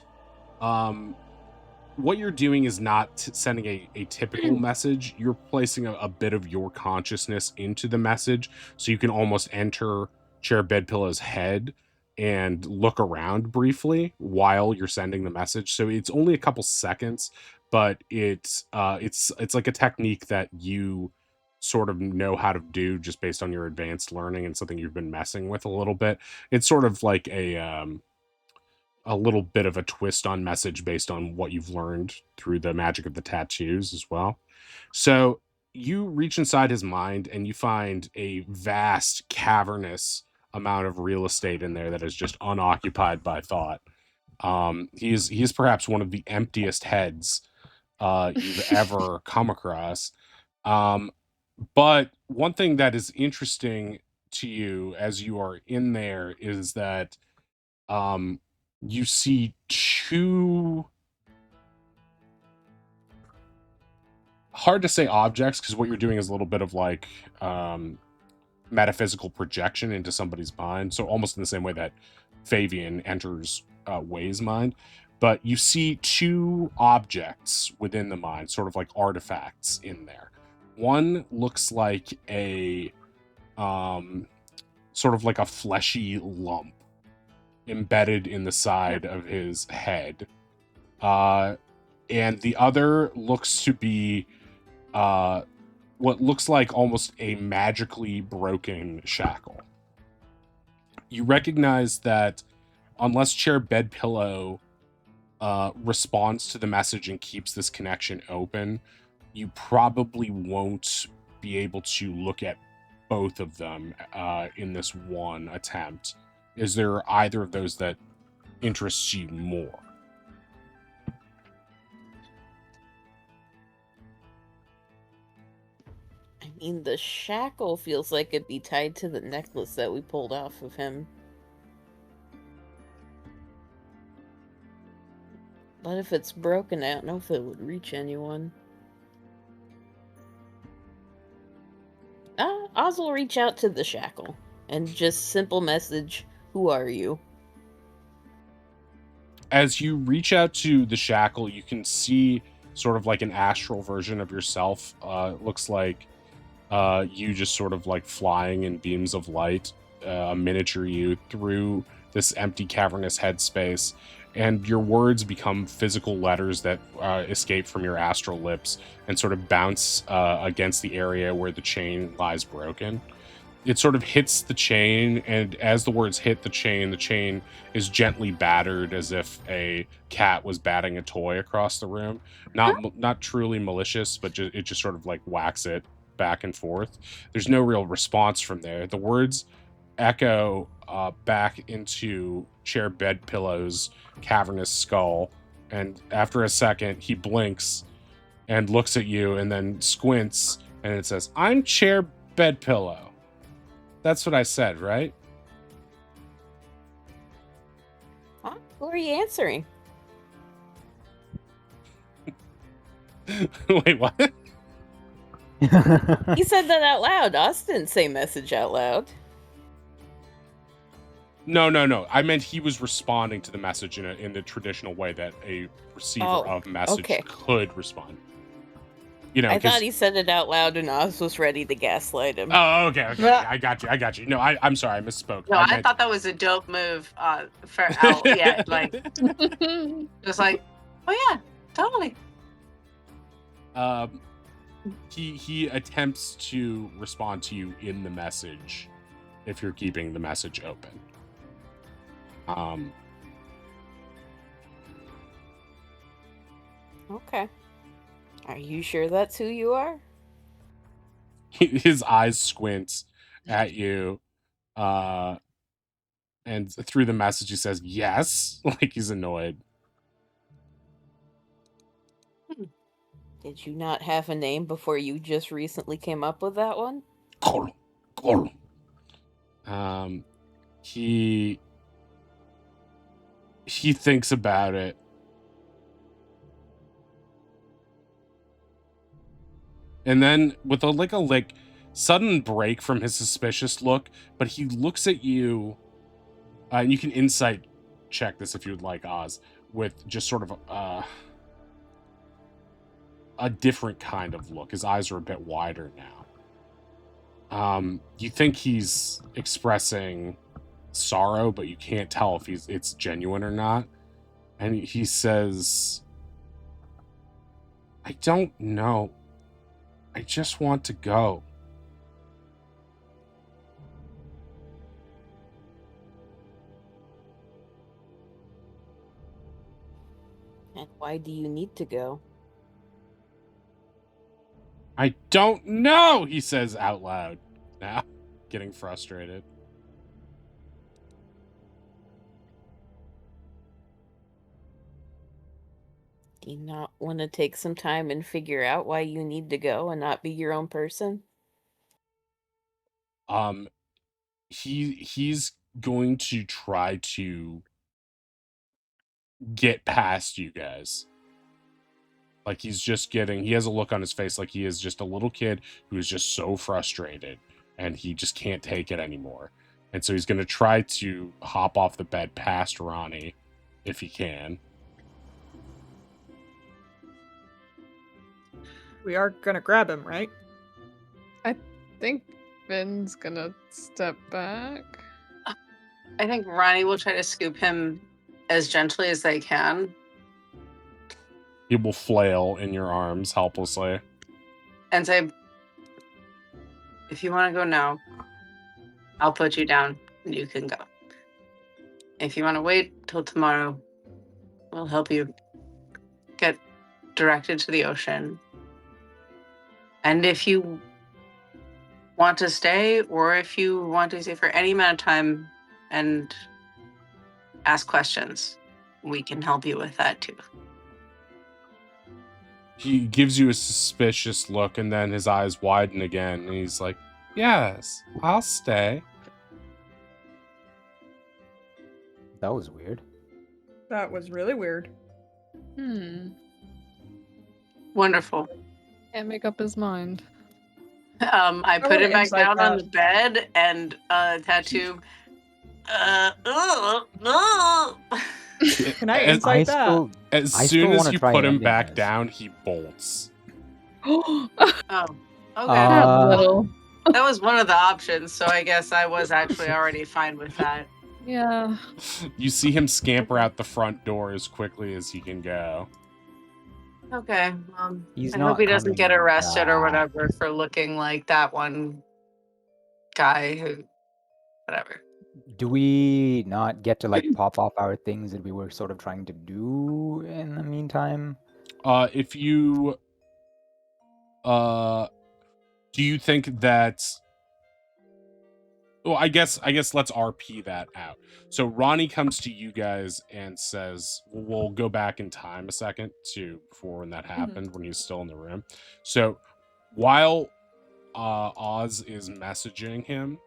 what you're doing is not sending a typical message. You're placing a bit of your consciousness into the message, so you can almost enter Chair Bedpillow's head and look around briefly while you're sending the message. So it's only a couple seconds, but it's like a technique that you sort of know how to do just based on your advanced learning and something you've been messing with a little bit. It's sort of like a little bit of a twist on message based on what you've learned through the magic of the tattoos as well. So you reach inside his mind and you find a vast cavernous amount of real estate in there that is just unoccupied by thought. He is perhaps one of the emptiest heads you've ever come across. But one thing that is interesting to you as you are in there is that you see two, hard to say objects because what you're doing is a little bit of like metaphysical projection into somebody's mind. So almost in the same way that Fabian enters Way's mind. But you see two objects within the mind, sort of like artifacts in there. One looks like a sort of like a fleshy lump embedded in the side of his head. And the other looks to be what looks like almost a magically broken shackle. You recognize that unless Chair Bedpillow responds to the message and keeps this connection open, you probably won't be able to look at both of them in this one attempt. Is there either of those that interests you more? I mean, the shackle feels like it'd be tied to the necklace that we pulled off of him. But if it's broken, I don't know if it would reach anyone. Oz will reach out to the shackle and just simple message, "Who are you?" As you reach out to the shackle, you can see sort of like an astral version of yourself. Looks like you just sort of like flying in beams of light, a miniature you through this empty cavernous headspace, and your words become physical letters that escape from your astral lips and sort of bounce against the area where the chain lies broken. It sort of hits the chain, and as the words hit the chain is gently battered as if a cat was batting a toy across the room. Not truly malicious, but it just sort of like whacks it back and forth. There's no real response from there. The words echo back into Chair Bedpillow's cavernous skull, and after a second, he blinks and looks at you and then squints, and it says, "I'm Chair Bedpillow." That's what I said, right? Huh? Who are you answering? Wait, what? He said that out loud. Oz didn't say message out loud. No. I meant he was responding to the message in the traditional way that a receiver of message could respond. You know, I thought he said it out loud and Oz was ready to gaslight him. Oh, okay. I got you. No, I'm sorry, I misspoke. No, I thought that was a dope move for Al. Yeah, like just like, oh yeah, totally. He attempts to respond to you in the message if you're keeping the message open. Okay. Are you sure that's who you are? His eyes squint at you, and through the message he says, "Yes," like he's annoyed. Did you not have a name before you just recently came up with that one? Col. He thinks about it. And then with a sudden break from his suspicious look, but he looks at you, and you can insight check this if you would like, Oz, with just sort of a different kind of look. His eyes are a bit wider now. You think he's expressing sorrow, but you can't tell if it's genuine or not. And he says, "I don't know. I just want to go." And why do you need to go? "I don't know," he says out loud now, getting frustrated. Do you not want to take some time and figure out why you need to go and not be your own person? He's going to try to get past you guys. Like he has a look on his face like he is just a little kid who is just so frustrated and he just can't take it anymore. And so he's going to try to hop off the bed past Ronnie if he can. We are gonna grab him, right? I think Finn's gonna step back. I think Ronnie will try to scoop him as gently as they can. He will flail in your arms helplessly. And say, if you want to go now, I'll put you down and you can go. If you want to wait till tomorrow, we'll help you get directed to the ocean. And if you want to stay, or if you want to stay for any amount of time and ask questions, we can help you with that too. He gives you a suspicious look, and then his eyes widen again, and he's like, yes, I'll stay. That was weird. That was really weird. Wonderful. Can't make up his mind. I put wanna him back insight down on that. the bed and tattoo. Can I As- insight that? As I soon still as wanna you try put him ending back this. down, he bolts. Oh, okay. Little. That was one of the options, so I guess I was actually already fine with that. Yeah. You see him scamper out the front door as quickly as he can go. Okay. He's I not hope he doesn't get coming arrested or back. whatever for looking like that one guy who, whatever. Do we not get to like pop off our things that we were sort of trying to do in the meantime? If you do you think that, well, I guess let's RP that out. So Ronnie comes to you guys and says, we'll go back in time a second to before when that happened, when he was still in the room. So while Oz is messaging him,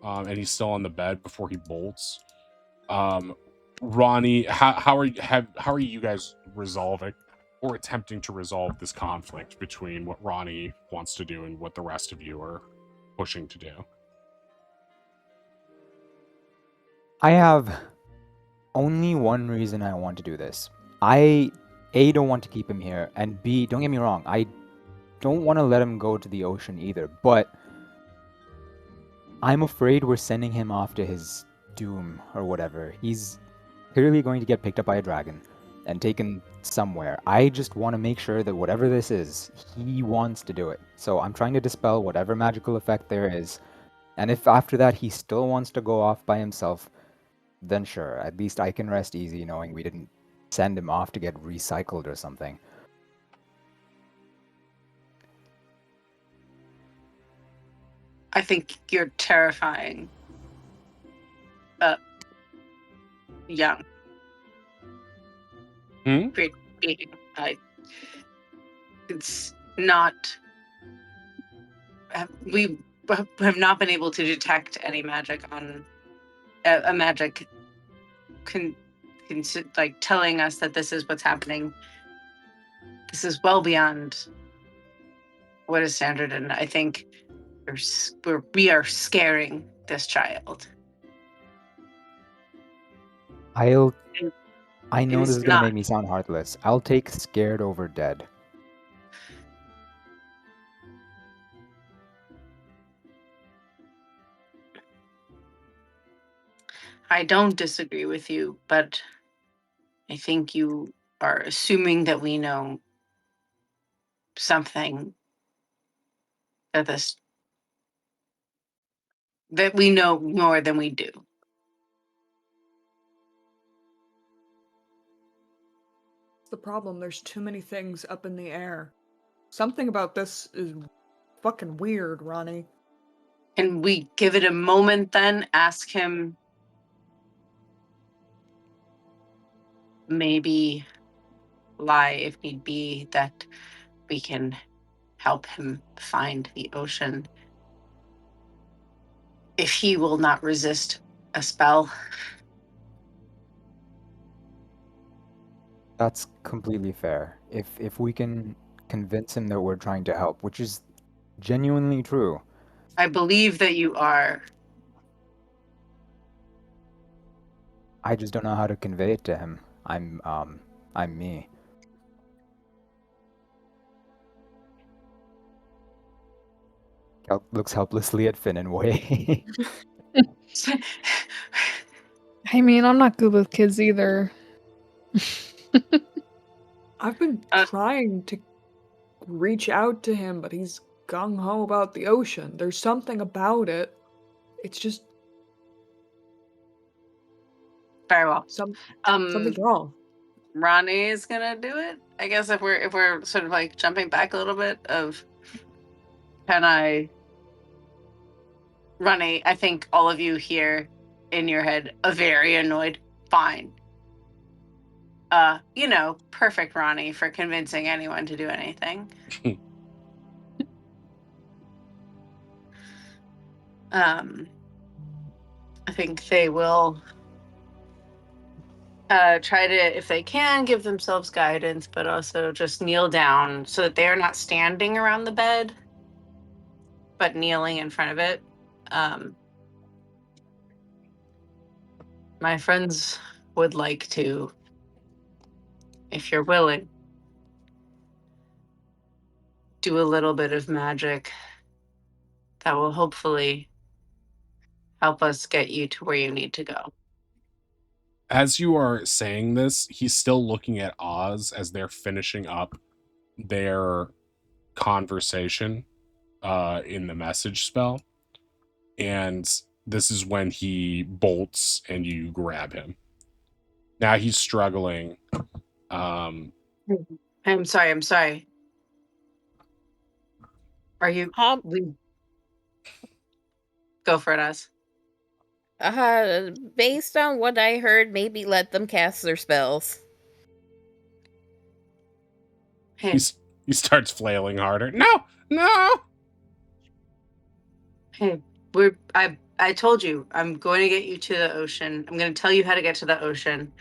and he's still on the bed before he bolts, Ronnie, how are you guys resolving or attempting to resolve this conflict between what Ronnie wants to do and what the rest of you are pushing to do? I have only one reason I want to do this. I A, don't want to keep him here, and B, don't get me wrong, I don't want to let him go to the ocean either, but I'm afraid we're sending him off to his doom or whatever. He's clearly going to get picked up by a dragon and taken somewhere. I just want to make sure that whatever this is, he wants to do it. So I'm trying to dispel whatever magical effect there is. And if after that he still wants to go off by himself, then sure, at least I can rest easy knowing we didn't send him off to get recycled or something. I think you're terrifying. Young. Great being. It's not. We have not been able to detect any magic on a magic like telling us that this is what's happening. This is well beyond what is standard, and I think we are scaring this child. I know It's this is gonna not. make me sound heartless. I'll take scared over dead. I don't disagree with you, but I think you are assuming that we know something that we know more than we do. The problem, there's too many things up in the air. Something about this is fucking weird, Ronnie. Can we give it a moment then? Ask him, maybe lie if need be, that we can help him find the ocean. If he will not resist a spell. That's completely fair. If we can convince him that we're trying to help, which is genuinely true, I believe that you are. I just don't know how to convey it to him. I'm me. Cal looks helplessly at Finn and Wei. I mean, I'm not good with kids either. I've been trying to reach out to him, but he's gung-ho about the ocean. There's something about it. It's just Very well. something's wrong. Ronnie is gonna do it. I guess if we're sort of like jumping back a little bit of, can I, Ronnie? I think all of you hear in your head a very annoyed. Fine. Perfect Ronnie for convincing anyone to do anything. I think they will try to, if they can, give themselves guidance, but also just kneel down so that they are not standing around the bed, but kneeling in front of it. My friends would like to, if you're willing, do a little bit of magic that will hopefully help us get you to where you need to go. As you are saying this, he's still looking at Oz as they're finishing up their conversation in the message spell. And this is when he bolts and you grab him. Now he's struggling. I'm sorry. Are you... Go for it, Oz. Based on what I heard, maybe let them cast their spells. Hey. He starts flailing harder. No! Hey, I told you, I'm going to get you to the ocean. I'm going to tell you how to get to the ocean.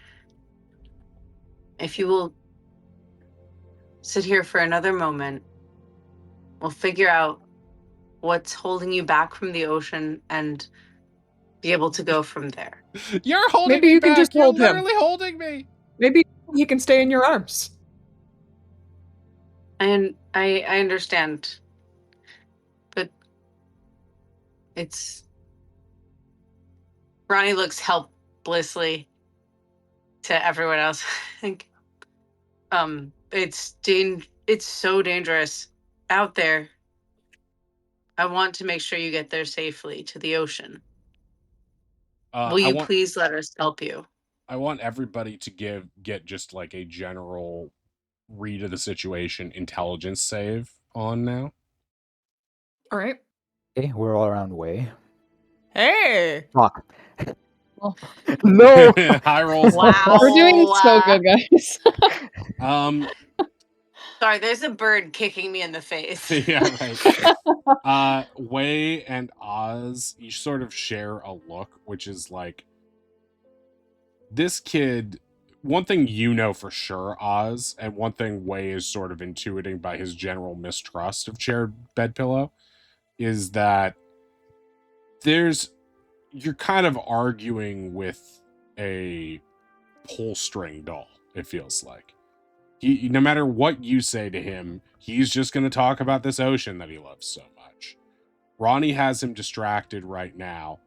If you will sit here for another moment, we'll figure out what's holding you back from the ocean and be able to go from there. You're holding Maybe me you back. can just You're hold him. literally holding me. Maybe he can stay in your arms. And I understand, but it's... Ronnie looks helplessly to everyone else. It's so dangerous out there. I want to make sure you get there safely to the ocean. Will you please let us help you? I want everybody to get just like a general read of the situation intelligence save on now. All right. Okay, we're all around Wei. Hey! Fuck. Oh. No! High rolls. Wow. We're doing so good, guys. Sorry, there's a bird kicking me in the face. Yeah, right. Wei and Oz, you sort of share a look, which is like, this kid, one thing you know for sure, Oz, and one thing Wei is sort of intuiting by his general mistrust of Chair Bedpillow, is that you're kind of arguing with a pull string doll, it feels like. No matter what you say to him, he's just going to talk about this ocean that he loves so much. Ronnie has him distracted right now.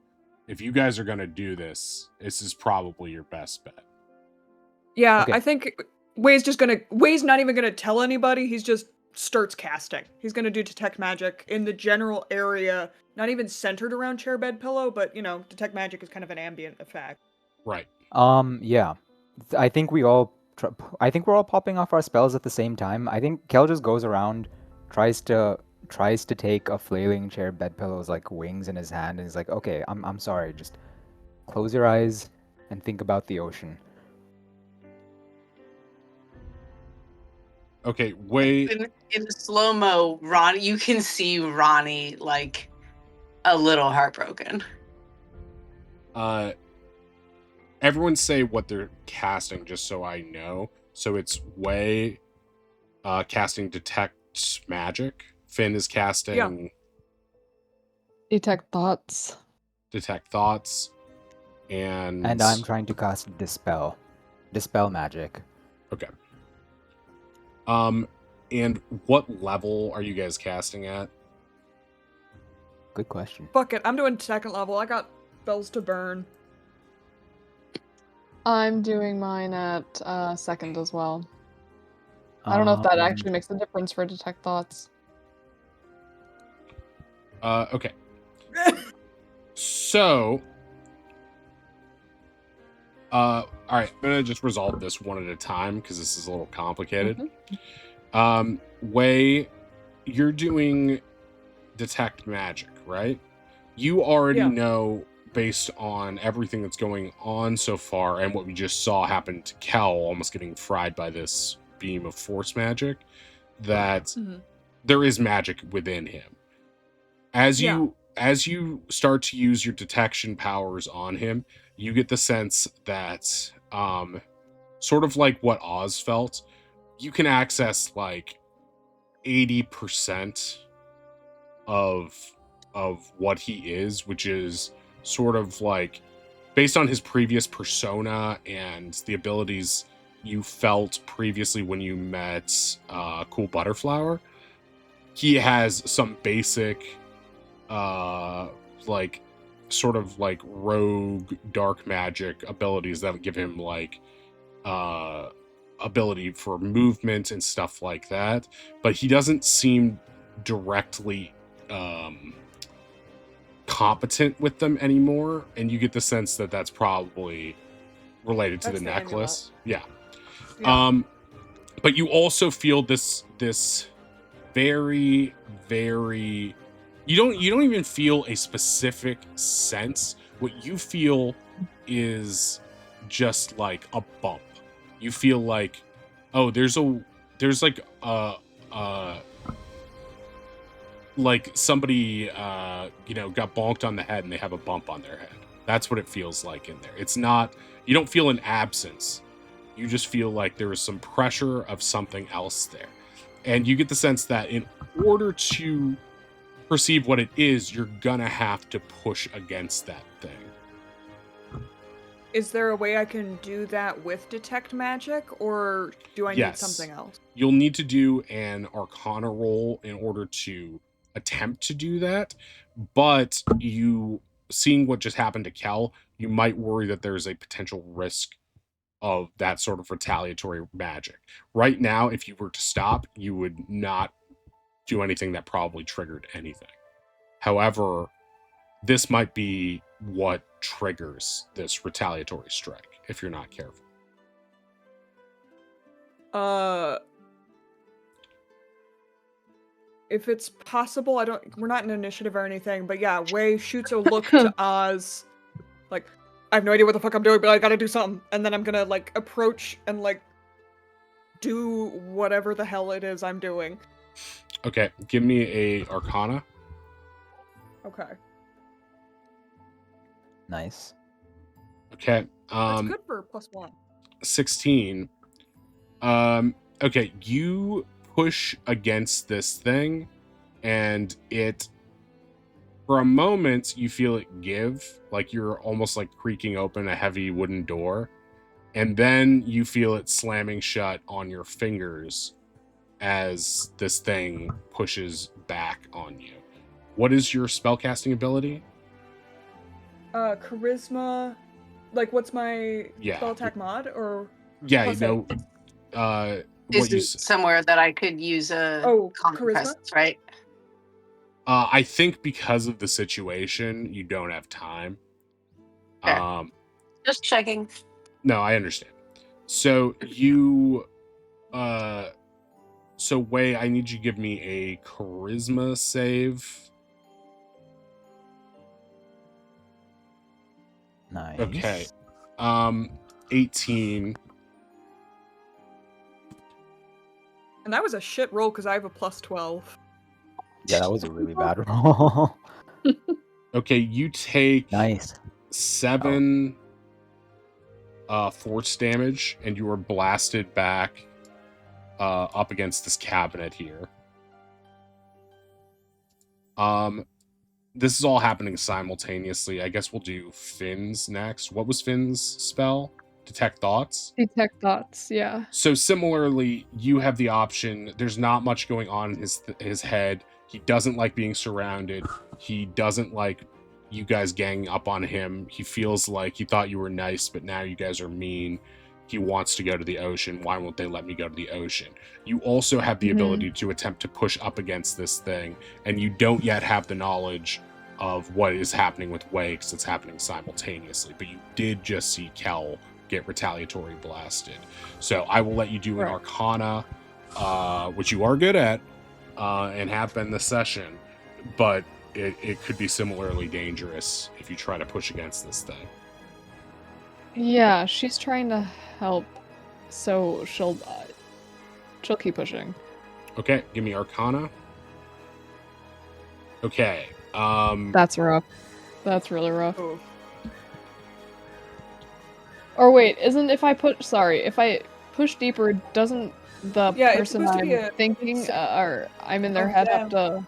If you guys are going to do this, this is probably your best bet. Yeah, Okay. I think Wei's not even gonna tell anybody. He's just starts casting. He's gonna do detect magic in the general area, not even centered around Chair Bedpillow, but detect magic is kind of an ambient effect. Right. Yeah. I think we're all popping off our spells at the same time. I think Kel just goes around, tries to take a flailing Chair Bedpillow's like wings in his hand, and he's like, "Okay, I'm sorry. Just close your eyes and think about the ocean." Okay, Wei. In the slow-mo, Ronnie, you can see Ronnie like a little heartbroken. Everyone say what they're casting, just so I know. So it's Wei casting detect magic. Finn is casting. Yeah. Detect thoughts. Detect thoughts, and I'm trying to cast Dispel. Dispel magic. Okay. And what level are you guys casting at? Good question. Fuck it, I'm doing second level. I got spells to burn. I'm doing mine at second as well. I don't know if that actually makes a difference for detect thoughts. Okay. So, all right, I'm gonna just resolve this one at a time because this is a little complicated. Wei, you're doing detect magic, right? You already Yeah. know, based on everything that's going on so far and what we just saw happen to Kel almost getting fried by this beam of force magic, that there is magic within him. As you start to use your detection powers on him, you get the sense that sort of like what Oz felt, you can access like 80% of what he is, which is sort of like based on his previous persona and the abilities you felt previously when you met Cool Butterflower. He has some basic like sort of like rogue dark magic abilities that give him like ability for movement and stuff like that, but he doesn't seem directly competent with them anymore, and you get the sense that that's probably related to That's the the necklace. amulet. Yeah. But you also feel this very, very, you don't even feel a specific sense. What you feel is just like a bump. You feel like, oh, there's like like somebody got bonked on the head and they have a bump on their head. That's what it feels like in there. It's not, you don't feel an absence. You just feel like there is some pressure of something else there. And you get the sense that in order to perceive what it is, you're gonna have to push against that thing. Is there a way I can do that with detect magic, or do I need something else? You'll need to do an Arcana roll in order to attempt to do that, but you, seeing what just happened to Kel, you might worry that there's a potential risk of that sort of retaliatory magic. Right now, if you were to stop, you would not do anything that probably triggered anything. However, this might be what triggers this retaliatory strike if you're not careful. If it's possible, we're not in initiative or anything, but yeah, Wei shoots a look to Oz, like, I have no idea what the fuck I'm doing, but I gotta do something. And then I'm gonna, like, approach and, like, do whatever the hell it is I'm doing. Okay, give me a Arcana. Okay. Nice. Okay. That's good for +1. 16. Okay, you push against this thing, and it, for a moment, you feel it give, like you're almost like creaking open a heavy wooden door, and then you feel it slamming shut on your fingers as this thing pushes back on you. What is your spellcasting ability? Charisma. Like, what's my spell attack mod, or? Yeah, plus you know, Is it somewhere that I could use a common charisma? presence, right? I think because of the situation, you don't have time. Okay. Just checking. No, I understand. So you, so Wei, I need you to give me a charisma save. Nice. Okay. 18. And that was a shit roll because I have a +12. Yeah, that was a really bad roll. Okay, you take nice 7 force damage, and you are blasted back up against this cabinet here. this is all happening simultaneously. I guess we'll do Finn's next. What was Finn's spell? Detect thoughts? Detect thoughts, yeah. So similarly, you have the option. There's not much going on in his head. He doesn't like being surrounded. He doesn't like you guys ganging up on him. He feels like he thought you were nice, but now you guys are mean. He wants to go to the ocean. Why won't they let me go to the ocean? You also have the ability to attempt to push up against this thing, and you don't yet have the knowledge of what is happening with Wei because it's happening simultaneously. But you did just see Kel get retaliatory blasted. So I will let you do an Arcana, which you are good at, and have been this session, but it could be similarly dangerous if you try to push against this thing. Yeah, she's trying to help, so she'll keep pushing. Okay, give me Arcana. Okay. That's rough. That's really rough. Oh. Or wait, if I push deeper, doesn't the Yeah, it's person supposed to be I'm thinking or I'm in their Oh, head damn. have to?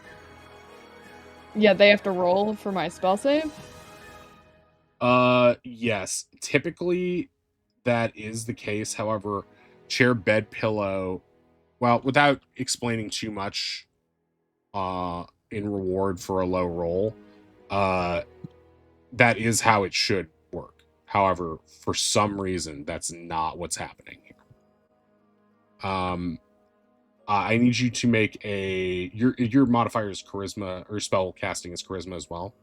Yeah, they have to roll for my spell save. Yes. Typically, that is the case. However, Chair Bedpillow, well, without explaining too much, in reward for a low roll, that is how it should work. However, for some reason, that's not what's happening here. I need you to make your modifier is charisma, or spell casting is charisma as well.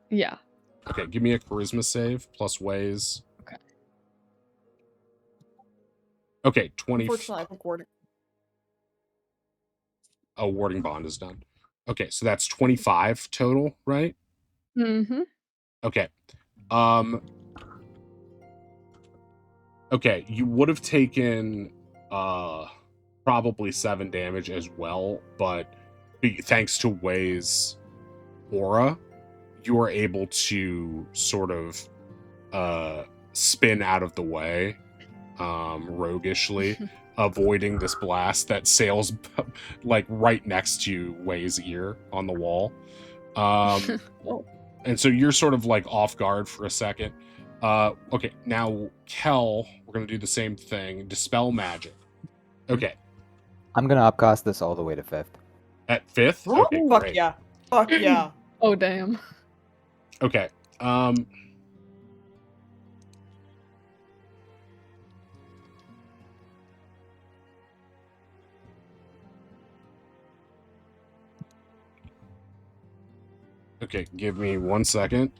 Yeah. Okay, give me a charisma save plus ways. Okay. Okay, 20. Unfortunately, I think warding. Oh, warding bond is done. Okay, so that's 25 total, right? Mm-hmm. Okay. Okay, you would have taken probably 7 damage as well, but thanks to Wei's aura, you are able to sort of spin out of the way roguishly, avoiding this blast that sails like right next to Wei's ear on the wall. And so you're sort of like off guard for a second. Okay, now Kel, we're gonna do the same thing. Dispel magic. Okay. I'm gonna upcast this all the way to 5th. At 5th? Okay, Fuck great. yeah. Fuck yeah. Oh damn. Okay. Okay, give me 1 second.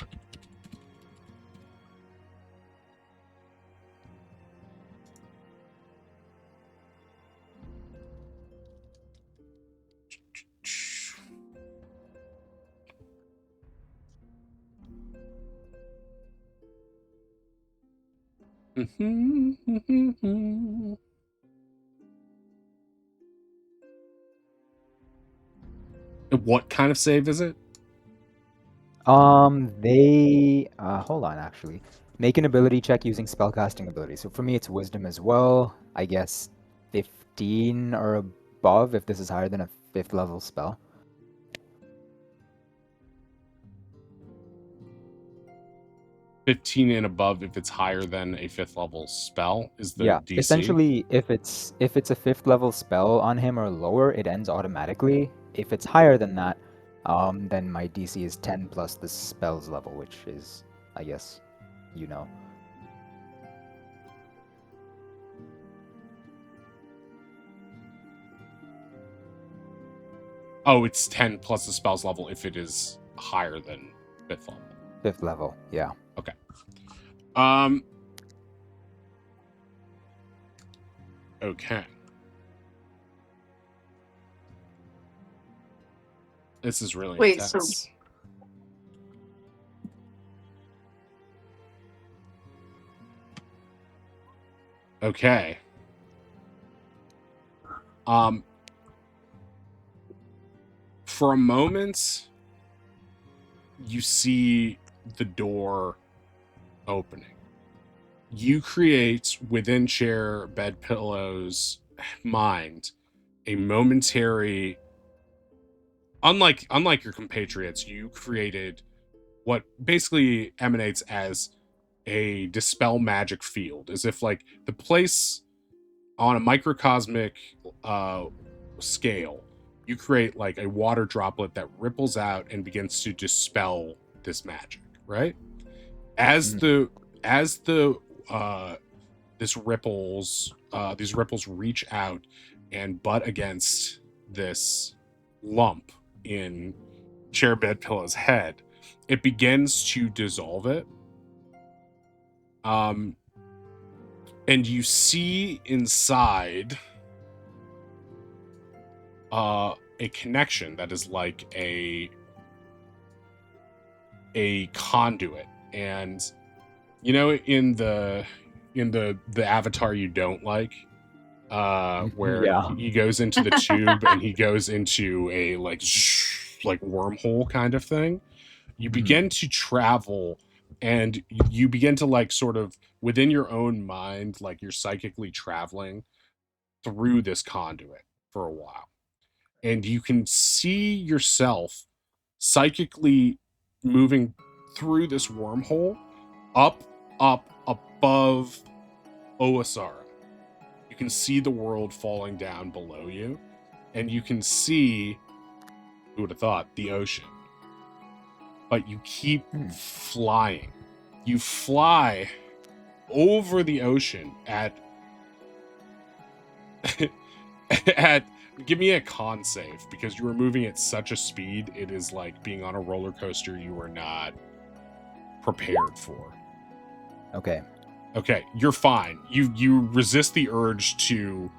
What kind of save is it? They hold on actually. Make an ability check using spellcasting ability. So for me it's wisdom as well. I guess 15 or above if this is higher than a 5th level spell. 15 and above if it's higher than a 5th level spell is the DC. Essentially if it's a 5th level spell on him or lower, it ends automatically. If it's higher than that, then my DC is 10 plus the spell's level, which is, I guess, you know. Oh, it's 10 plus the spell's level if it is higher than 5th level. 5th level, yeah. Okay. Okay. This is really Wait, intense. Okay. For a moment, you see the door opening. You create within Chair Bedpillow's mind a momentary unlike your compatriots, you created what basically emanates as a dispel magic field, as if like the place on a microcosmic scale, you create like a water droplet that ripples out and begins to dispel this magic, right? As the these ripples reach out and butt against this lump in Chair Bedpillow's head, it begins to dissolve it. And you see inside a connection that is like a conduit. And you know, in the avatar you don't like, where Yeah. he goes into the tube and he goes into a like wormhole kind of thing, you begin to travel, and you begin to like sort of within your own mind, like you're psychically traveling through this conduit for a while, and you can see yourself psychically moving through this wormhole up above Oasara. You can see the world falling down below you, and you can see, who would have thought, the ocean. But you keep flying. You fly over the ocean at give me a con save, because you are moving at such a speed. It is like being on a roller coaster you are not prepared for. Okay. Okay, you're fine. You resist the urge to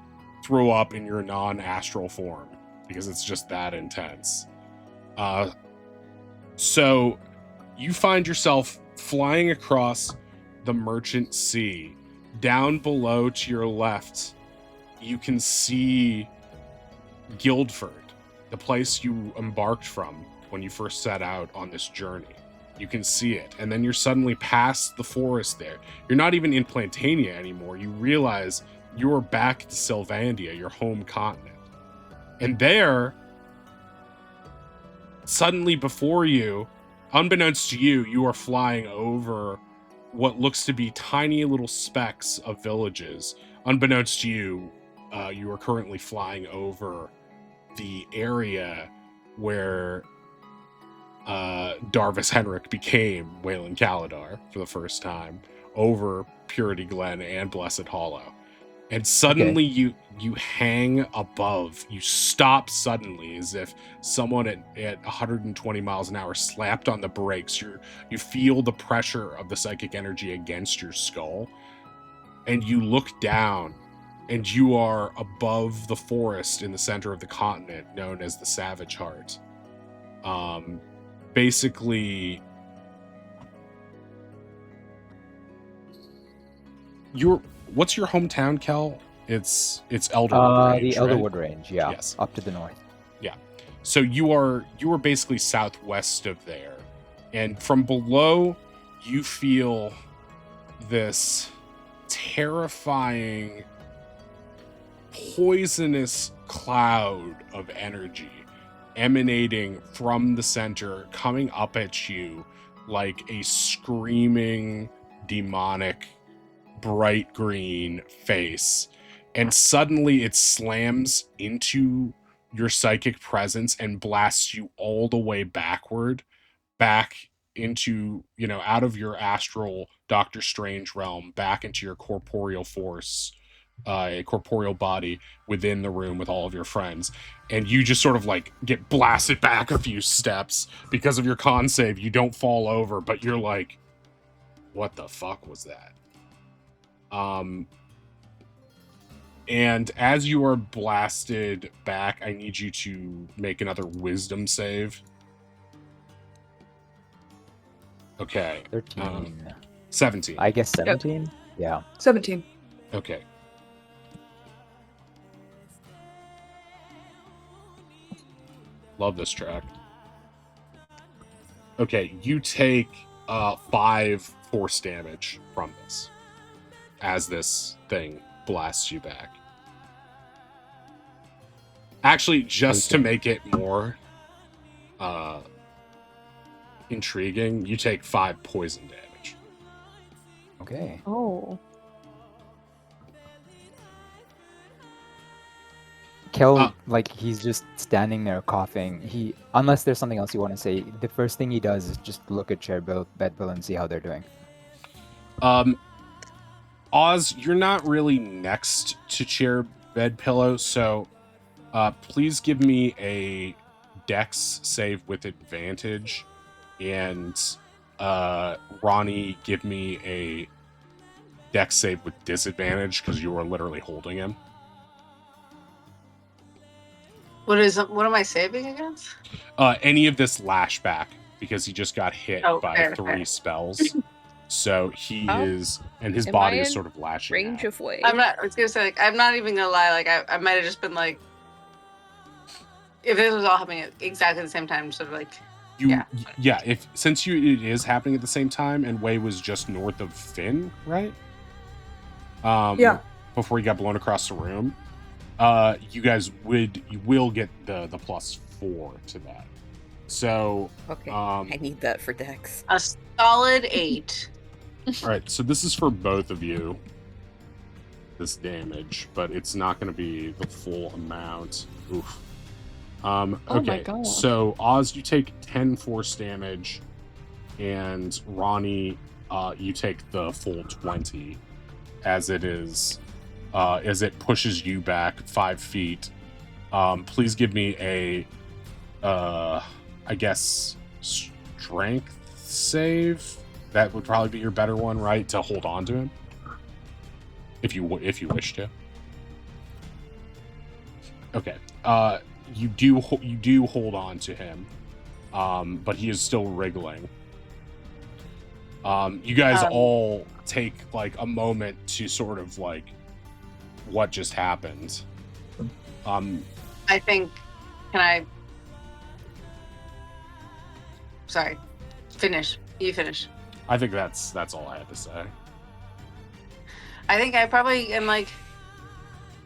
throw up in your non-astral form because it's just that intense. So you find yourself flying across the Merchant Sea. Down below to your left, you can see Guildford, the place you embarked from when you first set out on this journey. You can see it, and then you're suddenly past the forest there. You're not even in Plantania anymore. You realize you are back to Sylvandia, your home continent. And there, suddenly before you, unbeknownst to you, you are flying over what looks to be tiny little specks of villages. Unbeknownst to you, you are currently flying over the area where Darvis Henrik became Wayland Kaladar for the first time, over Purity Glen and Blessed Hollow. And suddenly you hang above. You stop suddenly, as if someone at 120 miles an hour slapped on the brakes. You feel the pressure of the psychic energy against your skull, and you look down, and you are above the forest in the center of the continent known as the Savage Heart. Basically, what's your hometown, Kel? It's Elderwood Range, the right? Elderwood Range, yeah. Yes. Up to the north. Yeah. So you are basically southwest of there, and from below, you feel this terrifying, poisonous cloud of energy emanating from the center, coming up at you like a screaming, demonic, bright green face. And suddenly it slams into your psychic presence and blasts you all the way backward, back into, out of your astral Doctor Strange realm, back into your corporeal force, a corporeal body within the room with all of your friends. And you just sort of like get blasted back a few steps because of your con save. You don't fall over, but you're like, what the fuck was that? And as you are blasted back, I need you to make another wisdom save. Okay. 13. 17. I guess 17? Yeah. 17. Okay. Love this track. Okay, you take 5 force damage from this as this thing blasts you back. Actually, just to make it more intriguing, you take 5 poison damage. Okay. Oh. Kel, like, he's just standing there coughing. Unless there's something else you want to say, the first thing he does is just look at Bedpill and see how they're doing. Oz, you're not really next to Chair Bedpillow, so please give me a Dex save with advantage, and Ronnie, give me a Dex save with disadvantage because you are literally holding him. What am I saving against? Any of this lashback, because he just got hit by 3 spells. So he is, and his body is sort of lashing range out. of way. I was gonna say, like, I'm not even gonna lie, like, I might have just been like, if this was all happening at exactly the same time, sort of like, Since it is happening at the same time, and Wei was just north of Finn, right? Yeah. Before he got blown across the room, you will get the +4 to that. So okay, I need that for Dex. A solid 8. All right, so this is for both of you, this damage, but it's not going to be the full amount. Oof. Okay, so Oz, you take 10 force damage, and Ronnie, you take the full 20, as it is, as it pushes you back 5 feet. Please give me a, I guess, strength save. That would probably be your better one, right? To hold on to him, if you wish to. Okay. You do hold on to him, but he is still wriggling. You guys all take like a moment to sort of like, what just happened? I think, sorry, finish. You finish. I think that's all I had to say. I think I probably am like,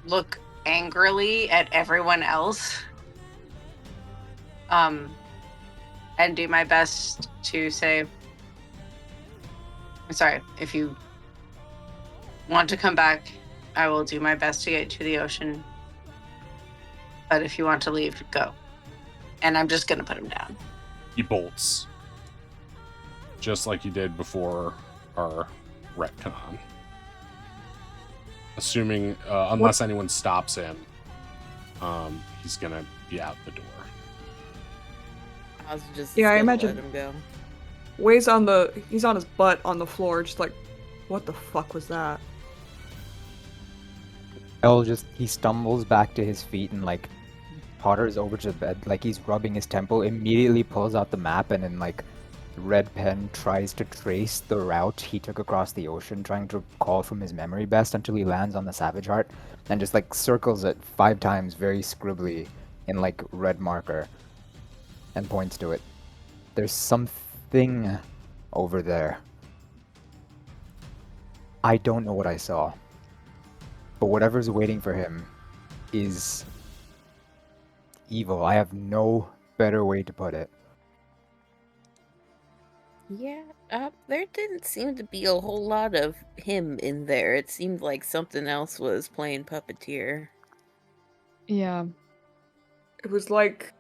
look angrily at everyone else, and do my best to say, I'm sorry, if you want to come back, I will do my best to get you to the ocean, but if you want to leave, go. And I'm just gonna put him down. He bolts, just like you did before our retcon. Assuming, unless anyone stops him, he's gonna be out the door. I was just I imagine let him go. Wei's he's on his butt on the floor, just like, what the fuck was that? He stumbles back to his feet and like potters over to the bed, like he's rubbing his temple, immediately pulls out the map and in like red pen tries to trace the route he took across the ocean, trying to recall from his memory best until he lands on the Savage Heart, and just like circles it 5 times very scribbly in like red marker and points to it. There's something over there. I don't know what I saw, but whatever's waiting for him is evil. I have no better way to put it. Yeah, there didn't seem to be a whole lot of him in there. It seemed like something else was playing puppeteer. Yeah. It was like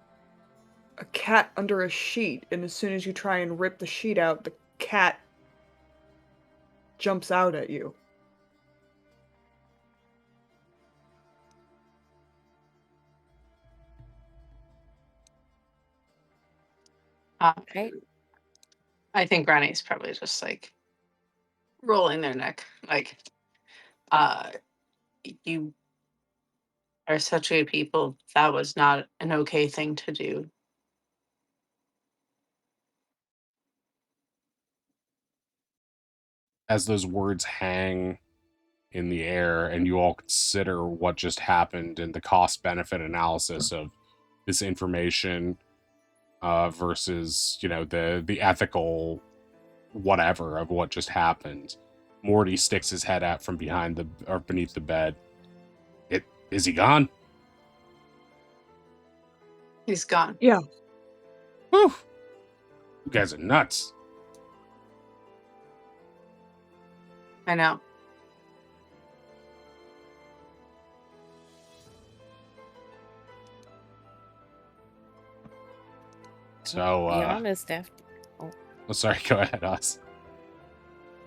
a cat under a sheet, and as soon as you try and rip the sheet out, the cat jumps out at you. I think Ronnie's probably just like rolling their neck, like, you are such good people. That was not an okay thing to do. As those words hang in the air and you all consider what just happened and the cost benefit analysis of this information versus, you know, the ethical whatever of what just happened, Morty sticks his head out from beneath the bed. Is he gone? He's gone. Yeah. Whew. You guys are nuts. I know. So, Be honest, sorry, go ahead, Oz.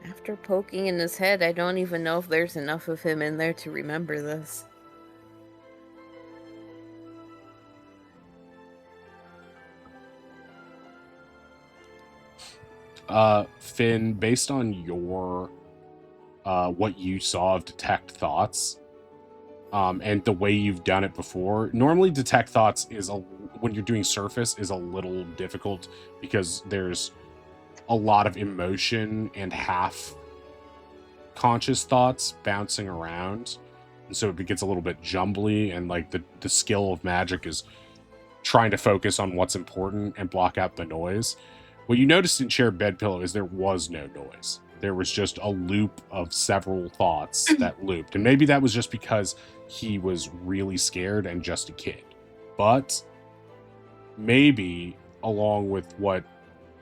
after poking in his head, I don't even know if there's enough of him in there to remember this. Finn, based on your what you saw of detect thoughts, and the way you've done it before, normally detect thoughts when you're doing surface is a little difficult because there's a lot of emotion and half conscious thoughts bouncing around, and so it gets a little bit jumbly, and like the skill of magic is trying to focus on what's important and block out the noise. What you noticed in Shared Bedpillow is there was no noise. There was just a loop of several thoughts that looped. And maybe that was just because he was really scared and just a kid. But maybe, along with what,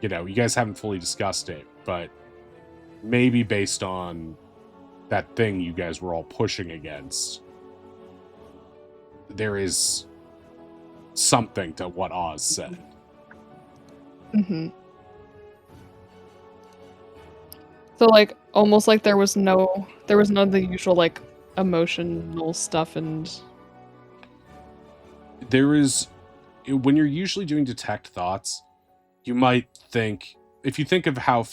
you guys haven't fully discussed it, but maybe based on that thing you guys were all pushing against, there is something to what Oz said. Mm-hmm. So like almost like there was none of the usual like emotional stuff, and there is, when you're usually doing detect thoughts, you might think, if you think of how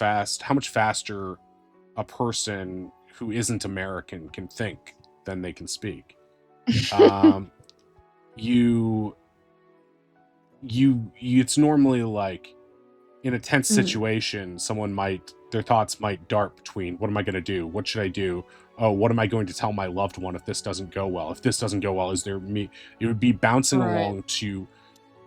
much faster a person who isn't American can think than they can speak. It's normally like in a tense situation, their thoughts might dart between, what am I going to do? What should I do? Oh, what am I going to tell my loved one if this doesn't go well? If this doesn't go well, is there me? It would be bouncing along to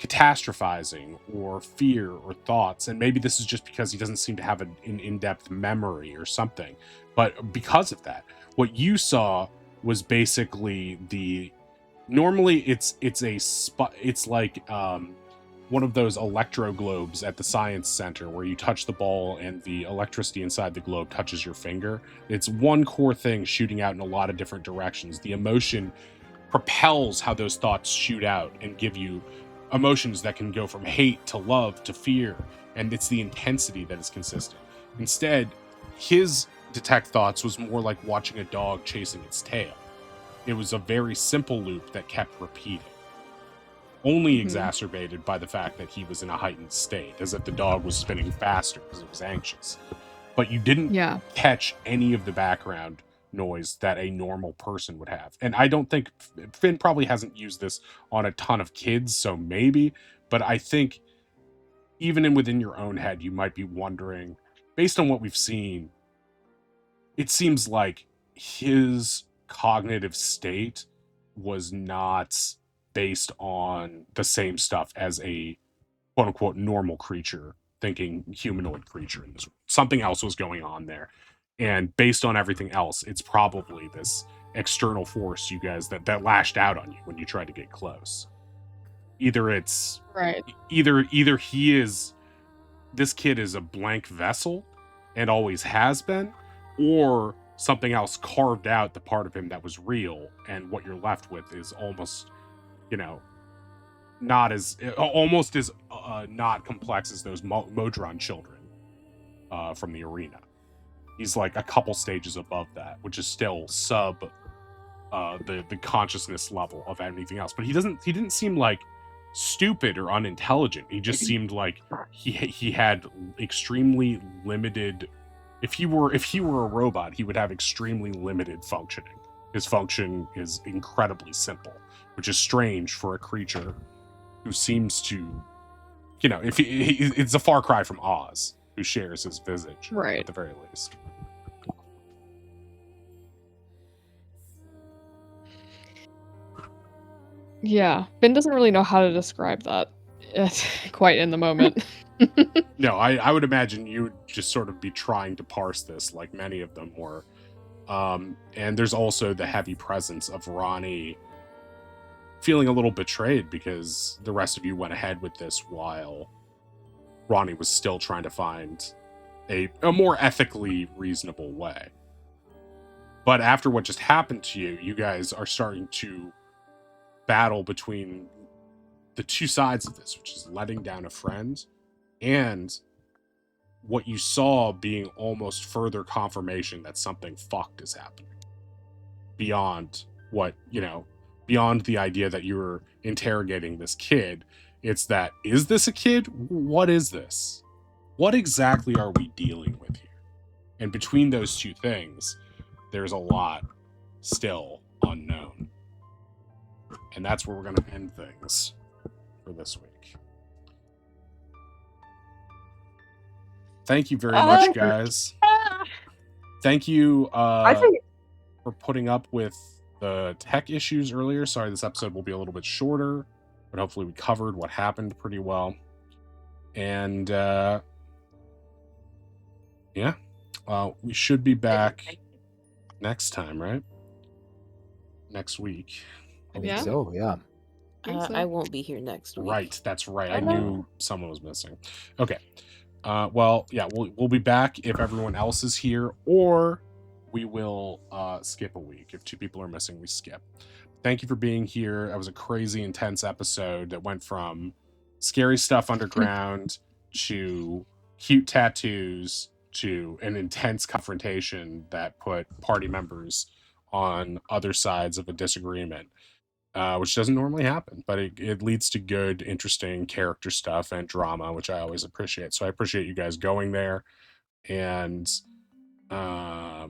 catastrophizing or fear or thoughts. And maybe this is just because he doesn't seem to have an in-depth memory or something. But because of that, what you saw was basically normally it's a spot. It's like, one of those electro globes at the science center where you touch the ball and the electricity inside the globe touches your finger. It's one core thing shooting out in a lot of different directions. The emotion propels how those thoughts shoot out and give you emotions that can go from hate to love to fear, and it's the intensity that is consistent. Instead, his detect thoughts was more like watching a dog chasing its tail. It was a very simple loop that kept repeating, only exacerbated by the fact that he was in a heightened state, as if the dog was spinning faster because it was anxious. But you didn't catch any of the background noise that a normal person would have. And I don't think Finn probably hasn't used this on a ton of kids, so maybe, but I think even within your own head, you might be wondering, based on what we've seen, it seems like his cognitive state was not based on the same stuff as a quote-unquote normal creature, thinking humanoid creature in this world. Something else was going on there. And based on everything else, it's probably this external force you guys that lashed out on you when you tried to get close. Either it's either this kid is a blank vessel and always has been, or something else carved out the part of him that was real, and what you're left with is almost, not as not complex as those Modron children from the arena. He's like a couple stages above that, which is still sub the consciousness level of anything else. But he didn't seem like stupid or unintelligent. He just seemed like he had extremely limited. If he were a robot, he would have extremely limited functioning. His function is incredibly simple, which is strange for a creature who seems to, if it's a far cry from Oz, who shares his visage, at the very least. Yeah, Finn doesn't really know how to describe that quite in the moment. No, I would imagine you would just sort of be trying to parse this like many of them were. And there's also the heavy presence of Ronnie feeling a little betrayed because the rest of you went ahead with this while Ronnie was still trying to find a more ethically reasonable way. But after what just happened to you, you guys are starting to battle between the two sides of this, which is letting down a friend and what you saw being almost further confirmation that something fucked is happening. Beyond what, beyond the idea that you were interrogating this kid, it's that, is this a kid? What is this? What exactly are we dealing with here? And between those two things, there's a lot still unknown. And that's where we're going to end things for this week. Thank you very much, guys. Thank you for putting up with the tech issues earlier. Sorry, this episode will be a little bit shorter, but hopefully we covered what happened pretty well. And we should be back next time, right? Next week. I think so, yeah. I won't be here next week. Right, that's right. I knew someone was missing. Okay. We'll be back if everyone else is here, or we will skip a week. If 2 people are missing, we skip. Thank you for being here. That was a crazy, intense episode that went from scary stuff underground to cute tattoos to an intense confrontation that put party members on other sides of a disagreement, which doesn't normally happen, but it leads to good, interesting character stuff and drama, which I always appreciate. So I appreciate you guys going there. And I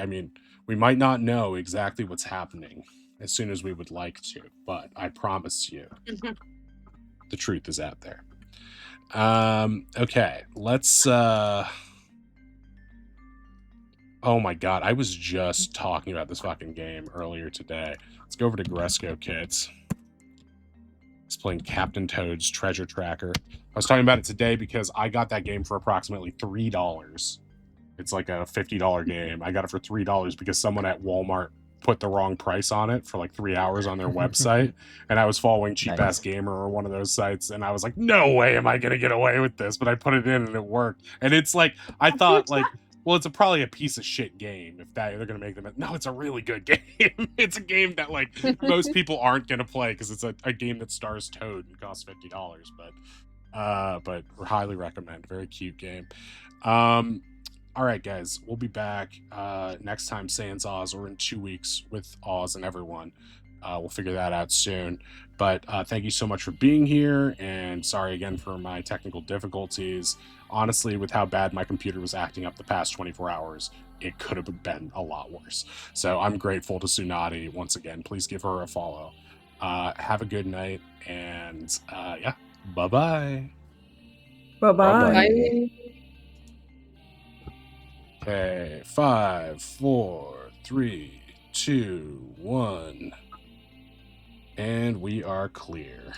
mean, we might not know exactly what's happening as soon as we would like to, but I promise you the truth is out there. Okay, let's oh my god, I was just talking about this fucking game earlier today. Let's go over to Gresco, kids. He's playing Captain Toad's Treasure Tracker. I was talking about it today because I got that game for approximately $3. It's like a $50 game. I got it for $3 because someone at Walmart put the wrong price on it for like 3 hours on their website. And I was following Cheap Ass Gamer or one of those sites. And I was like, no way am I going to get away with this. But I put it in and it worked. And it's like, I thought like, well, it's probably a piece of shit game if they're going to make them. No, it's a really good game. It's a game that like most people aren't going to play because it's a game that stars Toad and costs $50. But highly recommend. Very cute game. All right, guys, we'll be back next time Sans Oz, or in 2 weeks with Oz and everyone. We'll figure that out soon. But thank you so much for being here, and sorry again for my technical difficulties. Honestly, with how bad my computer was acting up the past 24 hours, it could have been a lot worse. So I'm grateful to Tsunade once again. Please give her a follow. Have a good night, and bye-bye. Bye-bye. Okay, 5, 4, 3, 2, 1. And we are clear.